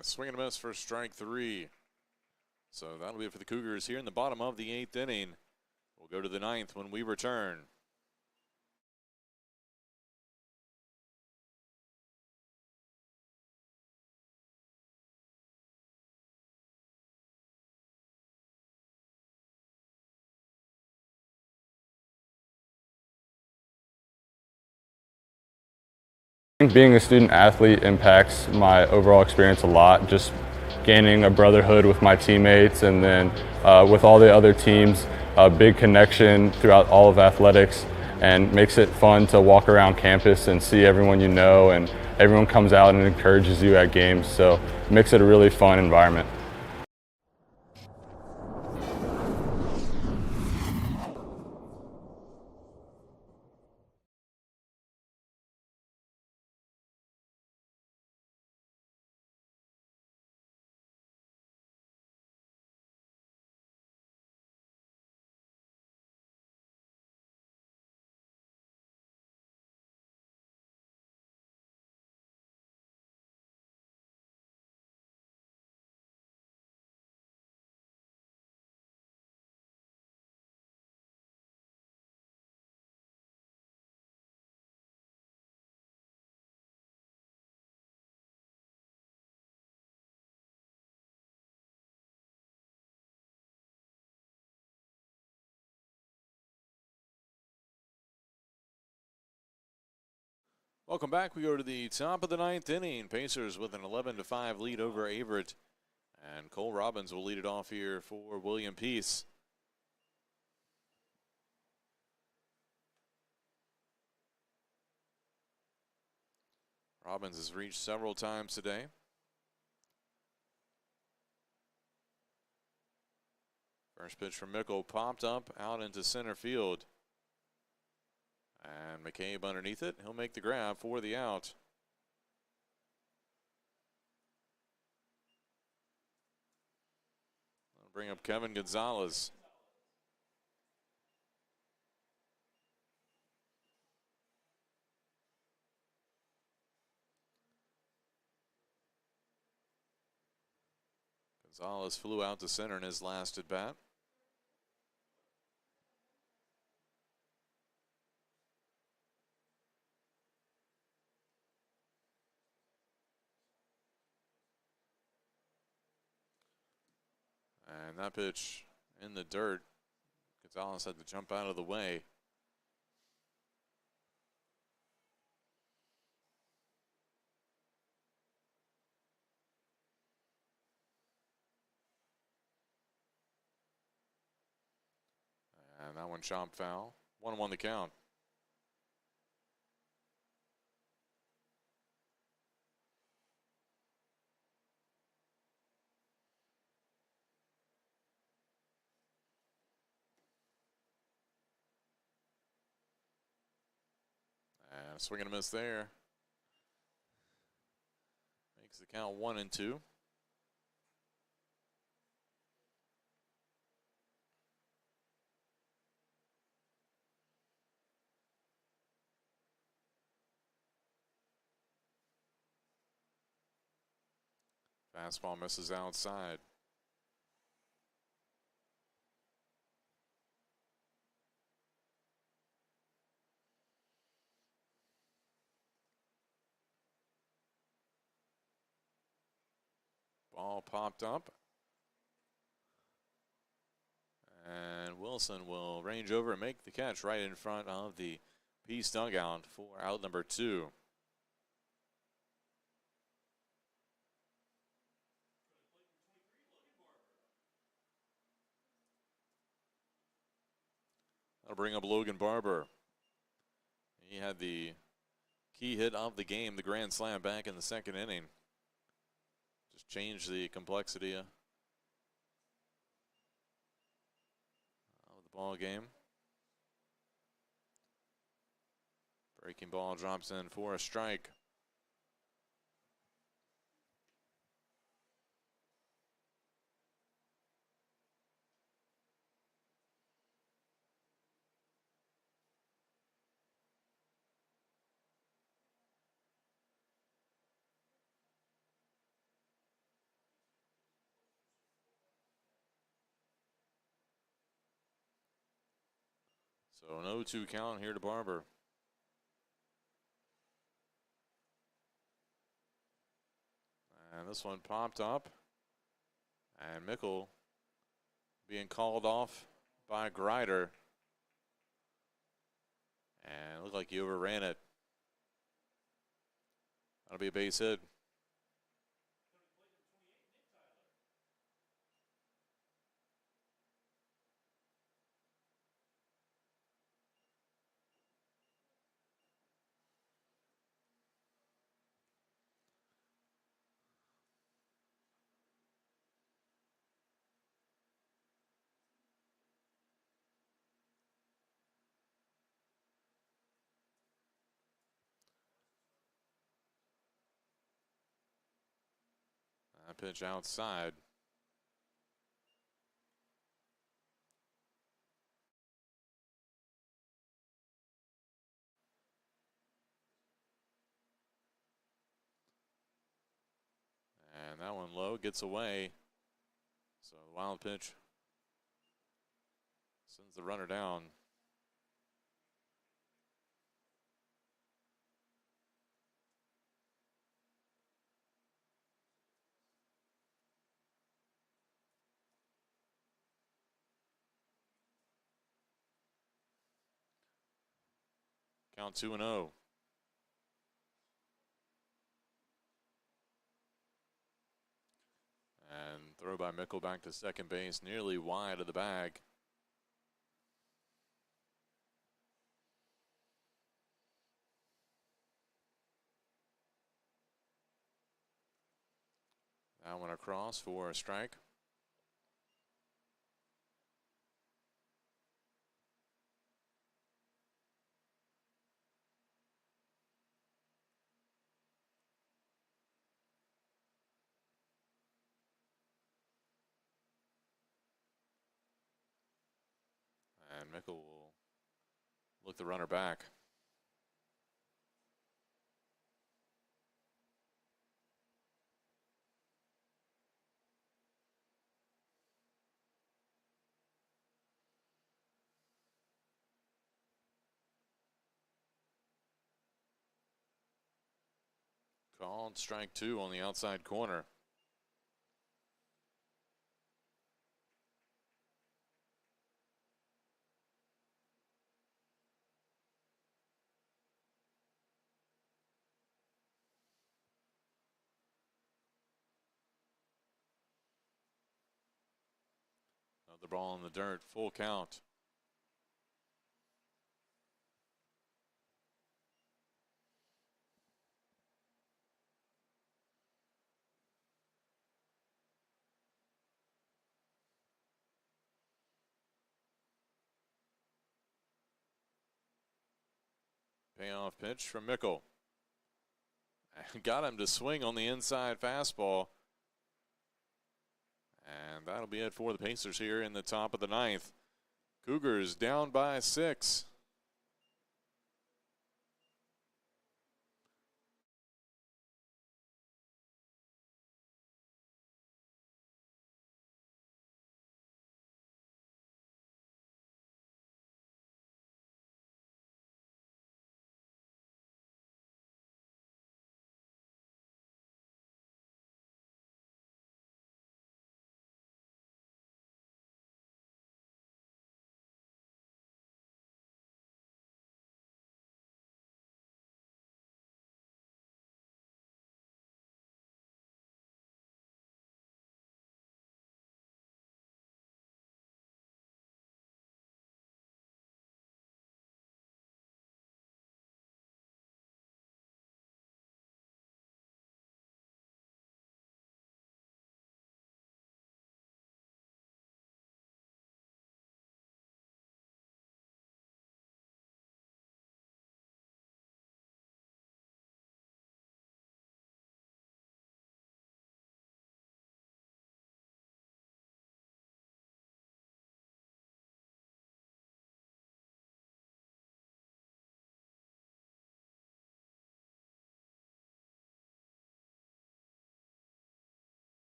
Swing and a miss for strike 3. So that'll be it for the Cougars here in the bottom of the 8th inning. We'll go to the 9th when we return. I think being a student athlete impacts my overall experience a lot, just gaining a brotherhood with my teammates, and then with all the other teams, a big connection throughout all of athletics, and makes it fun to walk around campus and see everyone you know, and everyone comes out and encourages you at games, so it makes it a really fun environment. Welcome back. We go to the top of the 9th inning. Pacers with an 11-5 lead over Averett. And Cole Robbins will lead it off here for William Peace. Robbins has reached several times today. First pitch from Mickle popped up out into center field. And McCabe underneath it. He'll make the grab for the out. I'll bring up Kevin Gonzalez. Gonzalez flew out to center in his last at bat. And that pitch in the dirt. Gonzalez had to jump out of the way. And that one chopped foul. 1-1 the count. And a swing and a miss there. Makes the count 1-2. Fastball misses outside. Ball popped up. And Wilson will range over and make the catch right in front of the Peace dugout for out number 2. That'll bring up Logan Barber. He had the key hit of the game, the grand slam back in the second inning. Just changed the complexity of the ball game. Breaking ball drops in for a strike. So an 0-2 count here to Barber. And this one popped up. And Mickle being called off by Grider. And it looked like he overran it. That'll be a base hit. That pitch outside. And that one low, gets away. So the wild pitch sends the runner down. Count 2-0. And throw by Mickle back to second base, nearly wide of the bag. That one across for a strike. And Mickle will look the runner back. Called strike two on the outside corner. Another ball in the dirt, full count. Payoff pitch from Mickle. Got him to swing on the inside fastball. And that'll be it for the Pacers here in the top of the ninth. Cougars down by 6.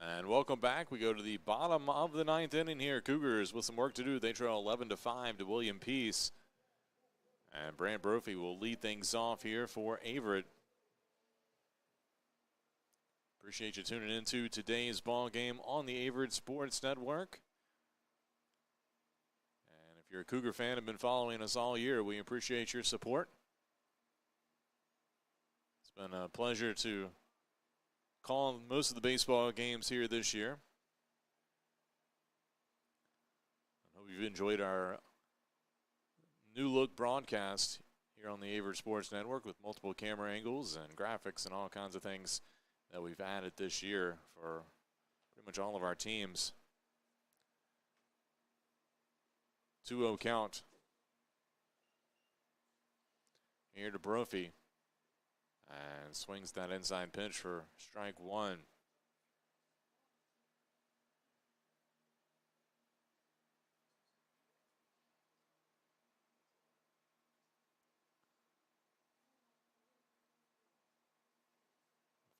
And welcome back. We go to the bottom of the 9th inning here. Cougars with some work to do. They trail 11-5 to William Peace. And Brant Brophy will lead things off here for Averett. Appreciate you tuning into today's ball game on the Averett Sports Network. And if you're a Cougar fan and have been following us all year, we appreciate your support. It's been a pleasure to call most of the baseball games here this year. I hope you've enjoyed our new look broadcast here on the Averett Sports Network with multiple camera angles and graphics and all kinds of things that we've added this year for pretty much all of our teams. 2-0 count here to Brophy. And swings that inside pitch for strike one.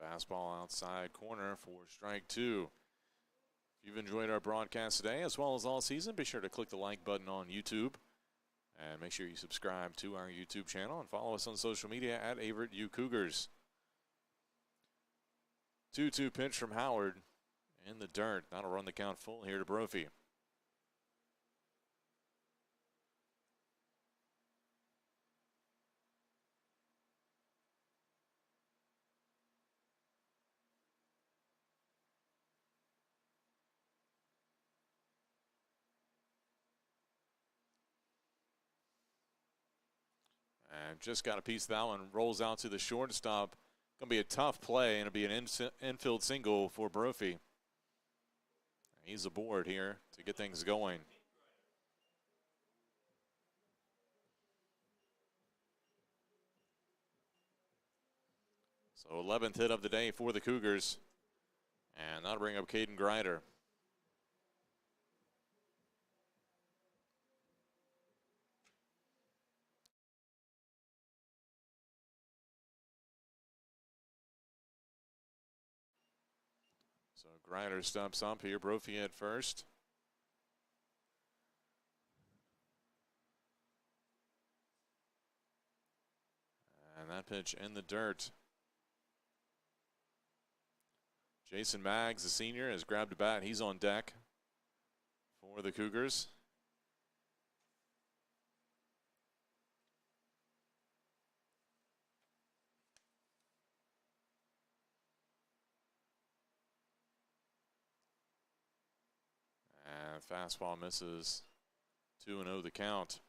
Fastball outside corner for strike two. If you've enjoyed our broadcast today as well as all season, be sure to click the like button on YouTube. And make sure you subscribe to our YouTube channel and follow us on social media at Averett U Cougars. 2-2 pitch from Howard in the dirt. That'll run the count full here to Brophy. And just got a piece of that one. Rolls out to the shortstop. Going to be a tough play, and it'll be an infield single for Brophy. He's aboard here to get things going. So 11th hit of the day for the Cougars. And that'll bring up Caden Grider. So Grider steps up here. Brophy at first. And that pitch in the dirt. Jason Maggs, the senior, has grabbed a bat. He's on deck for the Cougars. And fastball misses. 2-0 the count.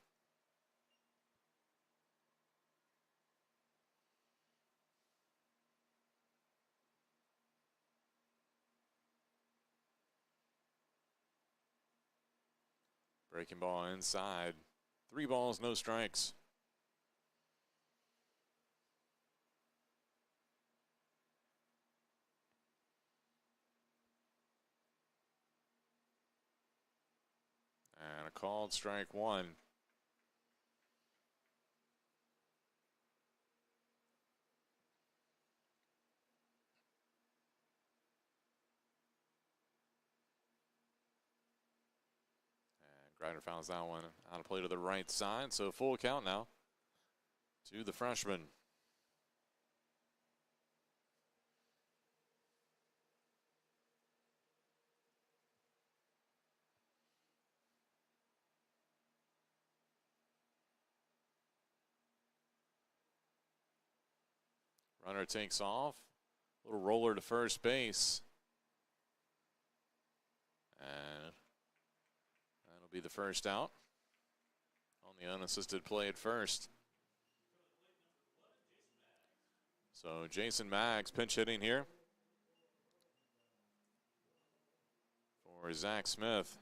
Breaking ball inside. 3 balls, no strikes. And a called strike one. Grider fouls that one out of play to the right side, so full count now to the freshman. Runner takes off, little roller to first base, and be the first out on the unassisted play at first. So Jason Maggs pinch hitting here for Zach Smith.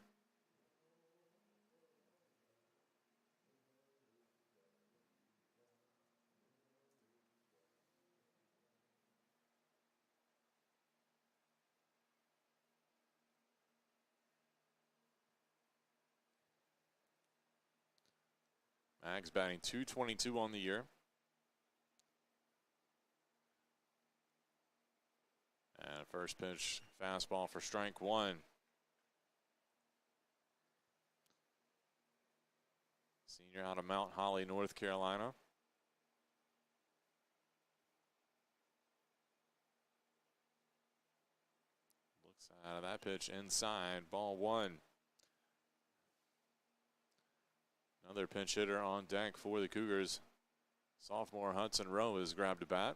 Maggs batting .222 on the year. And First pitch, fastball for strike one. Senior out of Mount Holly, North Carolina. Looks out of that pitch inside, ball one. Another pinch hitter on deck for the Cougars. Sophomore Hudson Rowe has grabbed a bat.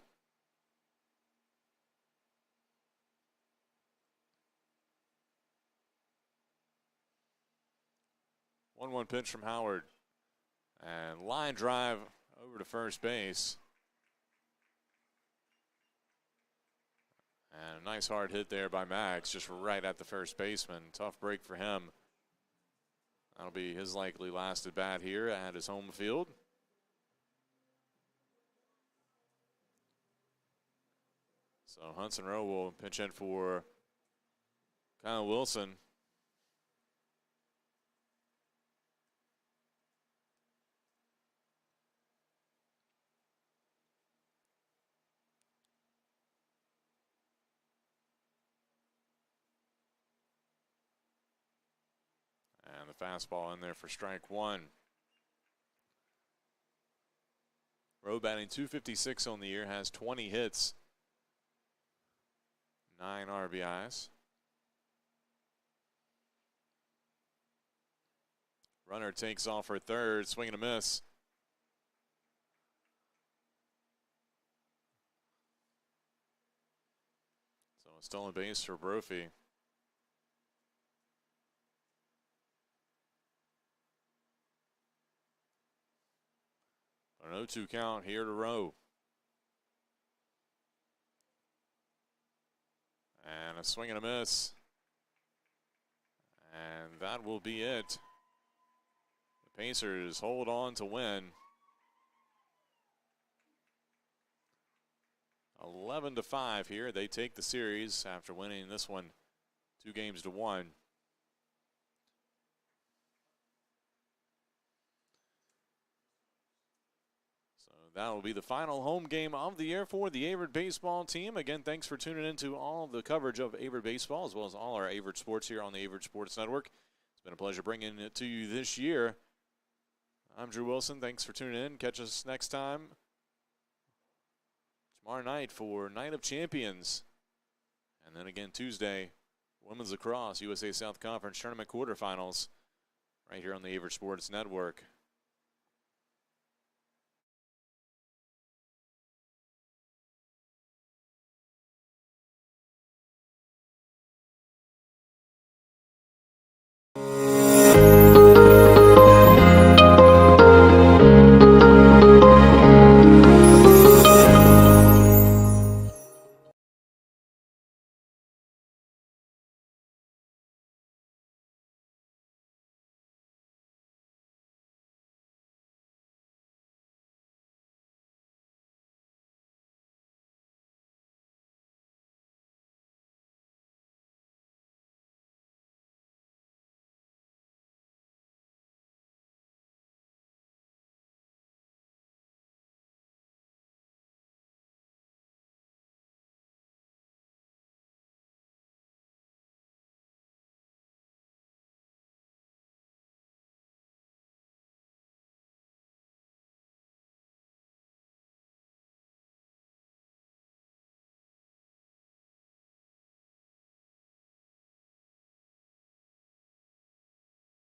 1-1 pitch from Howard. And line drive over to first base. And a nice hard hit there by Max, just right at the first baseman. Tough break for him. That'll be his likely last at bat here at his home field. So Hudson Rowe will pitch in for Kyle Wilson. And the fastball in there for strike one. Rowe batting .256 on the year, has 20 hits, 9 RBIs. Runner takes off for third, swing and a miss. So a stolen base for Brophy. An 0-2 count here to Rowe. And a swing and a miss. And that will be it. The Pacers hold on to win. 11-5 here. They take the series after winning this one 2-1. That will be the final home game of the year for the Averett baseball team. Again, thanks for tuning in to all of the coverage of Averett baseball, as well as all our Averett sports here on the Averett Sports Network. It's been a pleasure bringing it to you this year. I'm Drew Wilson. Thanks for tuning in. Catch us next time tomorrow night for Night of Champions. And then again Tuesday, Women's Lacrosse USA South Conference Tournament quarterfinals right here on the Averett Sports Network.